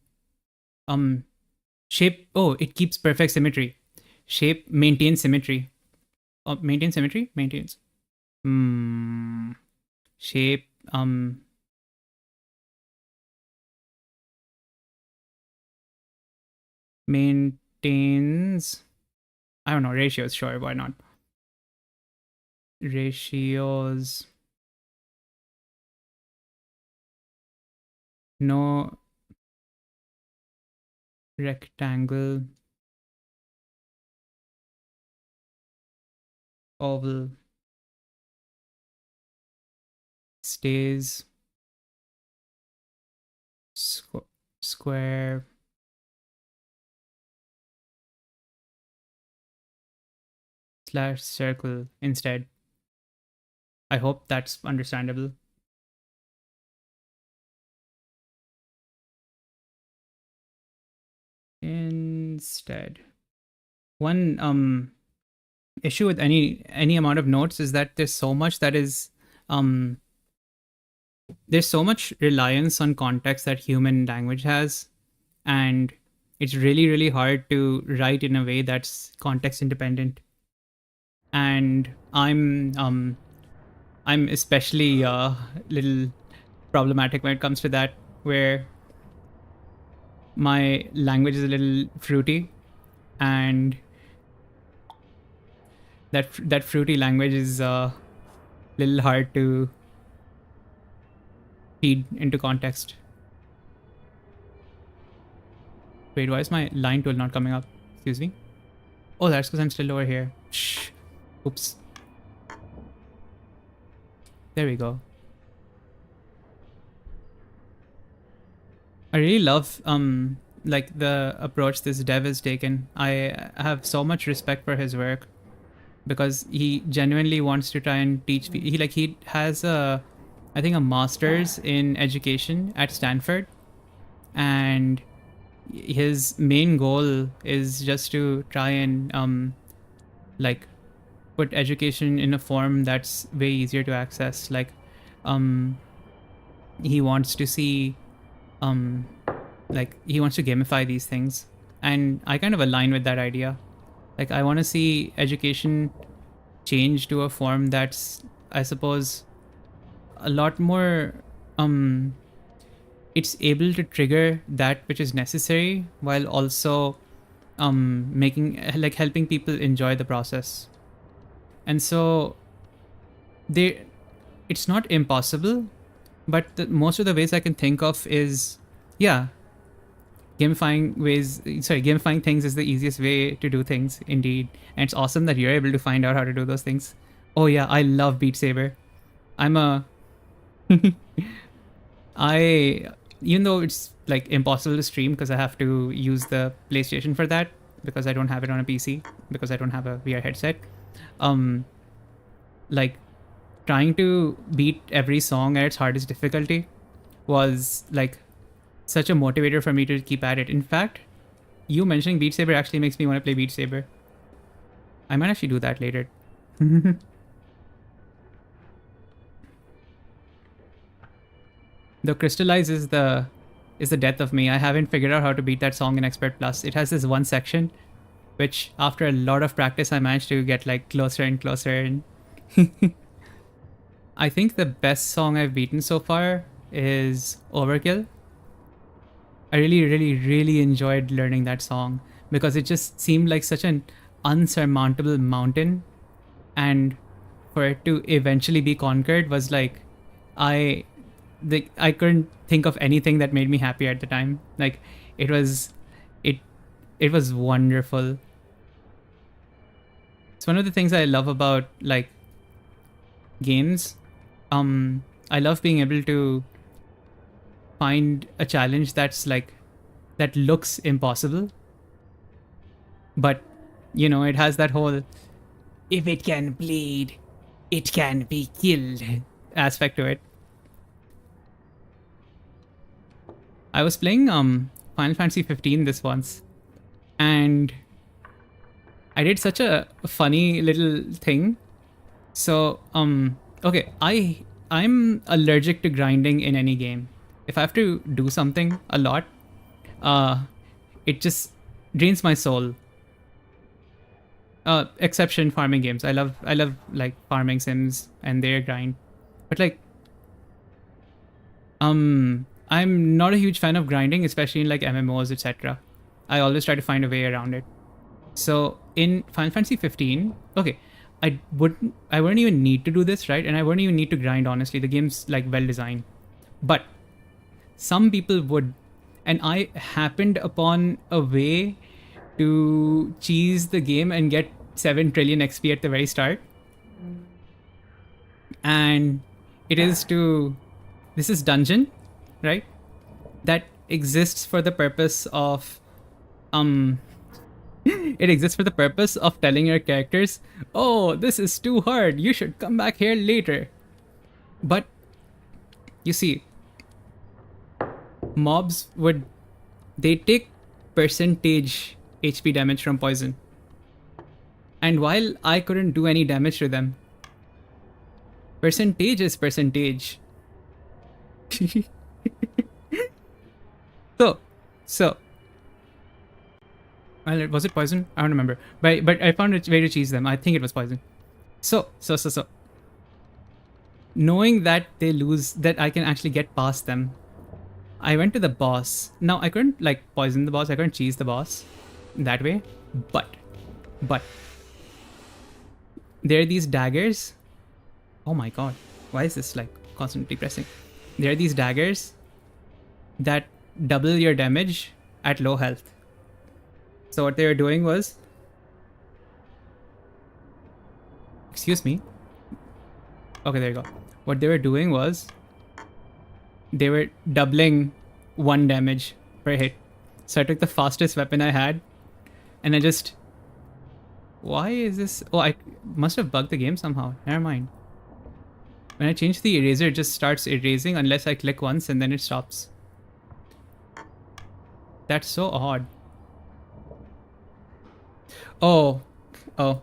shape, oh, it keeps perfect symmetry. Shape maintains symmetry. Maintains symmetry? Maintains. Shape maintains, I don't know, ratios, sure, why not? Ratios. No rectangle, oval stays square slash circle instead. I hope that's understandable. Instead, one issue with any amount of notes is that there's so much that is there's so much reliance on context that human language has, and it's really hard to write in a way that's context independent. And I'm especially little problematic when it comes to that, where my language is a little fruity, and that fruity language is a little hard to feed into context. Wait, why is my line tool not coming up? Excuse me. Oh, that's because I'm still over here. Shh. Oops. There we go. I really love like the approach this dev has taken. I have so much respect for his work because he genuinely wants to try and teach. He has I think a master's in education at Stanford, and his main goal is just to try and like put education in a form that's way easier to access. Like he wants to see like he wants to gamify these things, and I kind of align with that idea. Like I want to see education change to a form that's, I suppose, a lot more it's able to trigger that which is necessary while also making, like, helping people enjoy the process. And so it's not impossible, but most of the ways I can think of is, yeah, gamifying things is the easiest way to do things, indeed. And it's awesome that you're able to find out how to do those things. Oh yeah, I love Beat Saber. I'm a even though it's like impossible to stream because I have to use the PlayStation for that because I don't have it on a PC because I don't have a VR headset. Like trying to beat every song at its hardest difficulty was like such a motivator for me to keep at it. In fact, you mentioning Beat Saber actually makes me want to play Beat Saber. I might actually do that later. The Crystallize is the death of me. I haven't figured out how to beat that song in Expert Plus. It has this one section which after a lot of practice I managed to get like closer and closer, and I think the best song I've beaten so far is Overkill. I really enjoyed learning that song because it just seemed like such an unsurmountable mountain, and for it to eventually be conquered was like I couldn't think of anything that made me happy at the time. Like it was wonderful. It's one of the things I love about like games. I love being able to find a challenge that's like that looks impossible, but you know, it has that whole if it can bleed, it can be killed aspect to it. I was playing Final Fantasy 15 this once, and I did such a funny little thing. So okay, I'm allergic to grinding in any game. If I have to do something a lot, it just drains my soul. Exception farming games. I love like farming sims and their grind. But like I'm not a huge fan of grinding, especially in like MMOs, etc. I always try to find a way around it. So in Final Fantasy 15, okay, I wouldn't even need to do this, right? And I wouldn't even need to grind, honestly. The game's like well designed. But some people would. And I happened upon a way to cheese the game and get 7 trillion XP at the very start. And this is dungeon, right? That exists for the purpose of it exists for the purpose of telling your characters, oh, this is too hard, you should come back here later. But you see, mobs they take percentage HP damage from poison. And while I couldn't do any damage to them, percentage is percentage. So was it poison? I don't remember. But I found a way to cheese them. I think it was poison. So knowing that they lose, that I can actually get past them, I went to the boss. Now I couldn't like poison the boss. I couldn't cheese the boss that way. But there are these daggers. Oh my god. Why is this like constantly pressing? There are these daggers that double your damage at low health. So what they were doing was, excuse me. Okay, there you go. what they were doing was they were doubling 1 damage per hit. So I took the fastest weapon I had, and I just... Why is this? Oh, I must have bugged the game somehow. Never mind. When I change the eraser, it just starts erasing unless I click once and then it stops. That's so odd. Oh. Oh.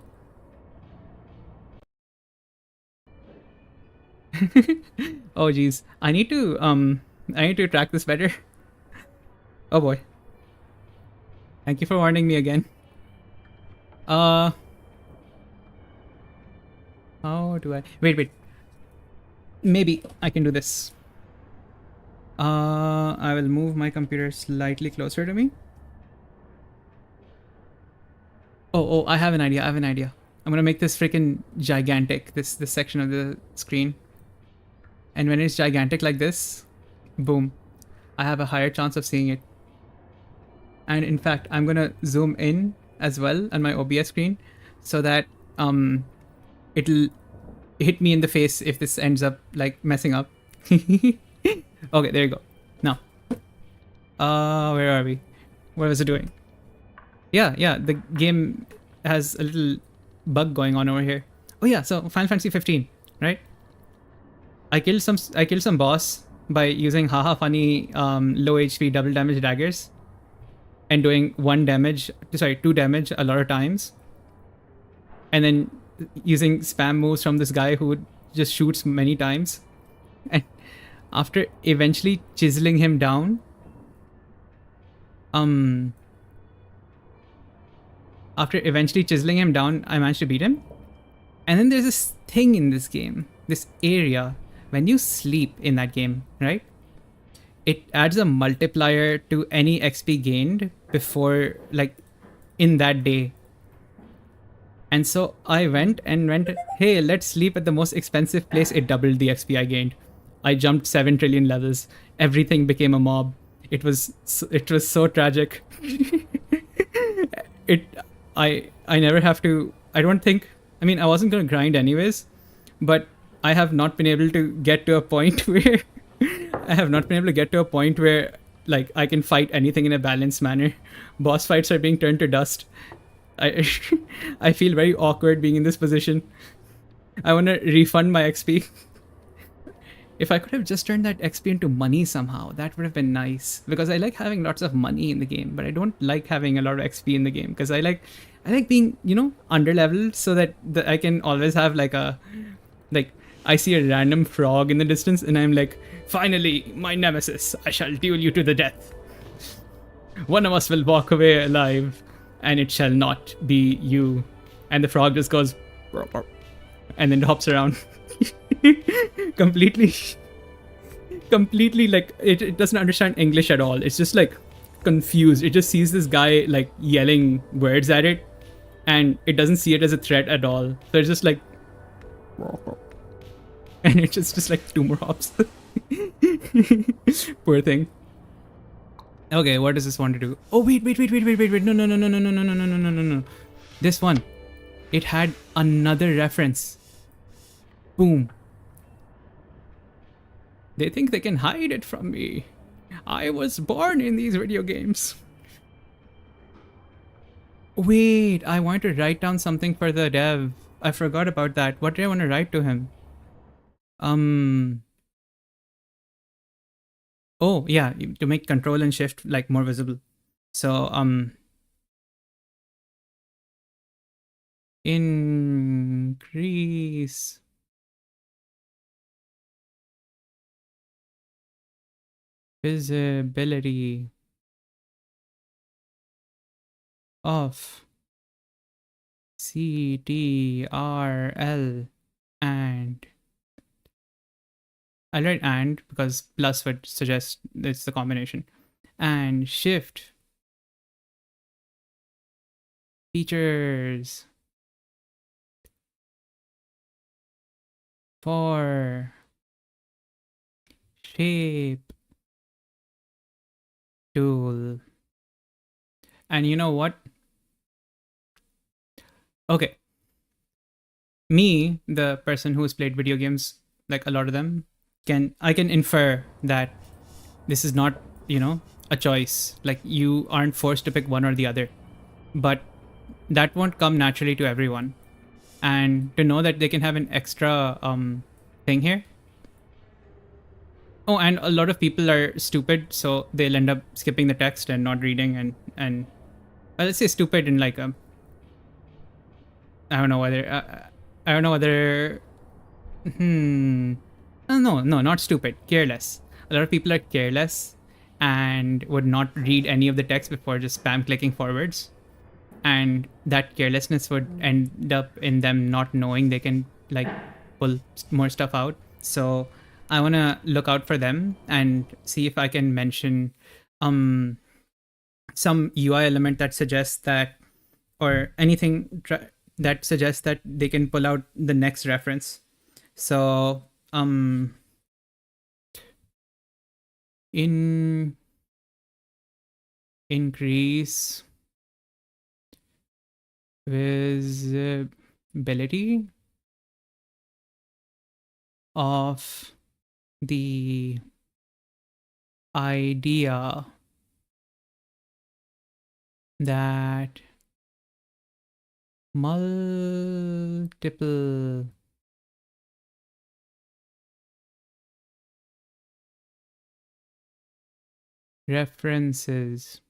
Oh geez. I need to track this better. Oh boy. Thank you for warning me again. How do I... Wait. Maybe I can do this. I will move my computer slightly closer to me. Oh, I have an idea. I'm gonna make this freaking gigantic, this section of the screen. And when it's gigantic like this, boom, I have a higher chance of seeing it. And in fact, I'm gonna zoom in as well on my OBS screen so that it'll hit me in the face if this ends up like messing up. Okay, there you go. Now, where are we? What was it doing? Yeah, the game has a little bug going on over here. Oh yeah, so Final Fantasy 15, right? I killed some boss by using haha funny low HP double damage daggers and doing 2 damage a lot of times, and then using spam moves from this guy who just shoots many times, and after eventually chiseling him down, I managed to beat him. And then there's this thing in this game, this area, when you sleep in that game, right? It adds a multiplier to any XP gained before, like, in that day. And so I went, hey, let's sleep at the most expensive place. It doubled the XP I gained. I jumped 7 trillion levels. Everything became a mob. It was so tragic. I never have to... I don't think... I mean, I wasn't going to grind anyways, but I have not been able to get to a point where... like, I can fight anything in a balanced manner. Boss fights are being turned to dust. I feel very awkward being in this position. I want to refund my XP. If I could have just turned that XP into money somehow, that would have been nice. Because I like having lots of money in the game, but I don't like having a lot of XP in the game. Because I like being, under-leveled so that I can always have like I see a random frog in the distance and I'm like, finally, my nemesis, I shall duel you to the death. One of us will walk away alive, and it shall not be you. And the frog just goes, and then hops around. completely like it doesn't understand English at all. It's just like confused. It just sees this guy like yelling words at it, and it doesn't see it as a threat at all. So it's just like, and it's just like 2 more hops. Poor thing. Okay, what does this want to do? Oh wait. No. This one, it had another reference. Boom. They think they can hide it from me. I was born in these video games. Wait, I want to write down something for the dev. I forgot about that. What did I want to write to him? Oh, yeah, to make control and shift like more visible. So, increase visibility of CTRL and I'll write and because plus would suggest it's the combination, and shift features for shape tool. And you know what? Okay. Me, the person who's played video games like a lot of them, I can infer that this is not, you know, a choice. Like you aren't forced to pick one or the other. But that won't come naturally to everyone. And to know that they can have an extra thing here. Oh, and a lot of people are stupid, so they'll end up skipping the text and not reading and well, let's say stupid in like a I don't know whether I don't know whether no, not stupid, careless. A lot of people are careless and would not read any of the text before just spam clicking forwards, and that carelessness would end up in them not knowing they can like pull more stuff out. So I want to look out for them and see if I can mention some UI element that suggests that, or anything that suggests that they can pull out the next reference. So increase visibility of the idea that multiple references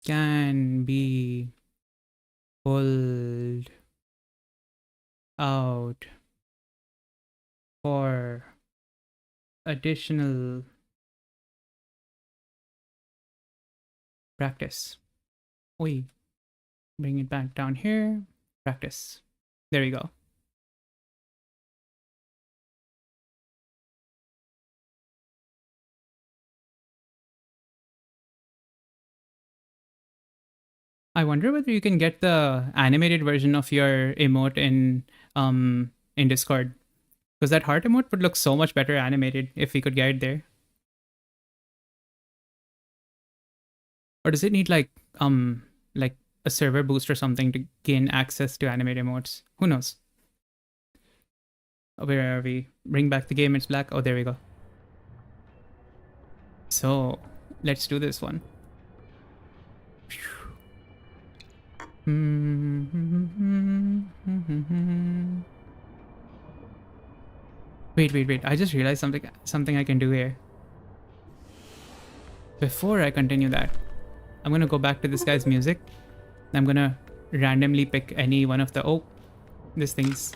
can be pulled out for additional practice. Bring it back down here. Practice. There we go. I wonder whether you can get the animated version of your emote in Discord. Because that heart emote would look so much better animated if we could get it there. Or does it need like a server boost or something to gain access to animate emotes? Who knows? Oh, where are we? Bring back the game, it's black. Oh, there we go. So let's do this one. Wait. I just realized something I can do here. Before I continue that, I'm gonna go back to this guy's music. I'm gonna randomly pick any one of the this thing's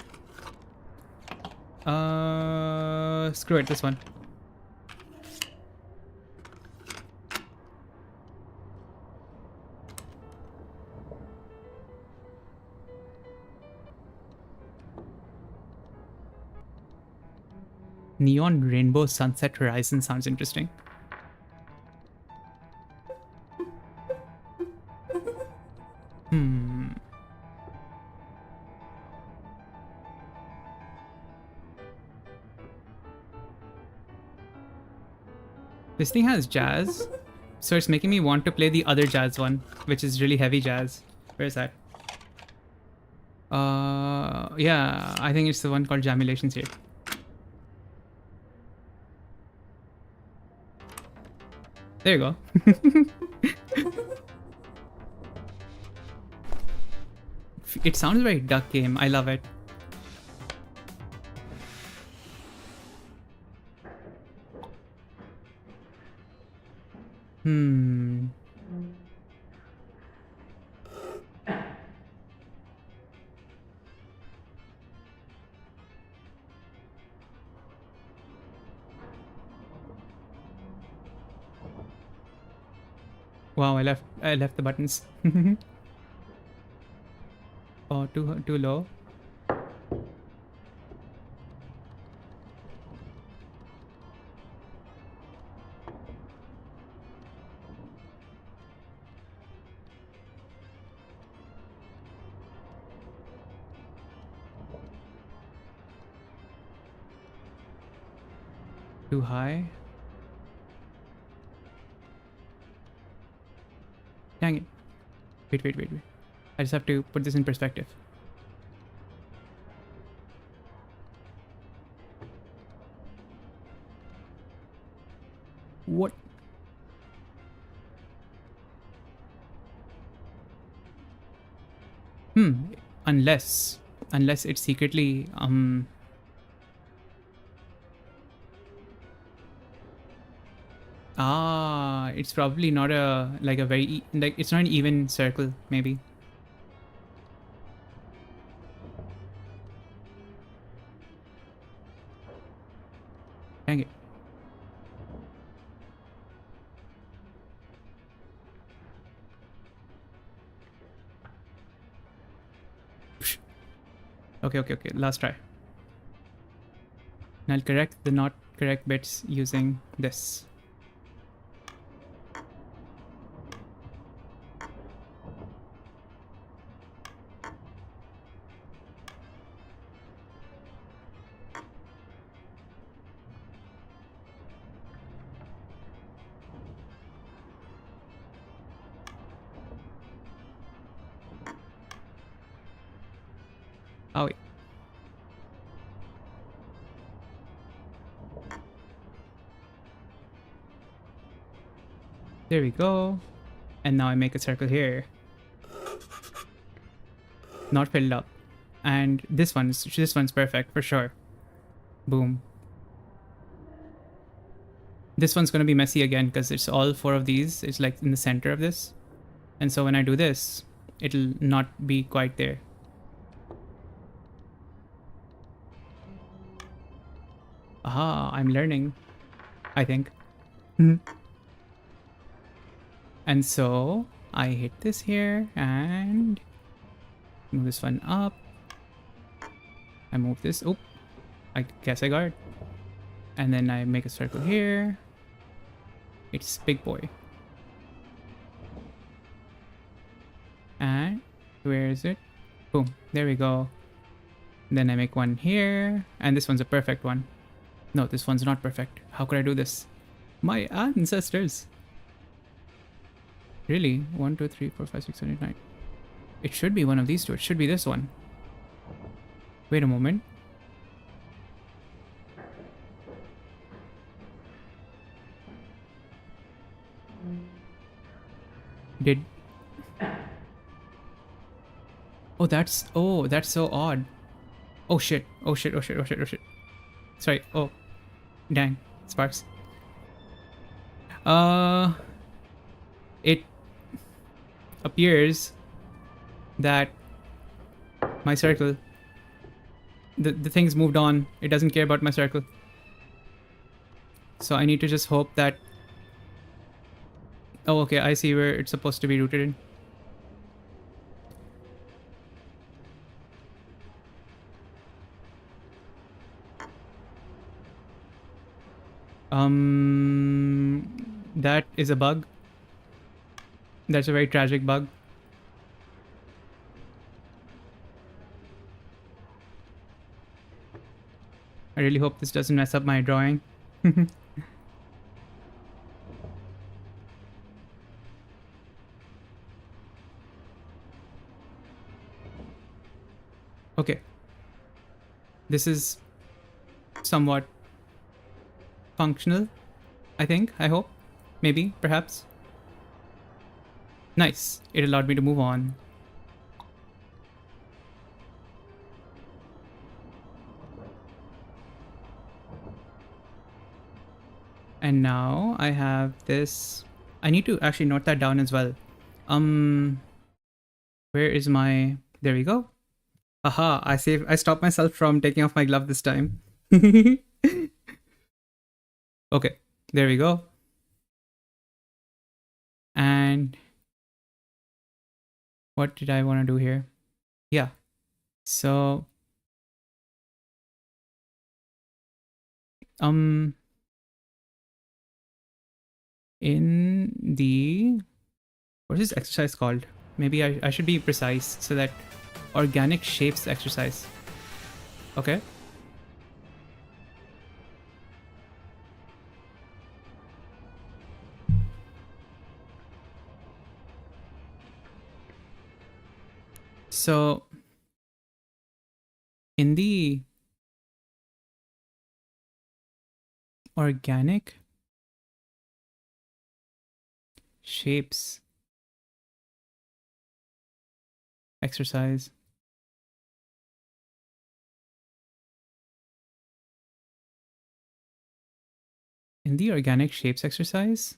screw it, this one. Neon Rainbow Sunset Horizon sounds interesting. This thing has jazz, so it's making me want to play the other jazz one, which is really heavy jazz. Where is that? Yeah, I think it's the one called Jamulations here. There you go. It sounds very duck game. I love it. Wow, I left the buttons. Oh, too low. Too high. Dang it. Wait. I just have to put this in perspective. Unless it's secretly it's probably not a like a very like it's not an even circle maybe. Dang it. Okay, last try. And I'll correct the not correct bits using this. Oh wait. There we go. And now I make a circle here. Not filled up. And this one's perfect for sure. Boom. This one's gonna be messy again because it's all four of these. It's like in the center of this. And so when I do this, it'll not be quite there. Aha, I'm learning, I think. And so I hit this here and move this one up. I move this. Oh, I guess I got it. And then I make a circle here. It's big boy. And where is it? Boom, there we go. Then I make one here. And this one's a perfect one. No, this one's not perfect. How could I do this? My ancestors. Really? 1, 2, 3, 4, 5, 6, 7, 8, 9. It should be one of these two. It should be this one. Wait a moment. Did... Oh, that's so odd. Oh shit. Oh shit. Sorry. Oh. Dang. Sparks. It appears that my circle, the thing's moved on. It doesn't care about my circle. So I need to just hope that... Oh, okay. I see where it's supposed to be rooted in. That is a bug. That's a very tragic bug. I really hope this doesn't mess up my drawing. Okay. This is somewhat functional, I think, I hope, maybe, perhaps. Nice. It allowed me to move on. And now I have this. I need to actually note that down as well. Where is my... There we go. Aha, I stopped myself from taking off my glove this time. Okay, there we go. And what did I want to do here? Yeah. So in the... What is this exercise called? Maybe I should be precise so that organic shapes exercise. Okay. So in the organic shapes exercise. In the organic shapes exercise,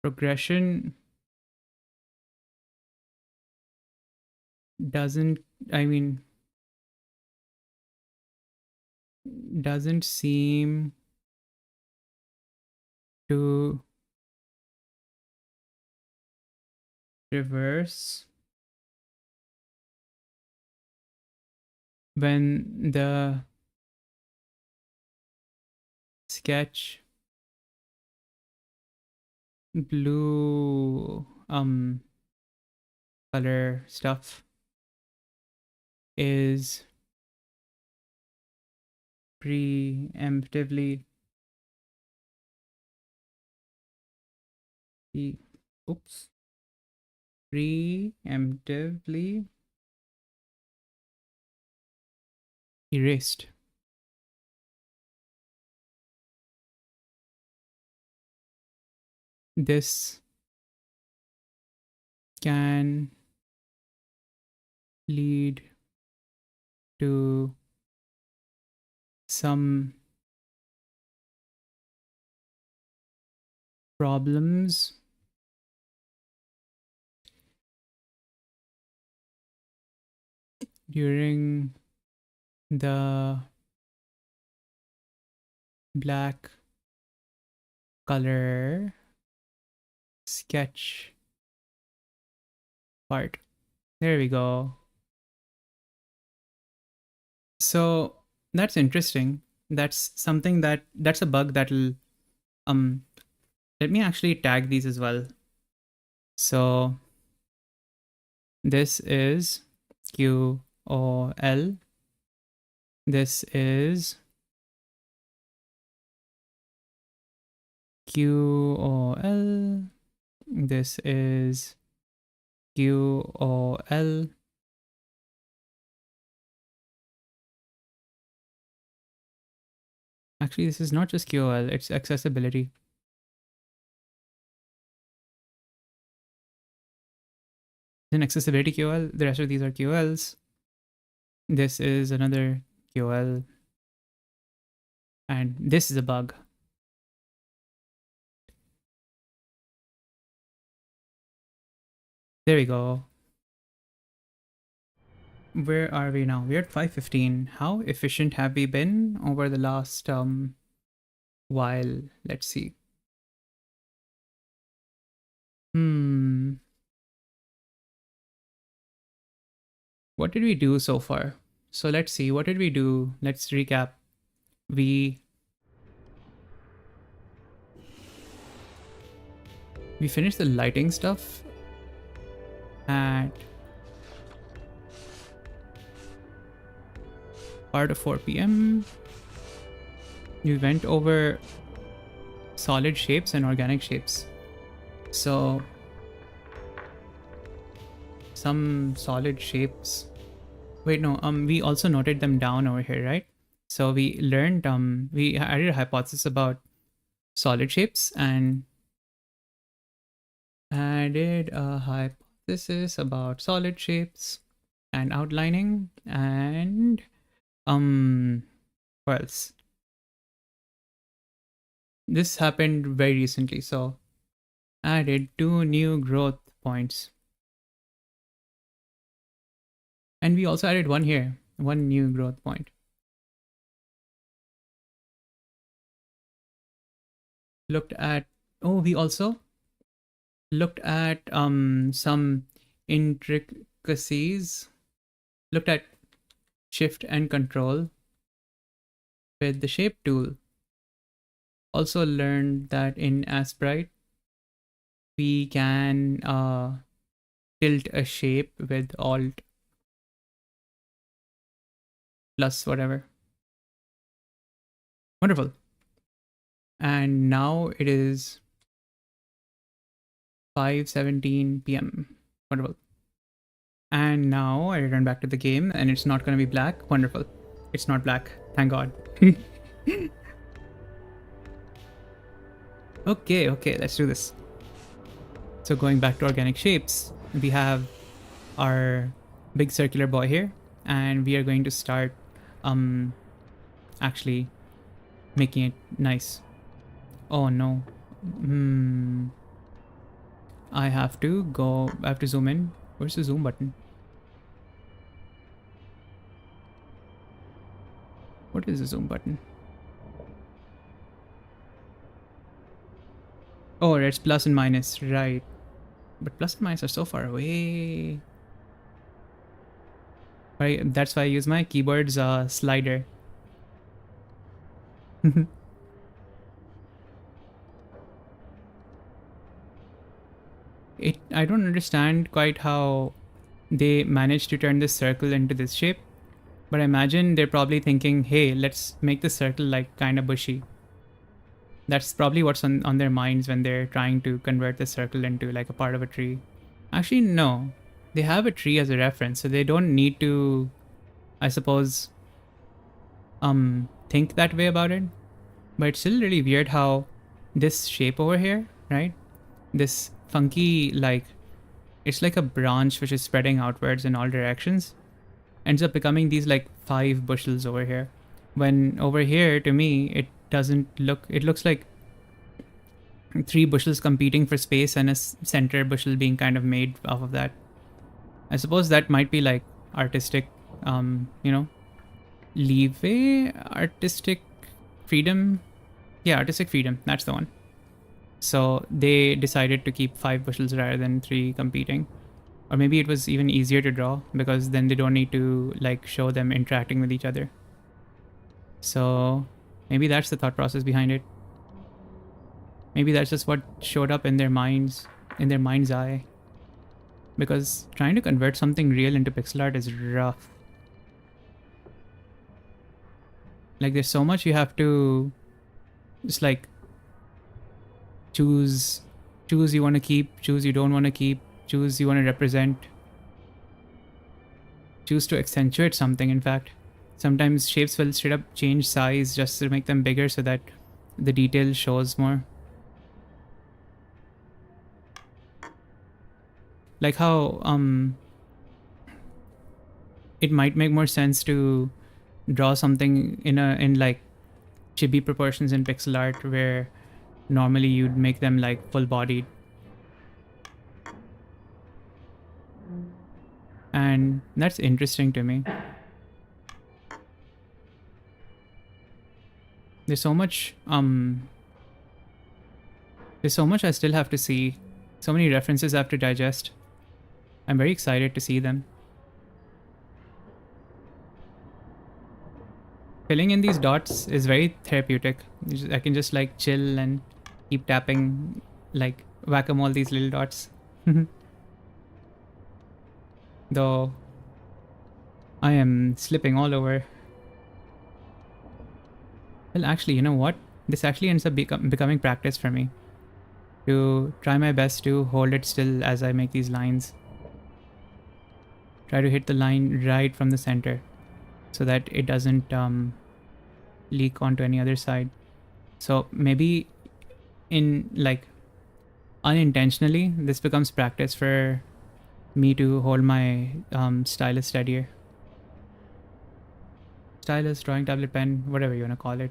progression doesn't, I mean, doesn't seem to reverse when the sketch blue color stuff is preemptively preemptively erased. This can lead to some problems during the black color sketch part. There we go. So that's interesting. That's something that's a bug that'll let me actually tag these as well. So this is QOL. This is QOL. This is QOL. Actually, this is not just QOL, it's accessibility. Then accessibility QOL, the rest of these are QOLs. This is another QOL. And this is a bug. There we go. Where are we now? We're at 5:15. How efficient have we been over the last while? Let's see. What did we do so far? So let's see, what did we do? Let's recap. We finished the lighting stuff at part of 4 p.m. We went over solid shapes and organic shapes. So some solid shapes. Wait, no, we also noted them down over here, right? So we learned, we added a hypothesis about solid shapes and added a hypothesis about solid shapes and outlining and what else? This happened very recently, so added 2 new growth points. And we also added one here, 1 new growth point. Looked at, we also looked at some intricacies. Looked at shift and control with the shape tool. Also learned that in Sprite, we can tilt a shape with Alt plus whatever. Wonderful. And now it is 5:17 p.m. Wonderful. And now I return back to the game and it's not going to be black. Wonderful. It's not black. Thank God. Okay, let's do this. So going back to organic shapes, we have our big circular boy here, and we are going to start actually making it nice. Oh no. I have to zoom in. Where's the zoom button? What is the zoom button? Oh, it's plus and minus, right. But plus and minus are so far away. Right, that's why I use my keyboard's slider. I don't understand quite how they managed to turn this circle into this shape, but I imagine they're probably thinking, hey, let's make the circle like kind of bushy. That's probably what's on their minds when they're trying to convert the circle into like a part of a tree. Actually, no. They have a tree as a reference, so they don't need to, I suppose, think that way about it. But it's still really weird how this shape over here, right? This funky, like, it's like a branch which is spreading outwards in all directions, ends up becoming these like 5 bushels over here. When over here, to me, it looks like 3 bushels competing for space and a center bushel being kind of made off of that. I suppose that might be like artistic, leeway, artistic freedom. Yeah, artistic freedom, that's the one. So they decided to keep 5 bushels rather than 3 competing. Or maybe it was even easier to draw because then they don't need to like show them interacting with each other. So maybe that's the thought process behind it. Maybe that's just what showed up in their mind's eye. Because trying to convert something real into pixel art is rough. Like there's so much you have to just like choose you want to keep, choose you don't want to keep, choose you want to represent, choose to accentuate something. In fact, sometimes shapes will straight up change size just to make them bigger so that the detail shows more. Like how it might make more sense to draw something in like chibi proportions in pixel art where normally you'd make them like full bodied. And that's interesting to me. There's so much I still have to see. So many references I have to digest. I'm very excited to see them. Filling in these dots is very therapeutic. I can just like chill and keep tapping, like whack-a-mole these little dots. Though I am slipping all over. Well, actually, you know what? This actually ends up becoming practice for me. To try my best to hold it still as I make these lines. Try to hit the line right from the center so that it doesn't leak onto any other side. So maybe in like unintentionally, this becomes practice for me to hold my stylus steadier. Stylus, drawing tablet, pen, whatever you want to call it.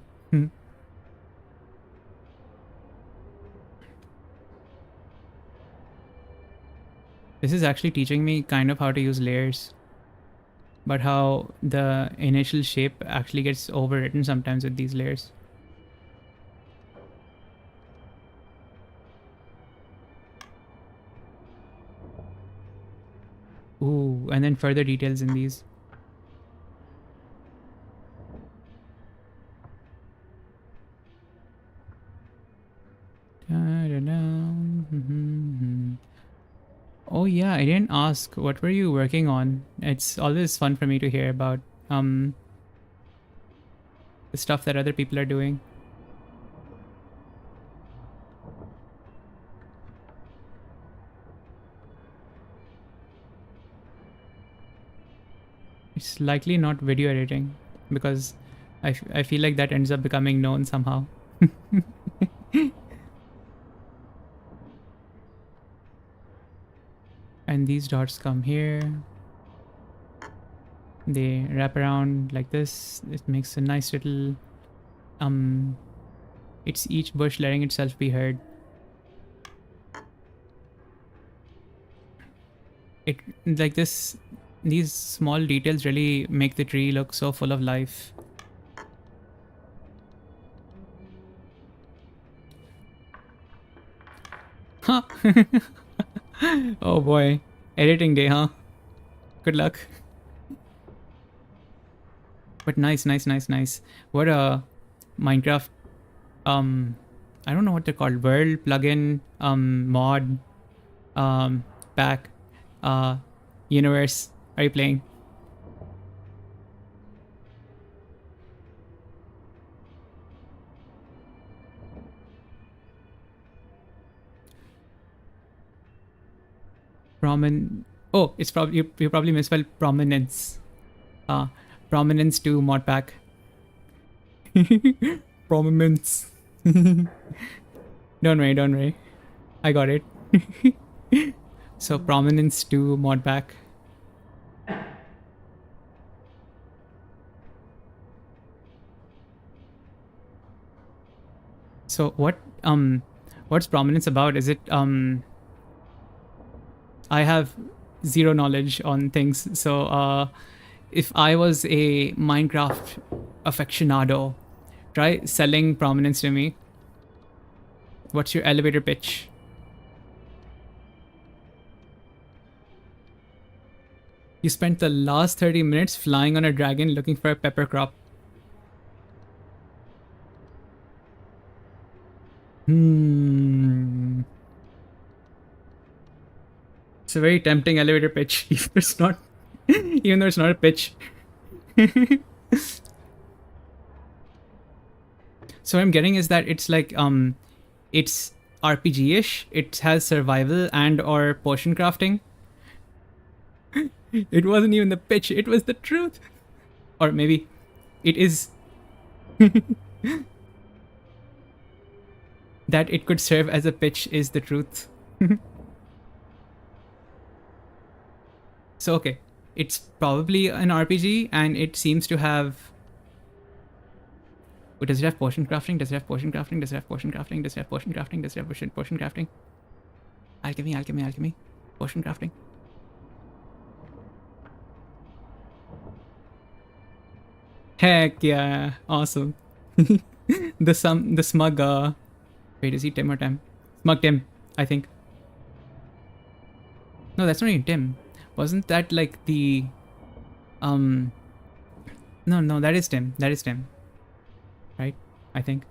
This is actually teaching me kind of how to use layers, but how the initial shape actually gets overwritten sometimes with these layers. Ooh, and then further details in these. Oh yeah, I didn't ask, what were you working on? It's always fun for me to hear about the stuff that other people are doing. It's likely not video editing because I feel like that ends up becoming known somehow. And these dots come here. They wrap around like this. It makes a nice little it's each bush letting itself be heard. It like this, these small details really make the tree look so full of life. Huh. Oh boy, editing day, huh? Good luck. But nice. What a Minecraft I don't know what they're called, world plugin, mod, pack, universe are you playing? Oh, it's probably you probably misspelled prominence. Prominence to mod pack. Prominence. Don't worry. I got it. So prominence to mod pack. So what's prominence about? Is it I have zero knowledge on things. So if I was a Minecraft aficionado, try selling prominence to me. What's your elevator pitch? You spent the last 30 minutes flying on a dragon looking for a pepper crop. It's a very tempting elevator pitch, even though it's not a pitch. So what I'm getting is that it's like it's RPG-ish. It has survival and or potion crafting. It wasn't even the pitch, it was the truth. Or maybe it is that it could serve as a pitch is the truth. So okay, it's probably an RPG and it seems to have... Wait, does it have potion crafting? Does it have potion crafting? Does it have potion crafting? Does it have potion crafting? Does it have potion crafting? Alchemy. Potion crafting. Heck yeah, awesome. The smug wait, is he Tim or Tim? Smug Tim, I think. No, that's not even Tim. Wasn't that like the no, that is Tim. Right? I think.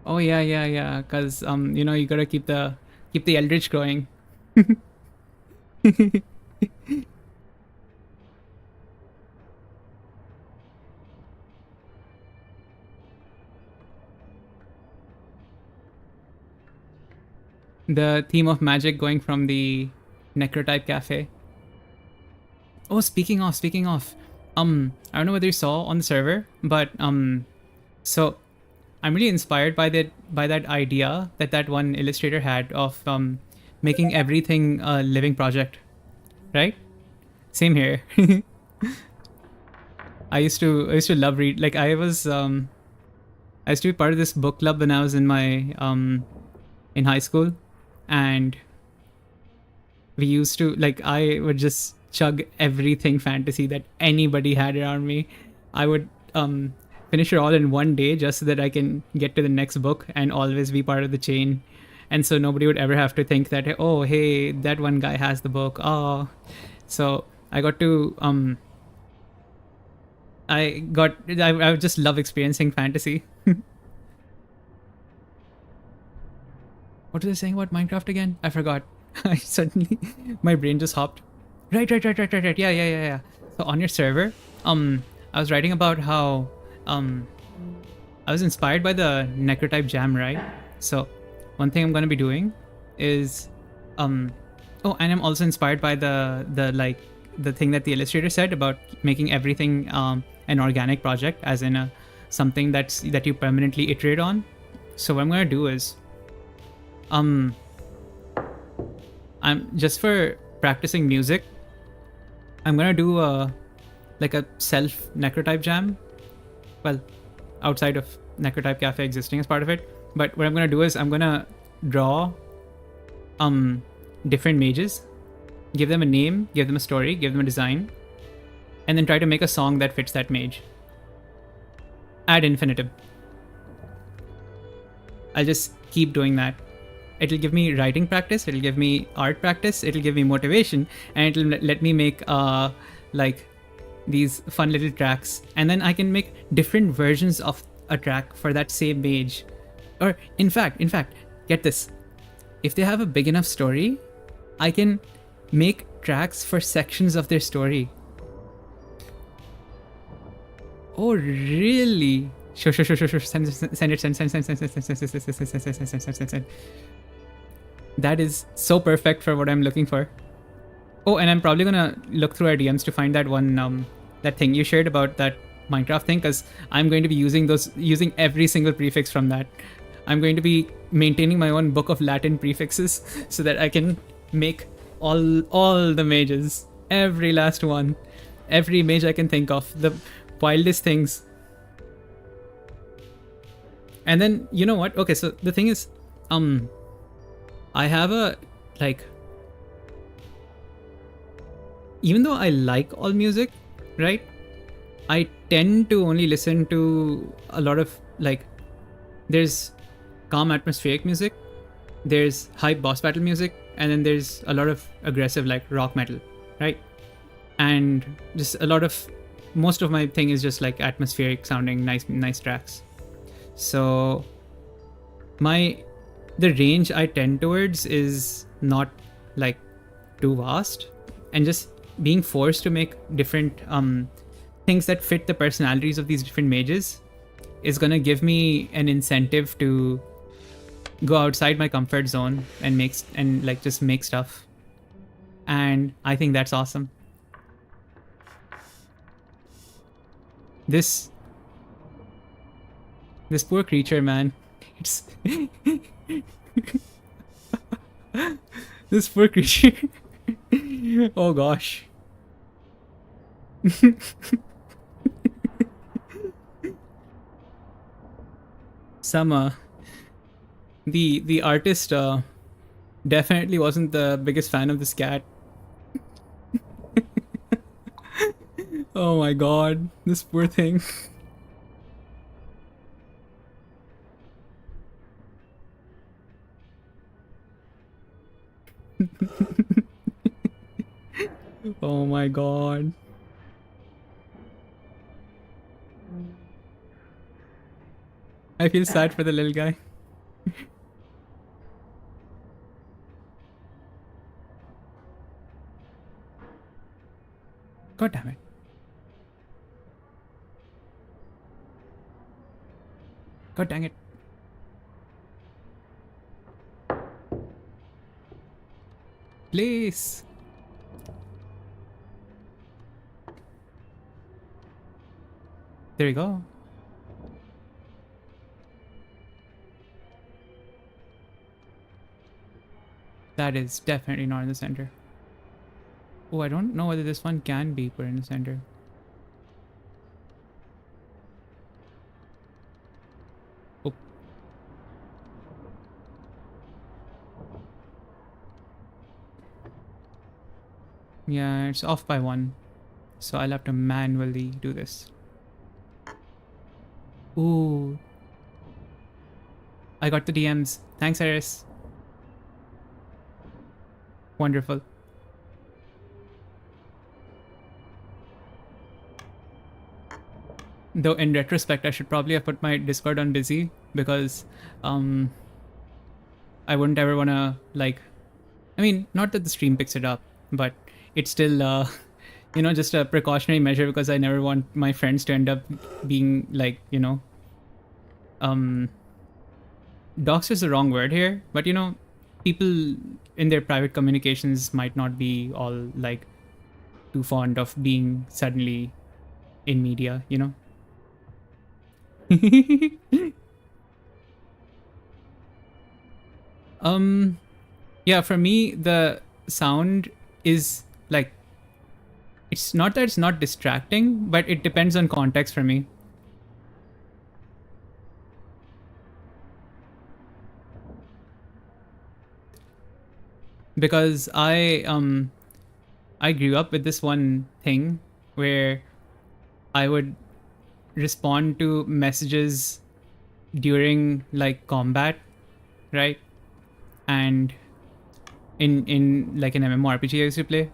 Oh yeah. Cause you gotta keep the eldritch going. The theme of magic going from the Necrotype Cafe. Oh, speaking of, I don't know whether you saw on the server, but so I'm really inspired by that idea that one illustrator had of making everything a living project, right? Same here. I used to love read, like I used to be part of this book club when I was in my in high school, and we used to, like, I would just chug everything fantasy that anybody had around me. I would finish it all in one day just so that I can get to the next book and always be part of the chain. And so nobody would ever have to think that, oh, hey, that one guy has the book. Oh, so I got to I would just love experiencing fantasy. What was I saying about Minecraft again? I forgot. I suddenly, my brain just hopped. Right. Yeah. So on your server, I was writing about how I was inspired by the Necrotype jam, right? So one thing I'm gonna be doing is oh, and I'm also inspired by the thing that the illustrator said about making everything an organic project, as in something that you permanently iterate on. So what I'm gonna do is, I'm just for practicing music, I'm gonna do like a self necrotype jam. Well, outside of necrotype cafe existing as part of it. But what I'm gonna do is I'm gonna draw different mages, give them a name, give them a story, give them a design, and then try to make a song that fits that mage. Ad infinitum. I'll just keep doing that. It'll give me writing practice, it'll give me art practice, it'll give me motivation, and it'll let me make like these fun little tracks. And then I can make different versions of a track for that same mage. Or in fact, get this. If they have a big enough story, I can make tracks for sections of their story. Oh, really? Sure. Send it. That is so perfect for what I'm looking for. Oh, and I'm probably gonna look through our DMs to find that one, that thing you shared about that Minecraft thing, because I'm going to be using every single prefix from that. I'm going to be maintaining my own book of Latin prefixes so that I can make all the mages, every last one, every mage I can think of, the wildest things. And then, you know what? Okay, so the thing is, I have a, like, even though I like all music, right? I tend to only listen to a lot of, like, there's calm atmospheric music, there's hype boss battle music, and then there's a lot of aggressive, like, rock metal, right? And just a lot of, most of my thing is just like atmospheric sounding, nice tracks. So the range I tend towards is not like too vast, and just being forced to make different things that fit the personalities of these different mages is gonna give me an incentive to go outside my comfort zone and just make stuff. And I think that's awesome. This poor creature, man. It's this poor creature. Oh gosh. Some the artist definitely wasn't the biggest fan of this cat. Oh my god, this poor thing. Oh my god. I feel sad for the little guy. God damn it. God dang it. Please. There you go. That is definitely not in the center. Oh, I don't know whether this one can be put in the center. Oh. Yeah, it's off by 1. So I'll have to manually do this. Ooh. I got the DMs. Thanks, Iris. Wonderful. Though in retrospect, I should probably have put my Discord on busy, because I wouldn't ever want to, like, I mean, not that the stream picks it up, but it's still you know, just a precautionary measure, because I never want my friends to end up being like, you know, doxed is the wrong word here, but you know, people in their private communications might not be all like too fond of being suddenly in media, you know. Yeah, for me the sound is like, it's not that it's not distracting, but it depends on context for me. Because I grew up with this one thing where I would respond to messages during like combat, right? And in like an MMORPG I used to play,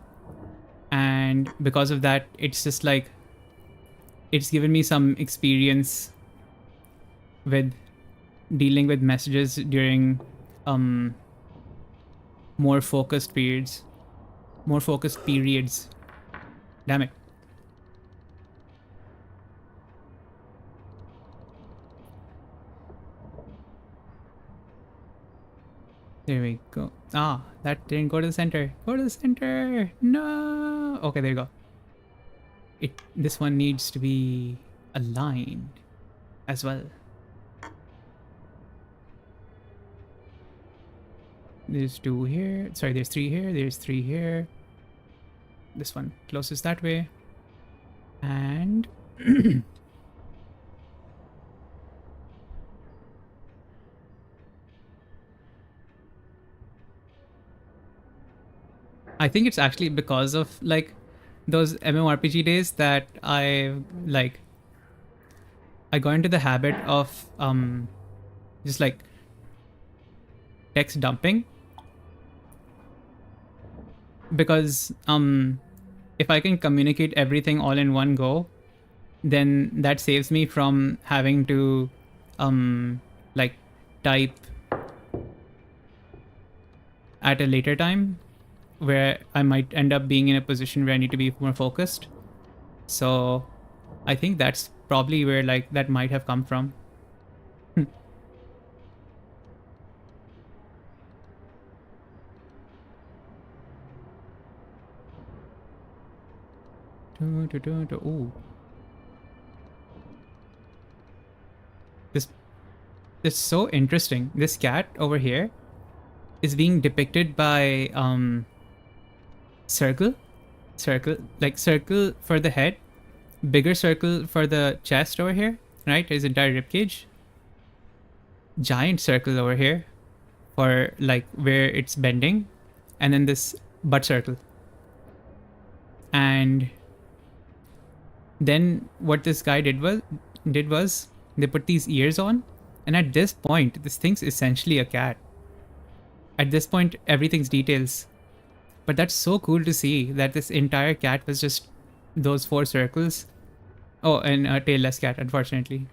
and because of that, it's just like it's given me some experience with dealing with messages during um more focused periods. More focused periods. Damn it. There we go. Ah, that didn't go to the center. Go to the center. No. Okay, there you go. This one needs to be aligned as well. There's two here. Sorry, there's three here. There's three here. This one closest that way. And I think it's actually because of like those MMORPG days that I got into the habit of just like text dumping, because if I can communicate everything all in one go, then that saves me from having to like type at a later time where I might end up being in a position where I need to be more focused. So I think that's probably where like that might have come from. Ooh. This is so interesting. This cat over here is being depicted by circle, like circle for the head, bigger circle for the chest over here, right? His entire rib cage. Giant circle over here for like where it's bending, and then this butt circle. And then what this guy did was they put these ears on, and at this point this thing's essentially a cat. At this point everything's details, but that's so cool to see that this entire cat was just those four circles. Oh, and a tailless cat, unfortunately.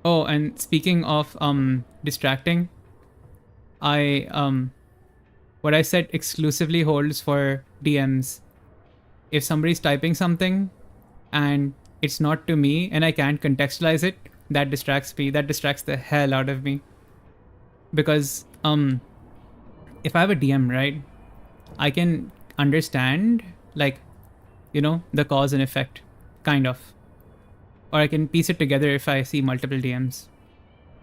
Oh, and speaking of distracting, I what I said exclusively holds for DMs. If somebody's typing something and it's not to me and I can't contextualize it, that distracts me. That distracts the hell out of me. Because if I have a DM, right, I can understand like, you know, the cause and effect, kind of. Or I can piece it together if I see multiple DMs.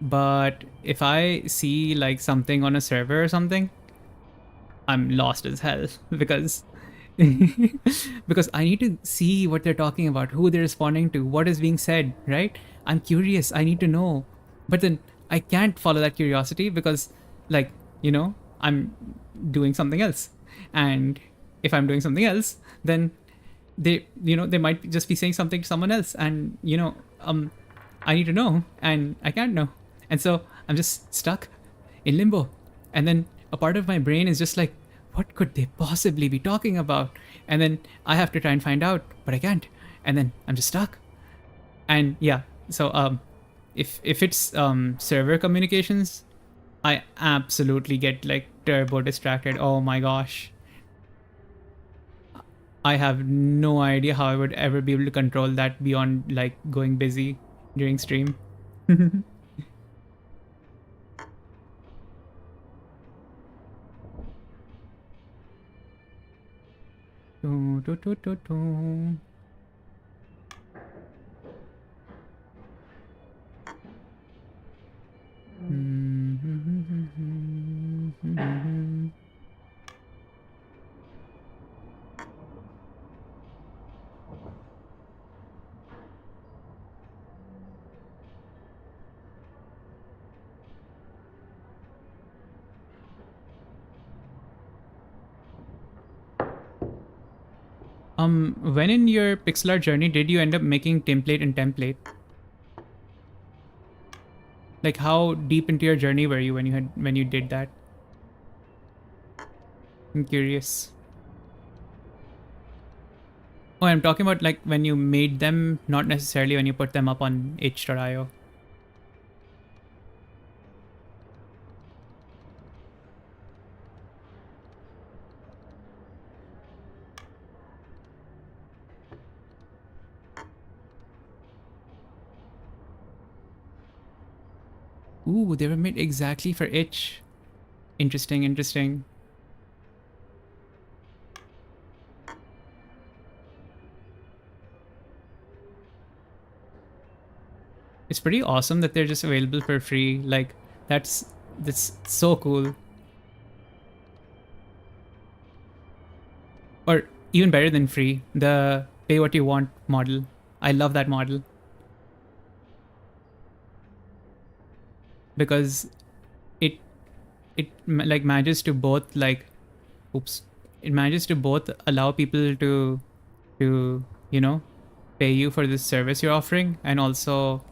But if I see like something on a server or something, I'm lost as hell because because I need to see what they're talking about, who they're responding to, what is being said, right? I'm curious, I need to know. But then I can't follow that curiosity because like, you know, I'm doing something else. And if I'm doing something else, then they might just be saying something to someone else, and I need to know and I can't know. And so I'm just stuck in limbo. And then a part of my brain is just like, what could they possibly be talking about? And then I have to try and find out, but I can't. And then I'm just stuck. And yeah, so if it's server communications, I absolutely get like turbo distracted. Oh my gosh. I have no idea how I would ever be able to control that beyond like going busy during stream. do, do, do, do. When in your pixel art journey did you end up making template and template? Like how deep into your journey were you when you did that? I'm curious. Oh, I'm talking about like when you made them, not necessarily when you put them up on itch.io. Ooh, they were made exactly for itch. Interesting, interesting. It's pretty awesome that they're just available for free. Like that's so cool. Or even better than free, the pay what you want model. I love that model because it like manages to both like oops, it manages to both allow people to you know pay you for this service you're offering, and also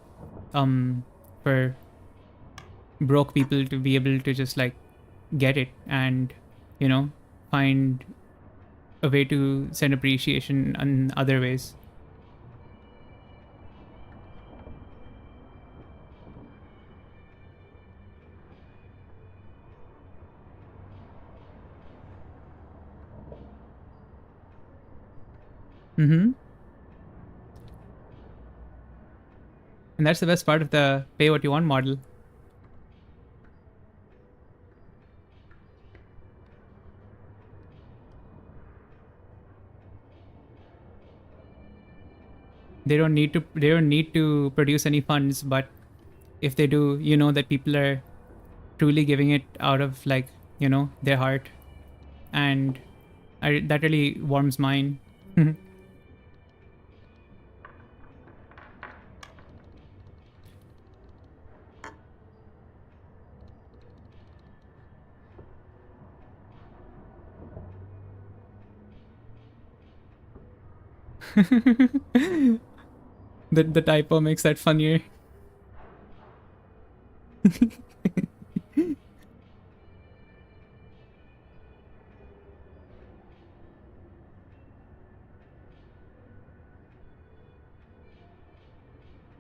for broke people to be able to just like get it and find a way to send appreciation in other ways. And that's the best part of the pay what you want model. They don't need to produce any funds, but if they do, you know that people are truly giving it out of like their heart, and that really warms mine. The typo makes that funnier.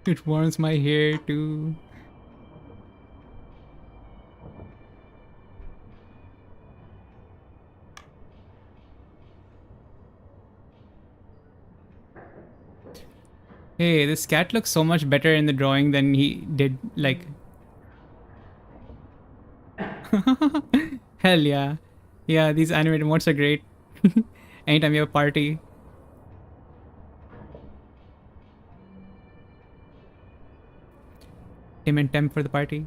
It warms my hair too. Hey, this cat looks so much better in the drawing than he did, like... Hell yeah. Yeah, these animated modes are great. Anytime you have a party. Tim and Temp for the party.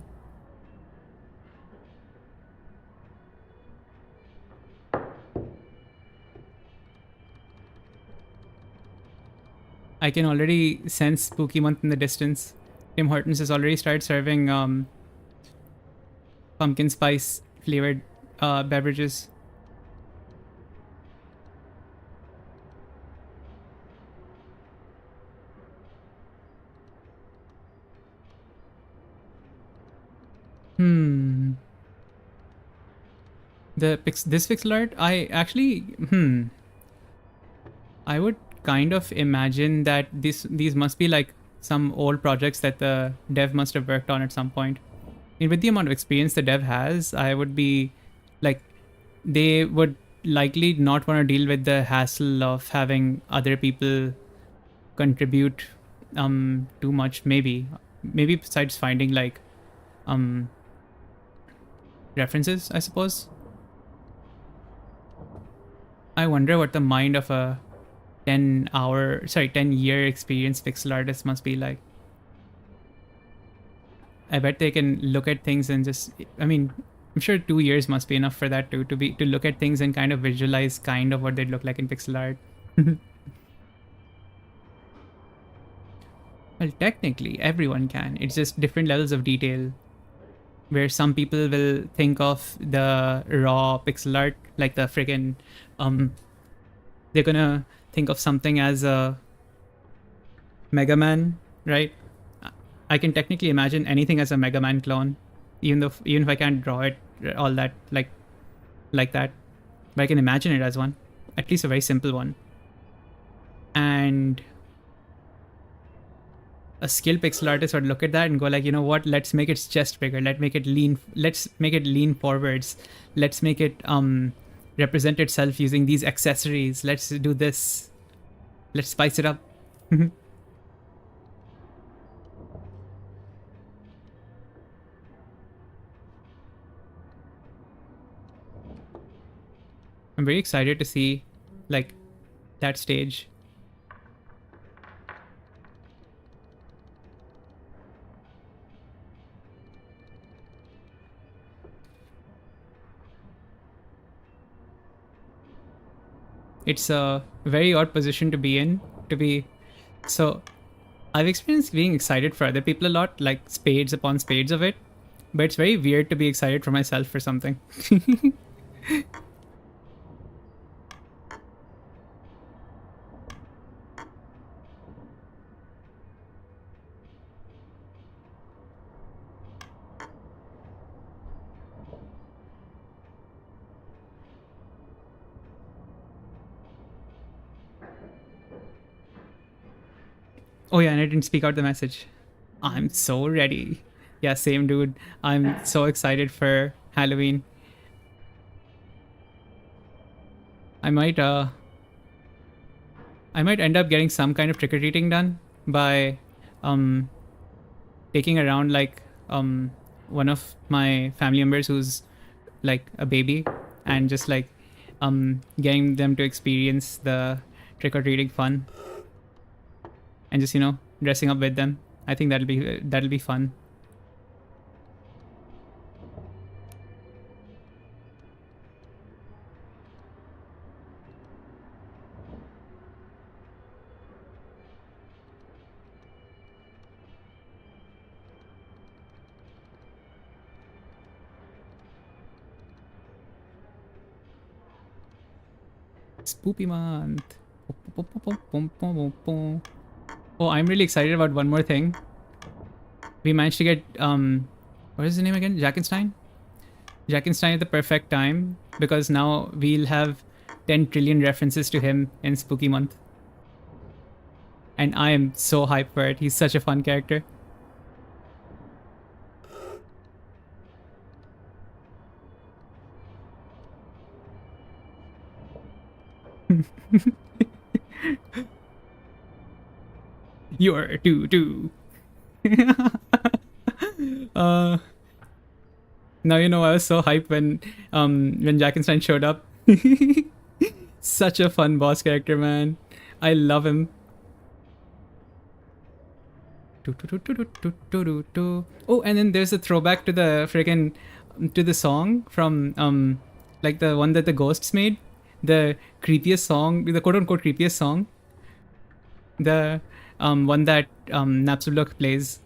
I can already sense spooky month in the distance. Tim Hortons has already started serving pumpkin spice flavored beverages. This pixel art, I actually I would kind of imagine that these must be like some old projects that the dev must have worked on at some point. And with the amount of experience the dev has, I would be like, they would likely not want to deal with the hassle of having other people contribute too much. Maybe besides finding like references, I suppose. I wonder what the mind of a 10-year experienced pixel artist must be like. I bet they can look at things and just, I mean, I'm sure 2 years must be enough for that too, to look at things and kind of visualize kind of what they'd look like in pixel art. Well, technically, everyone can. It's just different levels of detail. Where some people will think of the raw pixel art, like the friggin', they're gonna think of something as a Mega Man, right? I can technically imagine anything as a Mega Man clone, even if I can't draw it all that like that, but I can imagine it as one, at least a very simple one. And a skilled pixel artist would look at that and go like, you know what, let's make its chest bigger, let's make it lean forwards, let's make it represent itself using these accessories, let's do this, let's spice it up. I'm very excited to see like that stage. It's a very odd position to be in, so I've experienced being excited for other people a lot, like spades upon spades of it, but it's very weird to be excited for myself for something. Oh yeah, and I didn't speak out the message. I'm so ready. Yeah, same dude. I'm so excited for Halloween. I might end up getting some kind of trick-or-treating done by taking around like one of my family members who's like a baby, and just like getting them to experience the trick-or-treating fun. And just, you know, dressing up with them. I think that'll be fun. Spoopy month. Oh, I'm really excited about one more thing. We managed to get what is his name again? Jackenstein at the perfect time, because now we'll have 10 trillion references to him in Spooky Month. And I am so hyped for it. He's such a fun character. You're doo. Now you know I was so hyped when Jackenstein showed up. Such a fun boss character, man. I love him. Oh, and then there's a throwback to the song from like the one that the Ghosts made, the creepiest song, the quote-unquote creepiest song, the one that Napsublock plays.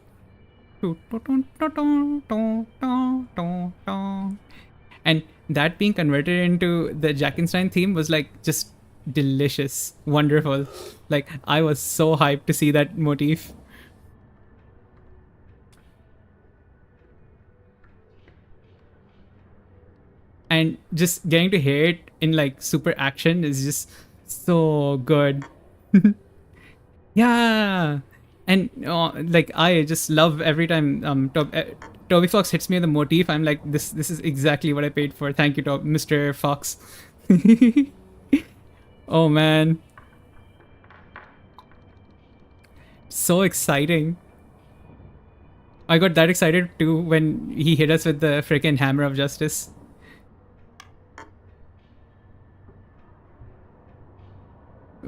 And that being converted into the Jackenstein theme was like just delicious, wonderful. Like I was so hyped to see that motif. And just getting to hear it in like super action is just so good. Yeah. And like I just love every time Toby Fox hits me with the motif. I'm like, this is exactly what I paid for. Thank you, Mr. Fox. Oh man, so exciting. I got that excited too when he hit us with the freaking hammer of justice.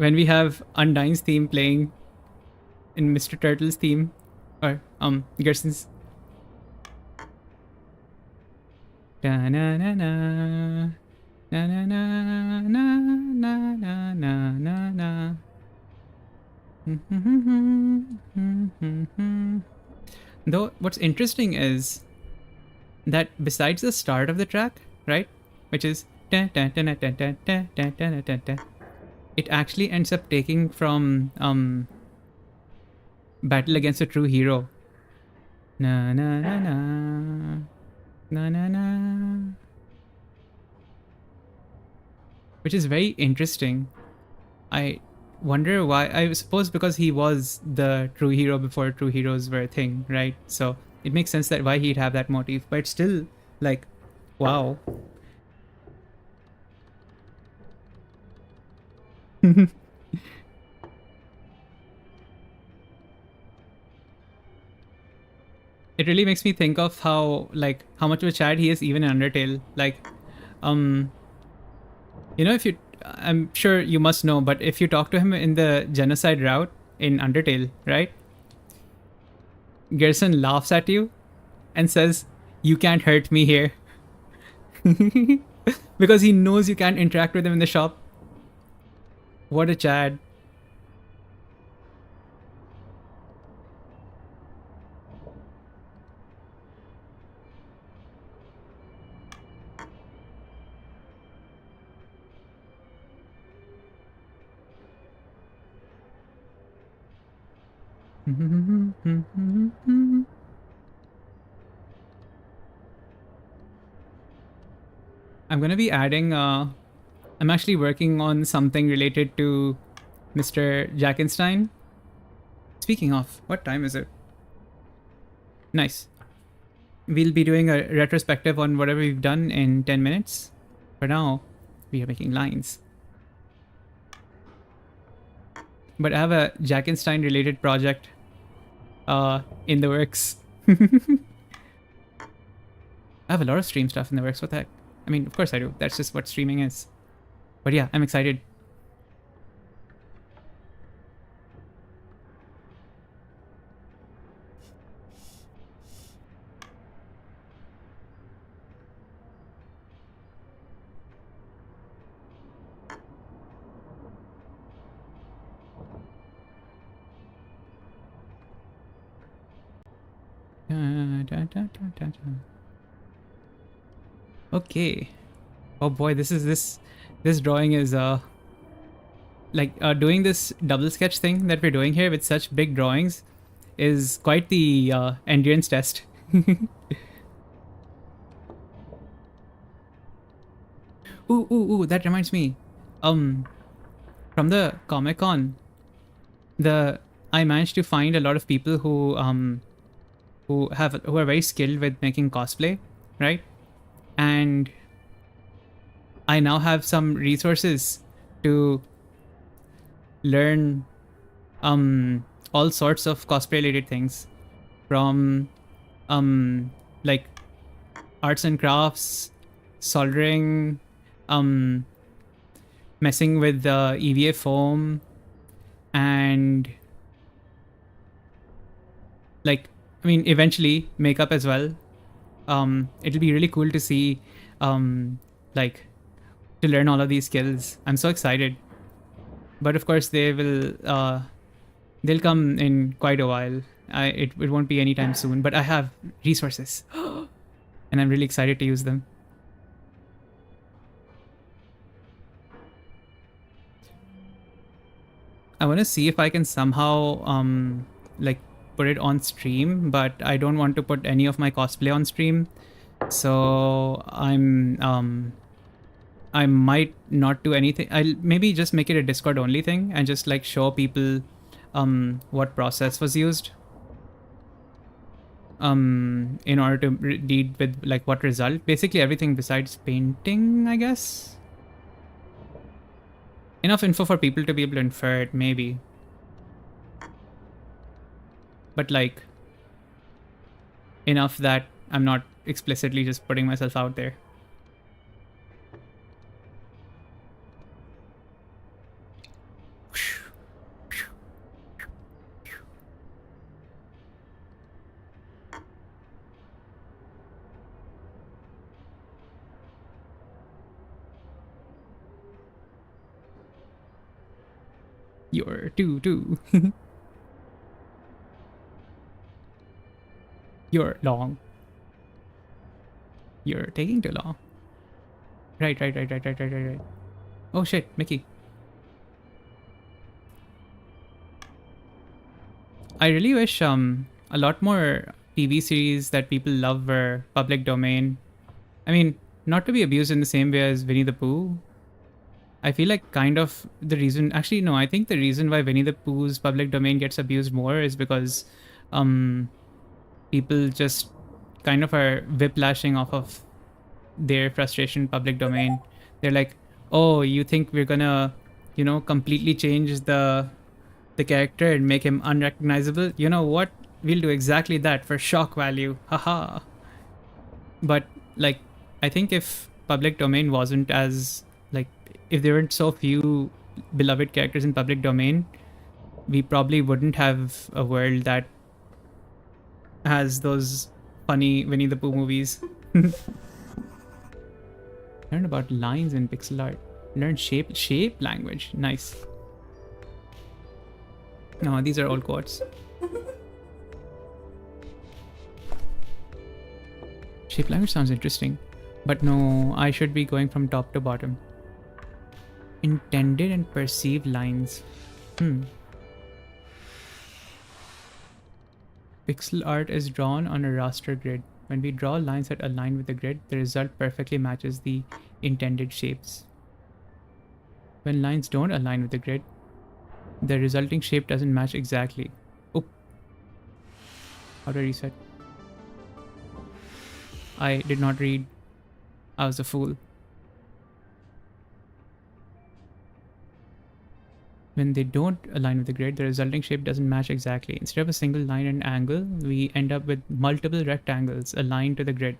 when we have Undyne's theme playing in Mr. Turtle's theme, or Gerson's. Da na na na na na na na na na na na. Though what's interesting is that besides the start of the track, right, which is it actually ends up taking from Battle Against a True Hero. Na na na na na na na. Which is very interesting. I wonder why. I suppose because he was the true hero before true heroes were a thing, right? So it makes sense that why he'd have that motif, but still, like, wow. It really makes me think of how much of a Chad he is even in Undertale. Like, you know, if you, I'm sure you must know, but if you talk to him in the genocide route in Undertale, right? Gerson laughs at you and says, "You can't hurt me here." Because he knows you can't interact with him in the shop. What a Chad. I'm gonna be adding, I'm actually working on something related to Mr. Jackenstein. Speaking of, what time is it? Nice. We'll be doing a retrospective on whatever we've done in 10 minutes. For now, we are making lines. But I have a Jackenstein related project in the works. I have a lot of stream stuff in the works. What the heck? I mean, of course I do. That's just what streaming is. But yeah, I'm excited. Okay. Oh boy, this drawing is doing this double sketch thing that we're doing here with such big drawings is quite the endurance test. Ooh, that reminds me. From the Comic-Con, I managed to find a lot of people who are very skilled with making cosplay, right? And I now have some resources to learn all sorts of cosplay related things, from like arts and crafts, soldering, messing with the EVA foam, and like, I mean, eventually makeup as well. It'll be really cool to see, like, to learn all of these skills. I'm so excited. But of course, they'll come in quite a while. It won't be anytime soon. But I have resources, and I'm really excited to use them. I want to see if I can somehow like put it on stream, but I don't want to put any of my cosplay on stream. So I might not do anything. I'll maybe just make it a Discord only thing and just like show people what process was used in order to read with like what result. Basically everything besides painting, I guess. Enough info for people to be able to infer it, maybe. But like enough that I'm not explicitly just putting myself out there. You're too. You're long. You're taking too long. Right. Oh shit, Mickey. I really wish a lot more TV series that people love were public domain. I mean, not to be abused in the same way as Winnie the Pooh. I feel like kind of the reason, actually no, I think the reason why Winnie the Pooh's public domain gets abused more is because um people just kind of are whiplashing off of their frustration public domain. They're like, oh, you think we're gonna, completely change the character and make him unrecognizable? You know what? We'll do exactly that for shock value. Haha. But like, I think if public domain wasn't as like, if there weren't so few beloved characters in public domain, we probably wouldn't have a world that has those funny Winnie the Pooh movies. Learn about lines in pixel art. Learn shape language. Nice. No, these are all quotes. Shape language sounds interesting. But no, I should be going from top to bottom. Intended and perceived lines. Pixel art is drawn on a raster grid. When we draw lines that align with the grid, the result perfectly matches the intended shapes. When lines don't align with the grid, the resulting shape doesn't match exactly. Oh, how do I reset? I did not read. I was a fool. When they don't align with the grid, the resulting shape doesn't match exactly. Instead of a single line and angle, we end up with multiple rectangles aligned to the grid.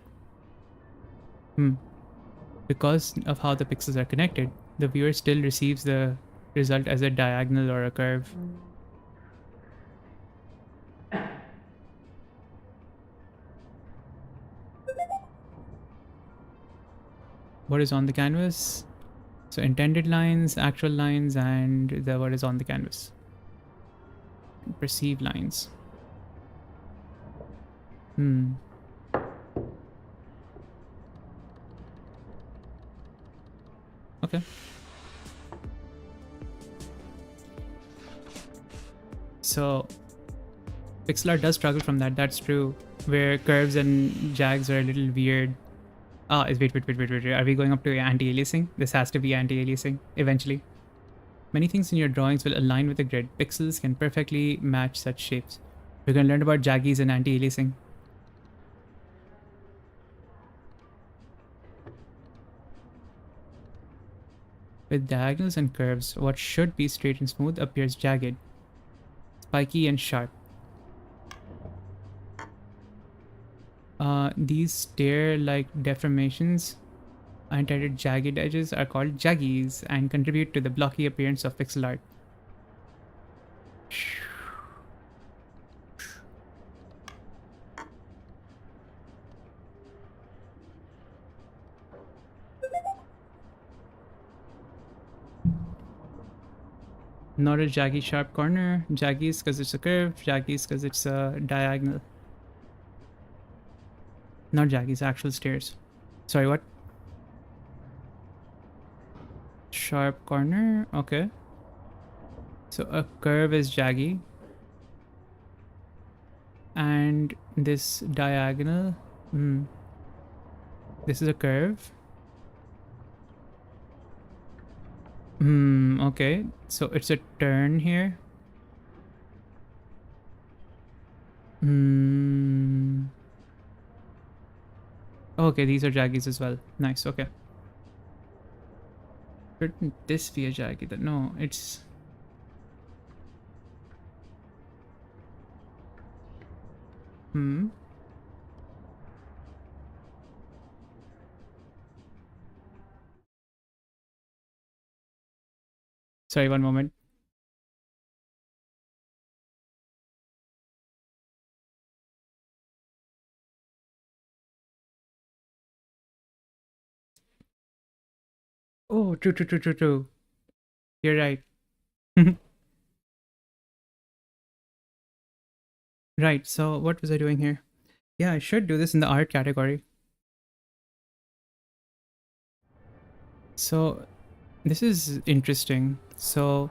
Because of how the pixels are connected, the viewer still receives the result as a diagonal or a curve. What is on the canvas? So intended lines, actual lines, and what is on the canvas. Perceived lines. Okay. So pixel art does struggle from that. That's true. Where curves and jags are a little weird. Wait. Are we going up to anti-aliasing? This has to be anti-aliasing eventually. Many things in your drawings will align with the grid. Pixels can perfectly match such shapes. We're going to learn about jaggies and anti-aliasing. With diagonals and curves, what should be straight and smooth appears jagged, spiky and sharp. These stair-like deformations, untitled jagged edges, are called jaggies and contribute to the blocky appearance of pixel art. Not a jaggy sharp corner. Jaggies because it's a curve. Jaggies because it's a diagonal. Not jaggies, actual stairs. Sorry, what? Sharp corner. Okay. So a curve is jaggy. And this diagonal. This is a curve. Okay. So it's a turn here. Okay, these are jaggies as well. Nice, okay. Shouldn't this be a jaggy? No, it's... Sorry, one moment. Oh, true. You're right. Right, so what was I doing here? Yeah, I should do this in the art category. So this is interesting. So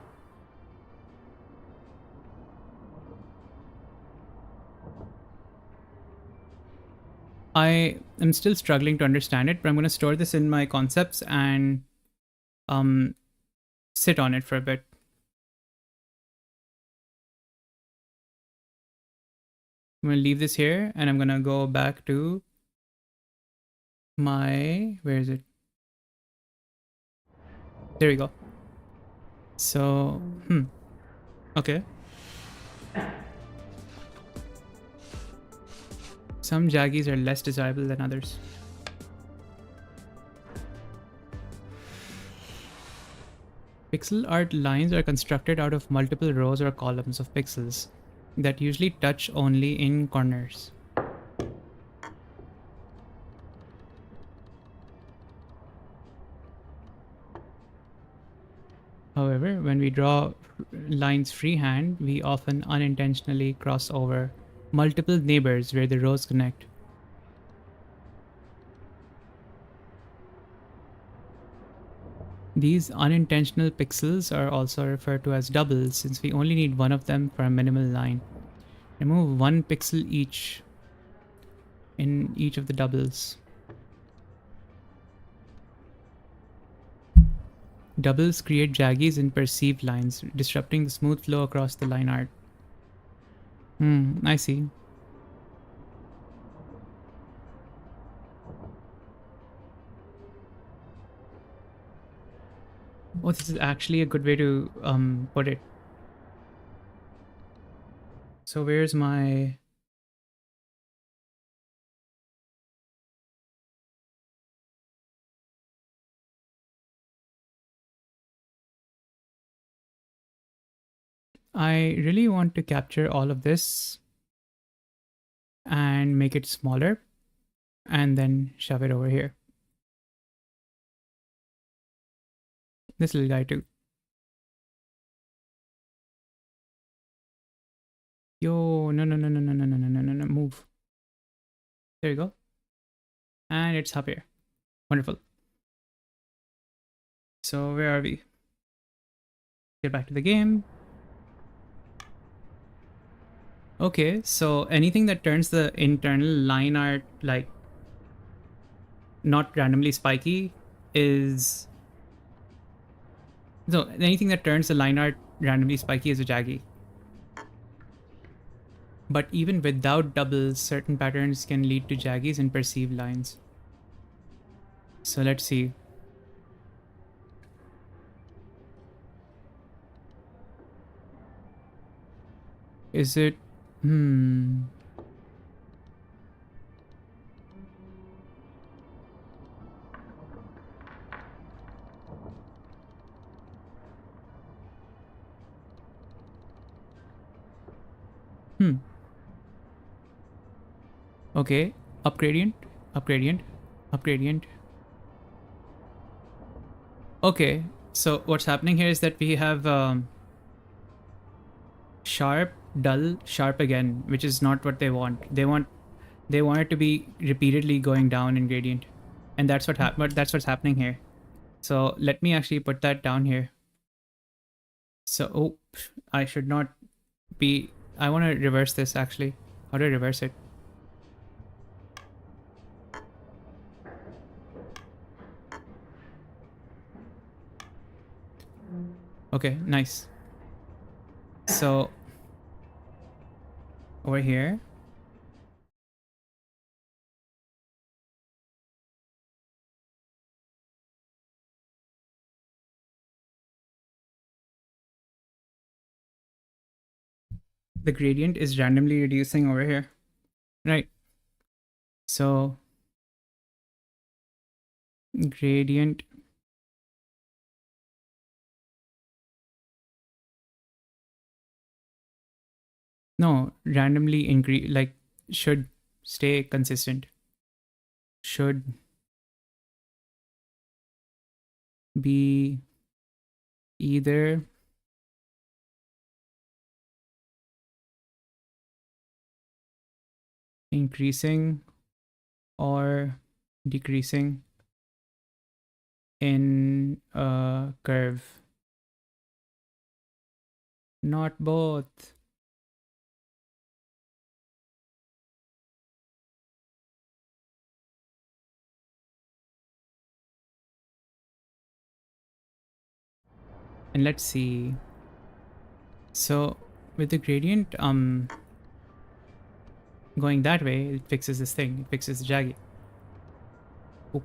I am still struggling to understand it, but I'm going to store this in my concepts and um, sit on it for a bit. I'm going to leave this here and I'm going to go back to my, where is it? There we go. So, okay. Some jaggies are less desirable than others. Pixel art lines are constructed out of multiple rows or columns of pixels that usually touch only in corners. However, when we draw lines freehand, we often unintentionally cross over multiple neighbors where the rows connect. These unintentional pixels are also referred to as doubles since we only need one of them for a minimal line. Remove one pixel each in each of the doubles. Doubles create jaggies in perceived lines, disrupting the smooth flow across the line art. I see. Oh, this is actually a good way to put it. So where's my... I really want to capture all of this and make it smaller and then shove it over here. This little guy too. Yo, no, move. There you go. And it's up here. Wonderful. So where are we? Get back to the game. Okay, so anything that turns the internal line art like not randomly spiky is... So anything that turns the line art randomly spiky is a jaggy. But even without doubles, certain patterns can lead to jaggies in perceived lines. So let's see. Is it... Okay, up gradient, up gradient, up gradient. Okay, so what's happening here is that we have sharp, dull, sharp again, which is not what they want. They want it to be repeatedly going down in gradient, and that's what's happening here. So let me actually put that down here. So I should not be... I want to reverse this actually. How do I reverse it? Okay, nice. So over here, the gradient is randomly reducing over here, right? So gradient, no, randomly increase, like should stay consistent, should be either increasing or decreasing in a curve. Not both. And let's see. So with the gradient going that way, it fixes this thing. It fixes the jaggy. Oop.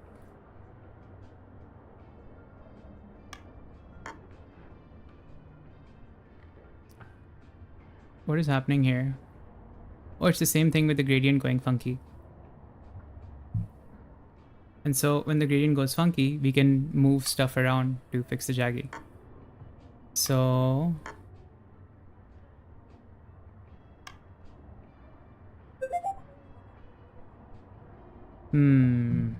What is happening here? Oh, it's the same thing with the gradient going funky. And so when the gradient goes funky, we can move stuff around to fix the jaggy. So Hmm.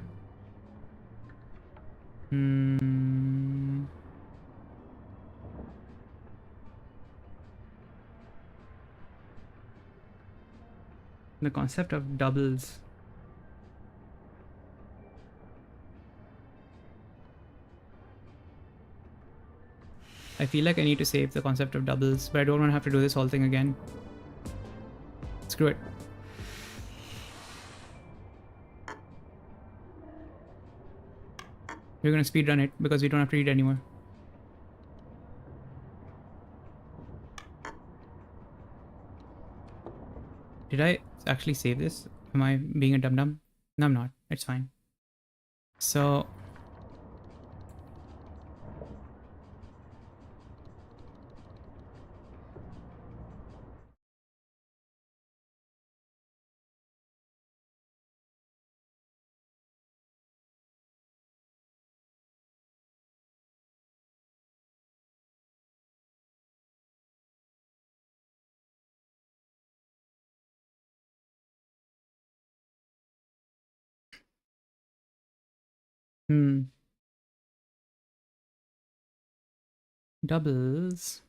The concept of doubles. I feel like I need to save the concept of doubles, but I don't want to have to do this whole thing again. Screw it. We're gonna speedrun it because we don't have to read anymore. Did I actually save this? Am I being a dum-dum? No, I'm not. It's fine. So doubles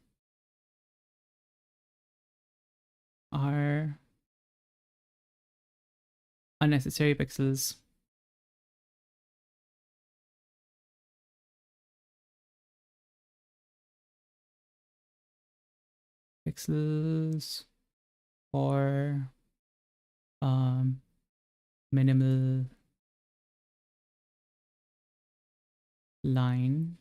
are unnecessary pixels. Pixels for minimal line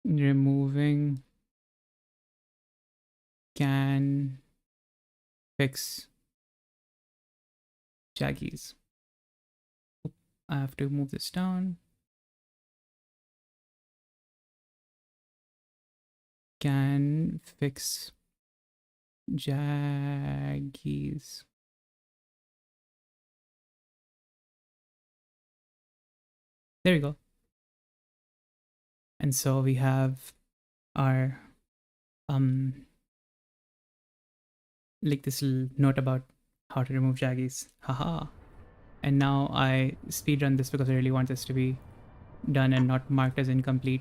removing can fix jaggies. I have to move this down. Can fix jaggies. There we go. And so we have our like this little note about how to remove jaggies. Haha. And now I speedrun this because I really want this to be done and not marked as incomplete.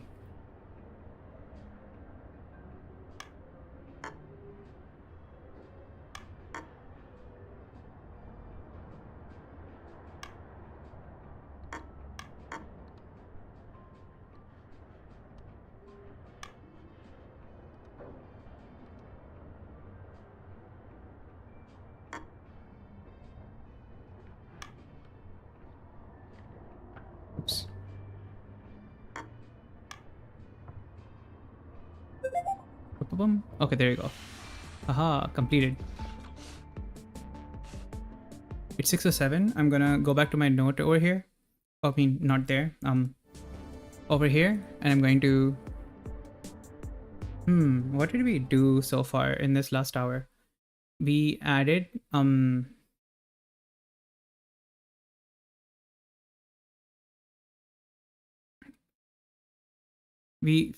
Oops. Okay, there you go. Haha, completed. It's 6:07. I'm gonna go back to my note over here. I mean, not there. Over here, and I'm going to. What did we do so far in this last hour? We added we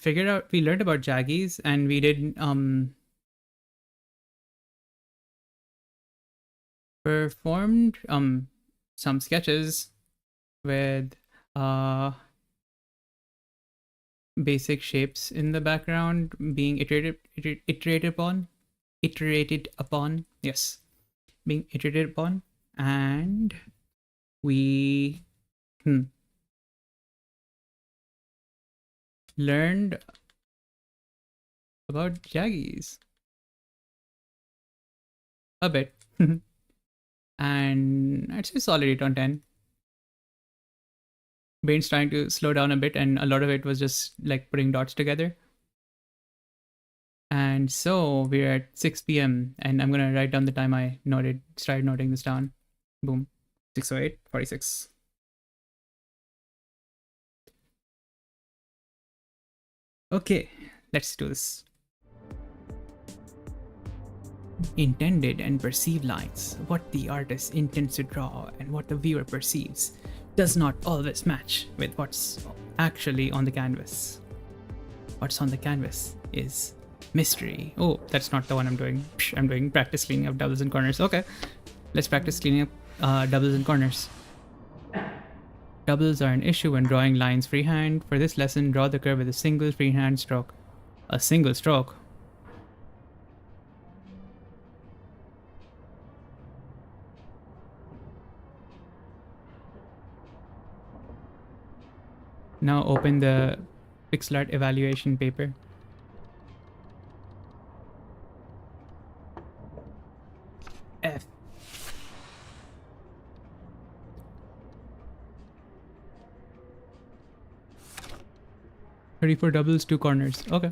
learned about jaggies, and we did performed some sketches with basic shapes in the background being iterated upon, yes, being iterated upon, and we learned about Jaggies a bit. And I'd say solid 8 on 10. Brain's trying to slow down a bit, and a lot of it was just like putting dots together. And so we're at 6 p.m. and I'm gonna write down the time I started noting this down. Boom. 6:08, 46. Okay, let's do this. Intended and perceived lines, what the artist intends to draw and what the viewer perceives, does not always match with what's actually on the canvas. What's on the canvas is mystery. Oh, that's not the one I'm doing. I'm doing practice cleaning up doubles and corners. Okay, let's practice cleaning up doubles and corners. Doubles are an issue when drawing lines freehand. For this lesson, draw the curve with a single freehand stroke. A single stroke? Now open the PixelArt evaluation paper. F. $34 doubles, 2 corners. Okay.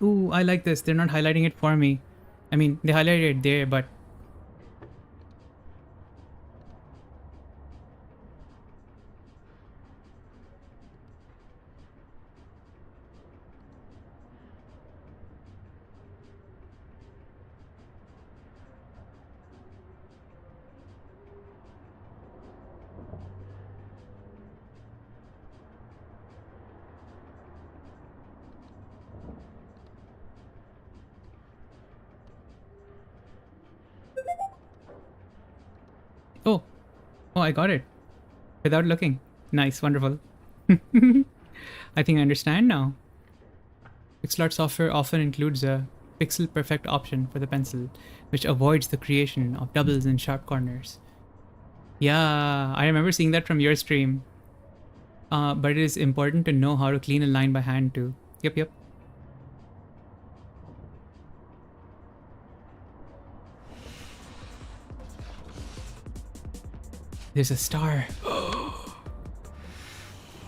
Ooh, I like this. They're not highlighting it for me. I mean, they highlighted it there, but oh, I got it without looking. Nice, wonderful. I think I understand now. PixelArt software often includes a pixel perfect option for the pencil, which avoids the creation of doubles and sharp corners. Yeah, I remember seeing that from your stream. But it is important to know how to clean a line by hand too. Yep. There's a star.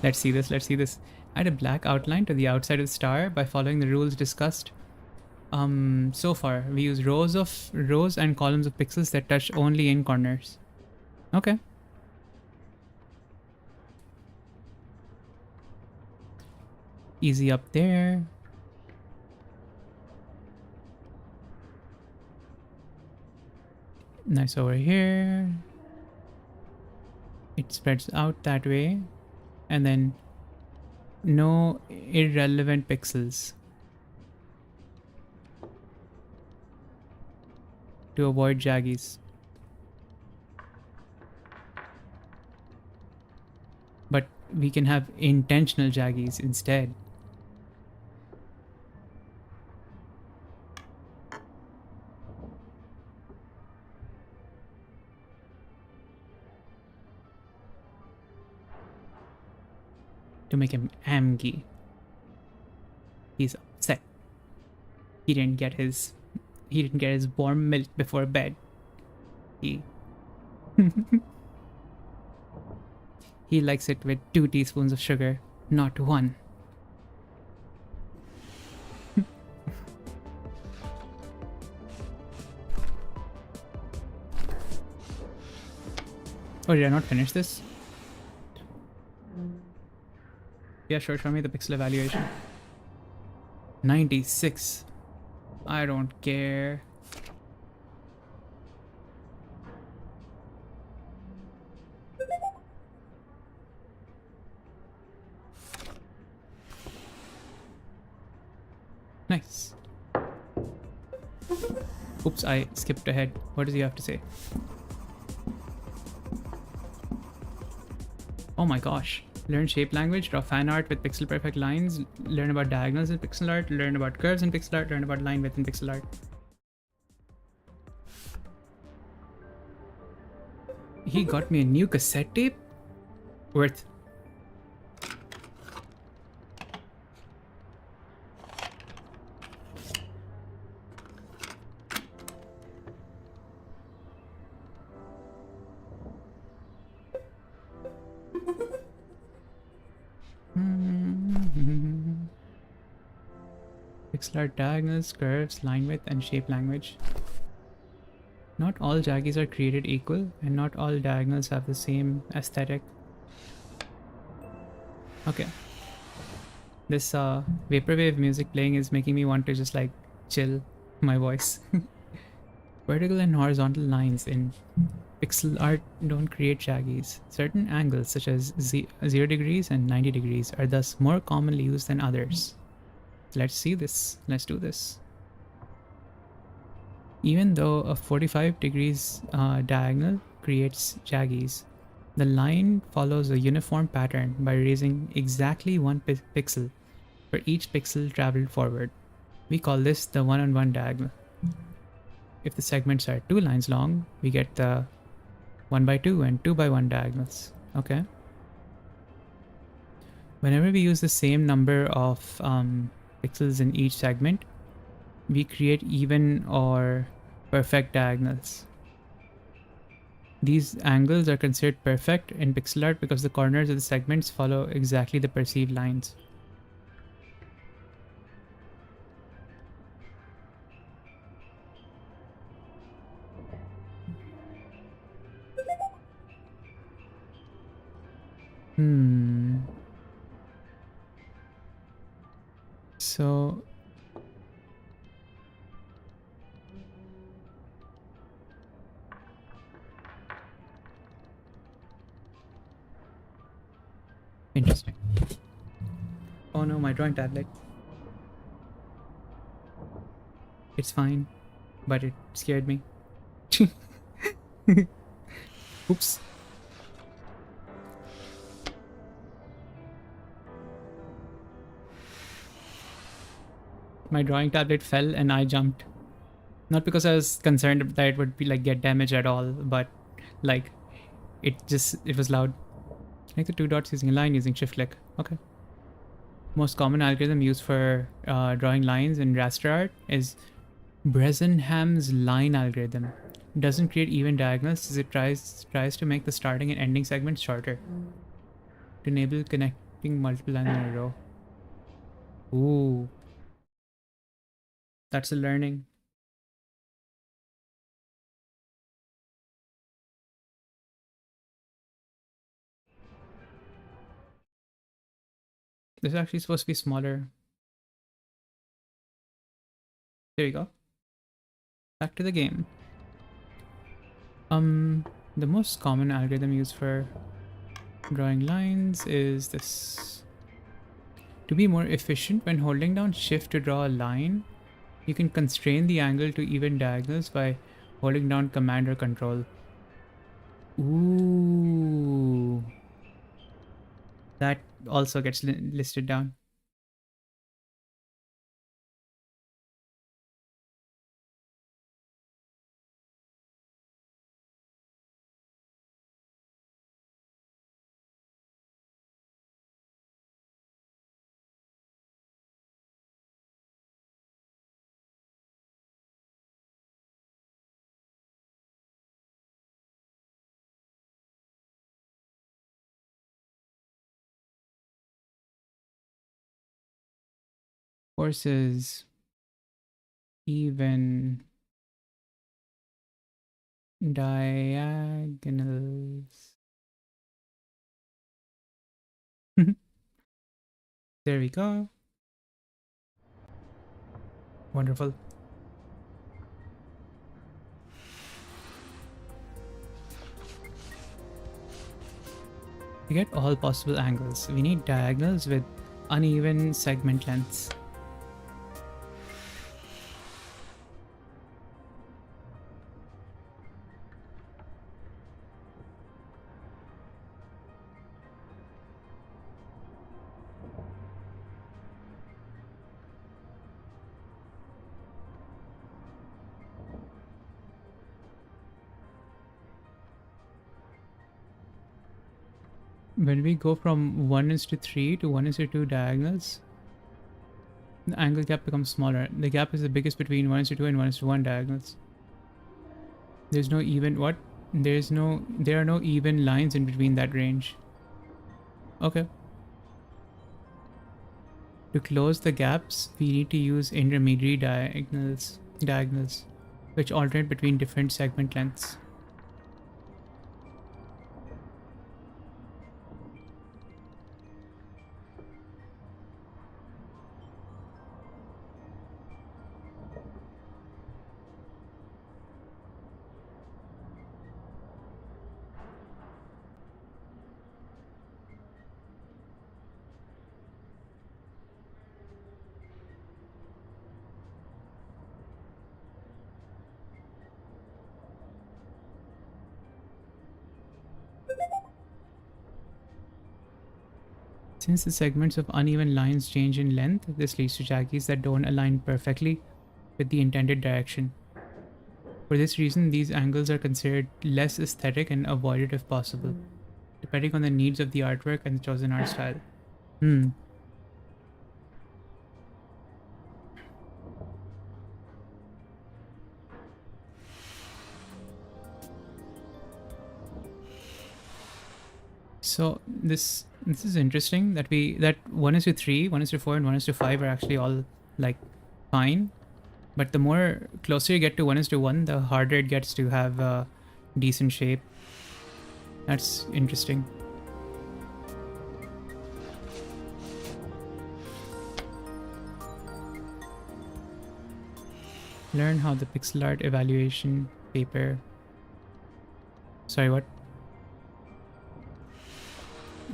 Let's see this. Add a black outline to the outside of the star by following the rules discussed. So far, we use rows and columns of pixels that touch only in corners. Okay. Easy up there. Nice over here. It spreads out that way. And then no irrelevant pixels to avoid jaggies. But we can have intentional jaggies instead. To make him angry. He's upset. He didn't get his warm milk before bed. He likes it with 2 teaspoons of sugar, not 1. Oh, did I not finish this? Yeah, sure, show me the pixel evaluation. 96. I don't care. Nice. Oops, I skipped ahead. What does he have to say? Oh my gosh. Learn shape language, draw fan art with pixel perfect lines, learn about diagonals in pixel art, learn about curves in pixel art, learn about line width in pixel art. He got me a new cassette tape worth. Pixel art diagonals, curves, line width, and shape language. Not all jaggies are created equal, and not all diagonals have the same aesthetic. Okay. This vaporwave music playing is making me want to just like chill my voice. Vertical and horizontal lines in pixel art don't create jaggies. Certain angles such as 0 degrees and 90 degrees are thus more commonly used than others. Let's see this. Let's do this. Even though a 45 degrees diagonal creates jaggies, the line follows a uniform pattern by raising exactly one pixel for each pixel traveled forward. We call this the one-on-one diagonal. If the segments are 2 lines long, we get the 1x2 and 2x1 diagonals. Okay. Whenever we use the same number of pixels in each segment, we create even or perfect diagonals. These angles are considered perfect in pixel art because the corners of the segments follow exactly the perceived lines. So interesting. Oh no, my drawing tablet. It's fine, but it scared me. Oops. My drawing tablet fell and I jumped. Not because I was concerned that it would be like get damaged at all, but like it was loud. Like the 2 dots using a line using shift click. Okay. Most common algorithm used for drawing lines in raster art is Bresenham's line algorithm. It doesn't create even diagonals as it tries to make the starting and ending segments shorter to enable connecting multiple lines in a row. Ooh. That's a learning. This is actually supposed to be smaller. There you go. Back to the game. The most common algorithm used for drawing lines is this. To be more efficient when holding down shift to draw a line, you can constrain the angle to even diagonals by holding down command or control. Ooh. That also gets listed down. Forces, even diagonals. There we go. Wonderful. To get all possible angles, we need diagonals with uneven segment lengths. when we go from 1:3 to 1:2 diagonals, the angle gap becomes smaller. The gap is the biggest between 1:2 and 1:1 diagonals. There's no even what? There are no even lines in between that range. Okay. To close the gaps, we need to use intermediary diagonals, which alternate between different segment lengths. Since the segments of uneven lines change in length, this leads to jaggies that don't align perfectly with the intended direction. For this reason, these angles are considered less aesthetic and avoided if possible, depending on the needs of the artwork and the chosen art style. So this is interesting that 1:3, 1:4, and 1:5 are actually all like fine, but the more closer you get to 1:1, the harder it gets to have a decent shape. That's interesting. Learn how the pixel art evaluation paper. Sorry, what?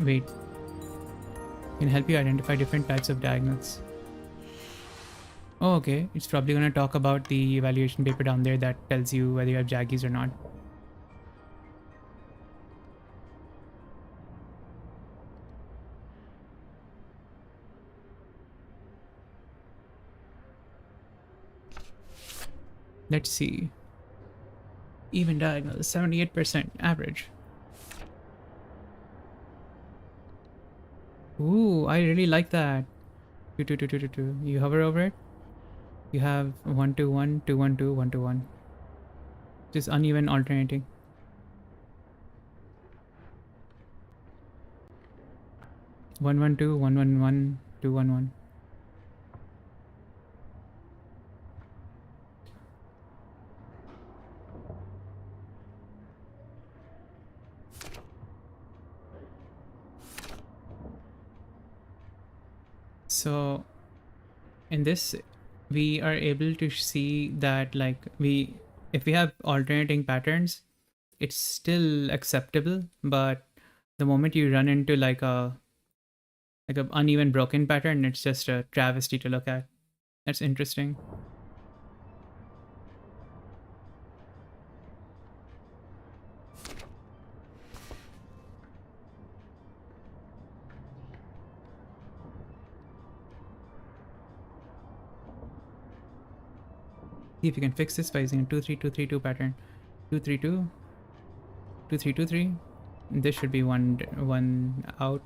Wait. Can help you identify different types of diagonals. Oh, okay. It's probably going to talk about the evaluation paper down there that tells you whether you have jaggies or not. Let's see. Even diagonals, 78% average. Ooh, I really like that. 2, 2, 2, 2, 2, 2. You hover over it. You have 1, 2, 1, 2, 1, 2, 1, 2, 1. Just uneven alternating. One, 1, 2, 1, 1, 1, 2, 1, 1. So in this, we are able to see that if we have alternating patterns, it's still acceptable, but the moment you run into like a uneven broken pattern, it's just a travesty to look at. That's interesting. See if you can fix this by using a 2-3-2-3-2 pattern. 2-3-2, 2-3-2-3. This should be one out,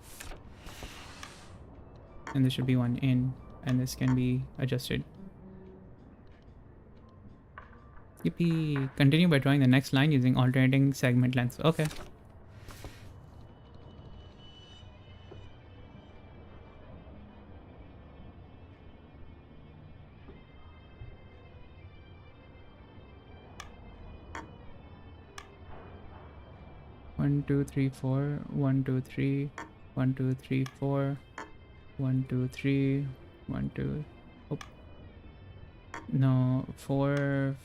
and this should be one in, and this can be adjusted. Yippee! Continue by drawing the next line using alternating segment lengths. Okay. One, two, three, four. 1, 2, 3. 1, 2, 3, 4. 1, 2, 3. 1, 2. Oh. No, 4,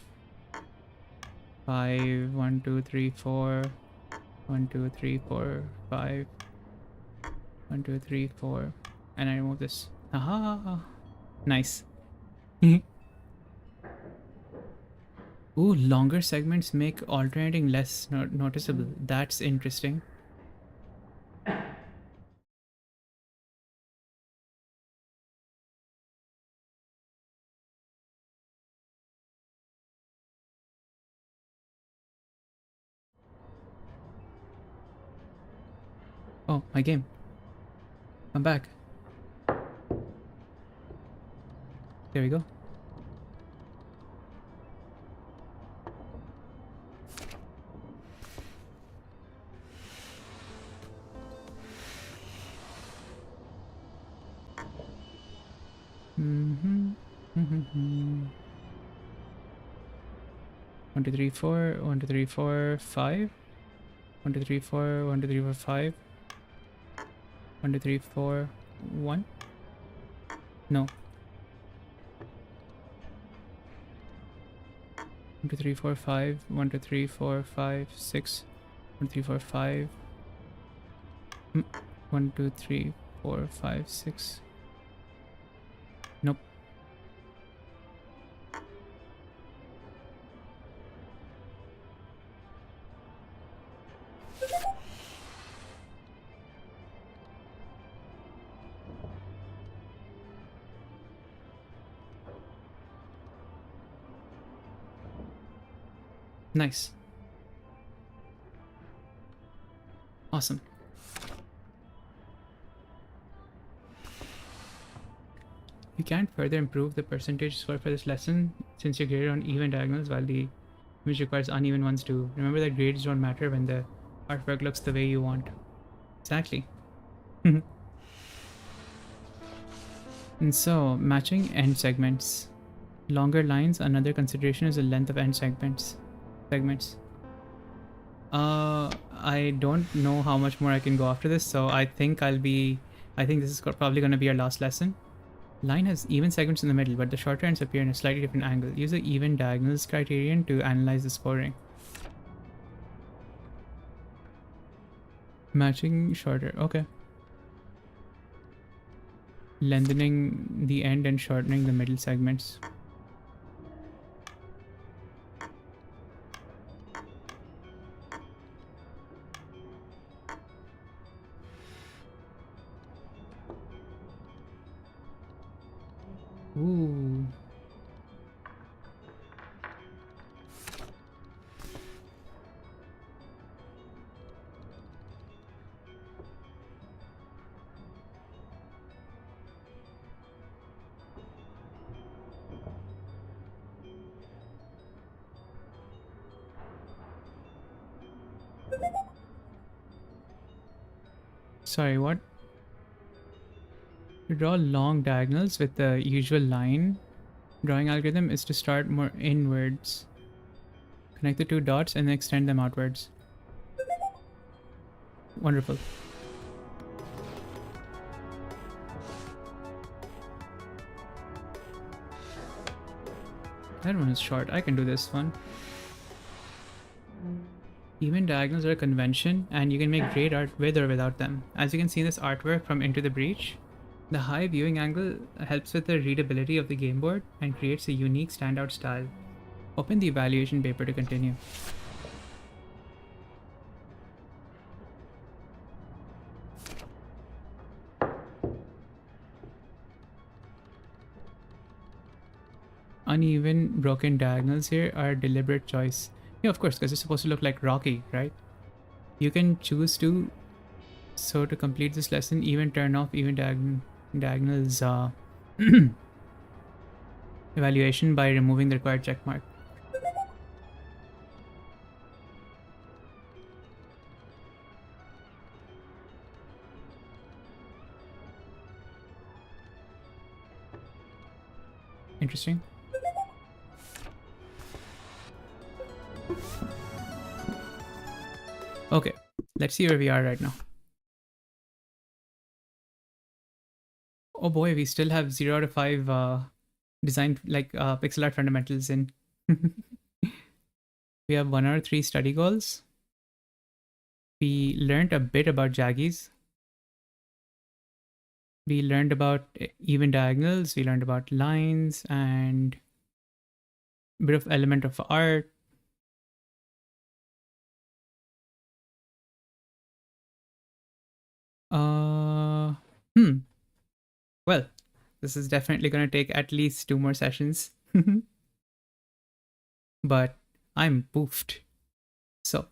5. 1, 2, 3, 4. 1, 2, 3, 4, 5. 1, 2, 3, 4. And I remove this. Aha! Nice. Ooh, longer segments make alternating less noticeable. That's interesting. Oh, my game. I'm back. There we go. Mm-hmm. Mm-hmm. 1, 2, 3, 4. 1, 2, 3, 4, 5. 1, 2, 3, 4. 1, 2, 3, 4, 5. 1, 2, 3, 4, 1. No. 1, 2, 3, 4, 5. 1, 2, 3, 4, 5, 6. 1, 2, 3, 4, 5. 1, 2, 3, 4, 5, 6. Nope. Nice. Awesome. You can't further improve the percentage score for this lesson since you're graded on even diagonals while the image requires uneven ones too. Remember that grades don't matter when the artwork looks the way you want. Exactly. And so, matching end segments. Longer lines, another consideration is the length of end segments. I don't know how much more I can go after this, so I think this is probably going to be our last lesson. Line has even segments in the middle, but the shorter ends appear in a slightly different angle. Use the even diagonals criterion to analyze the scoring. Matching shorter, okay. Lengthening the end and shortening the middle segments. Ooh. Sorry, what? To draw long diagonals with the usual line drawing algorithm is to start more inwards. Connect the two dots and then extend them outwards. Wonderful. That one is short. I can do this one. Even diagonals are a convention, and you can make great art with or without them. As you can see in this artwork from Into the Breach, the high viewing angle helps with the readability of the game board and creates a unique standout style. Open the evaluation paper to continue. Uneven, broken diagonals here are a deliberate choice. Yeah, of course, because it's supposed to look like Rocky, right? You can choose to, so to complete this lesson, even turn off even diagonals evaluation by removing the required checkmark. Interesting. Okay, let's see where we are right now. Oh boy, we still have 0 out of 5 design, like pixel art fundamentals in. We have 1 out of 3 study goals. We learned a bit about jaggies. We learned about even diagonals. We learned about lines and a bit of element of art. Well, this is definitely going to take at least 2 more sessions. But I'm poofed. So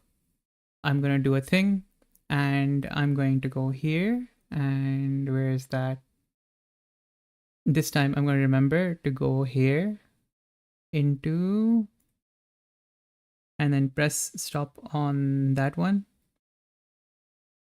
I'm going to do a thing And I'm going to go here, and where is that? This time I'm going to remember to go here into, and then press stop on that one.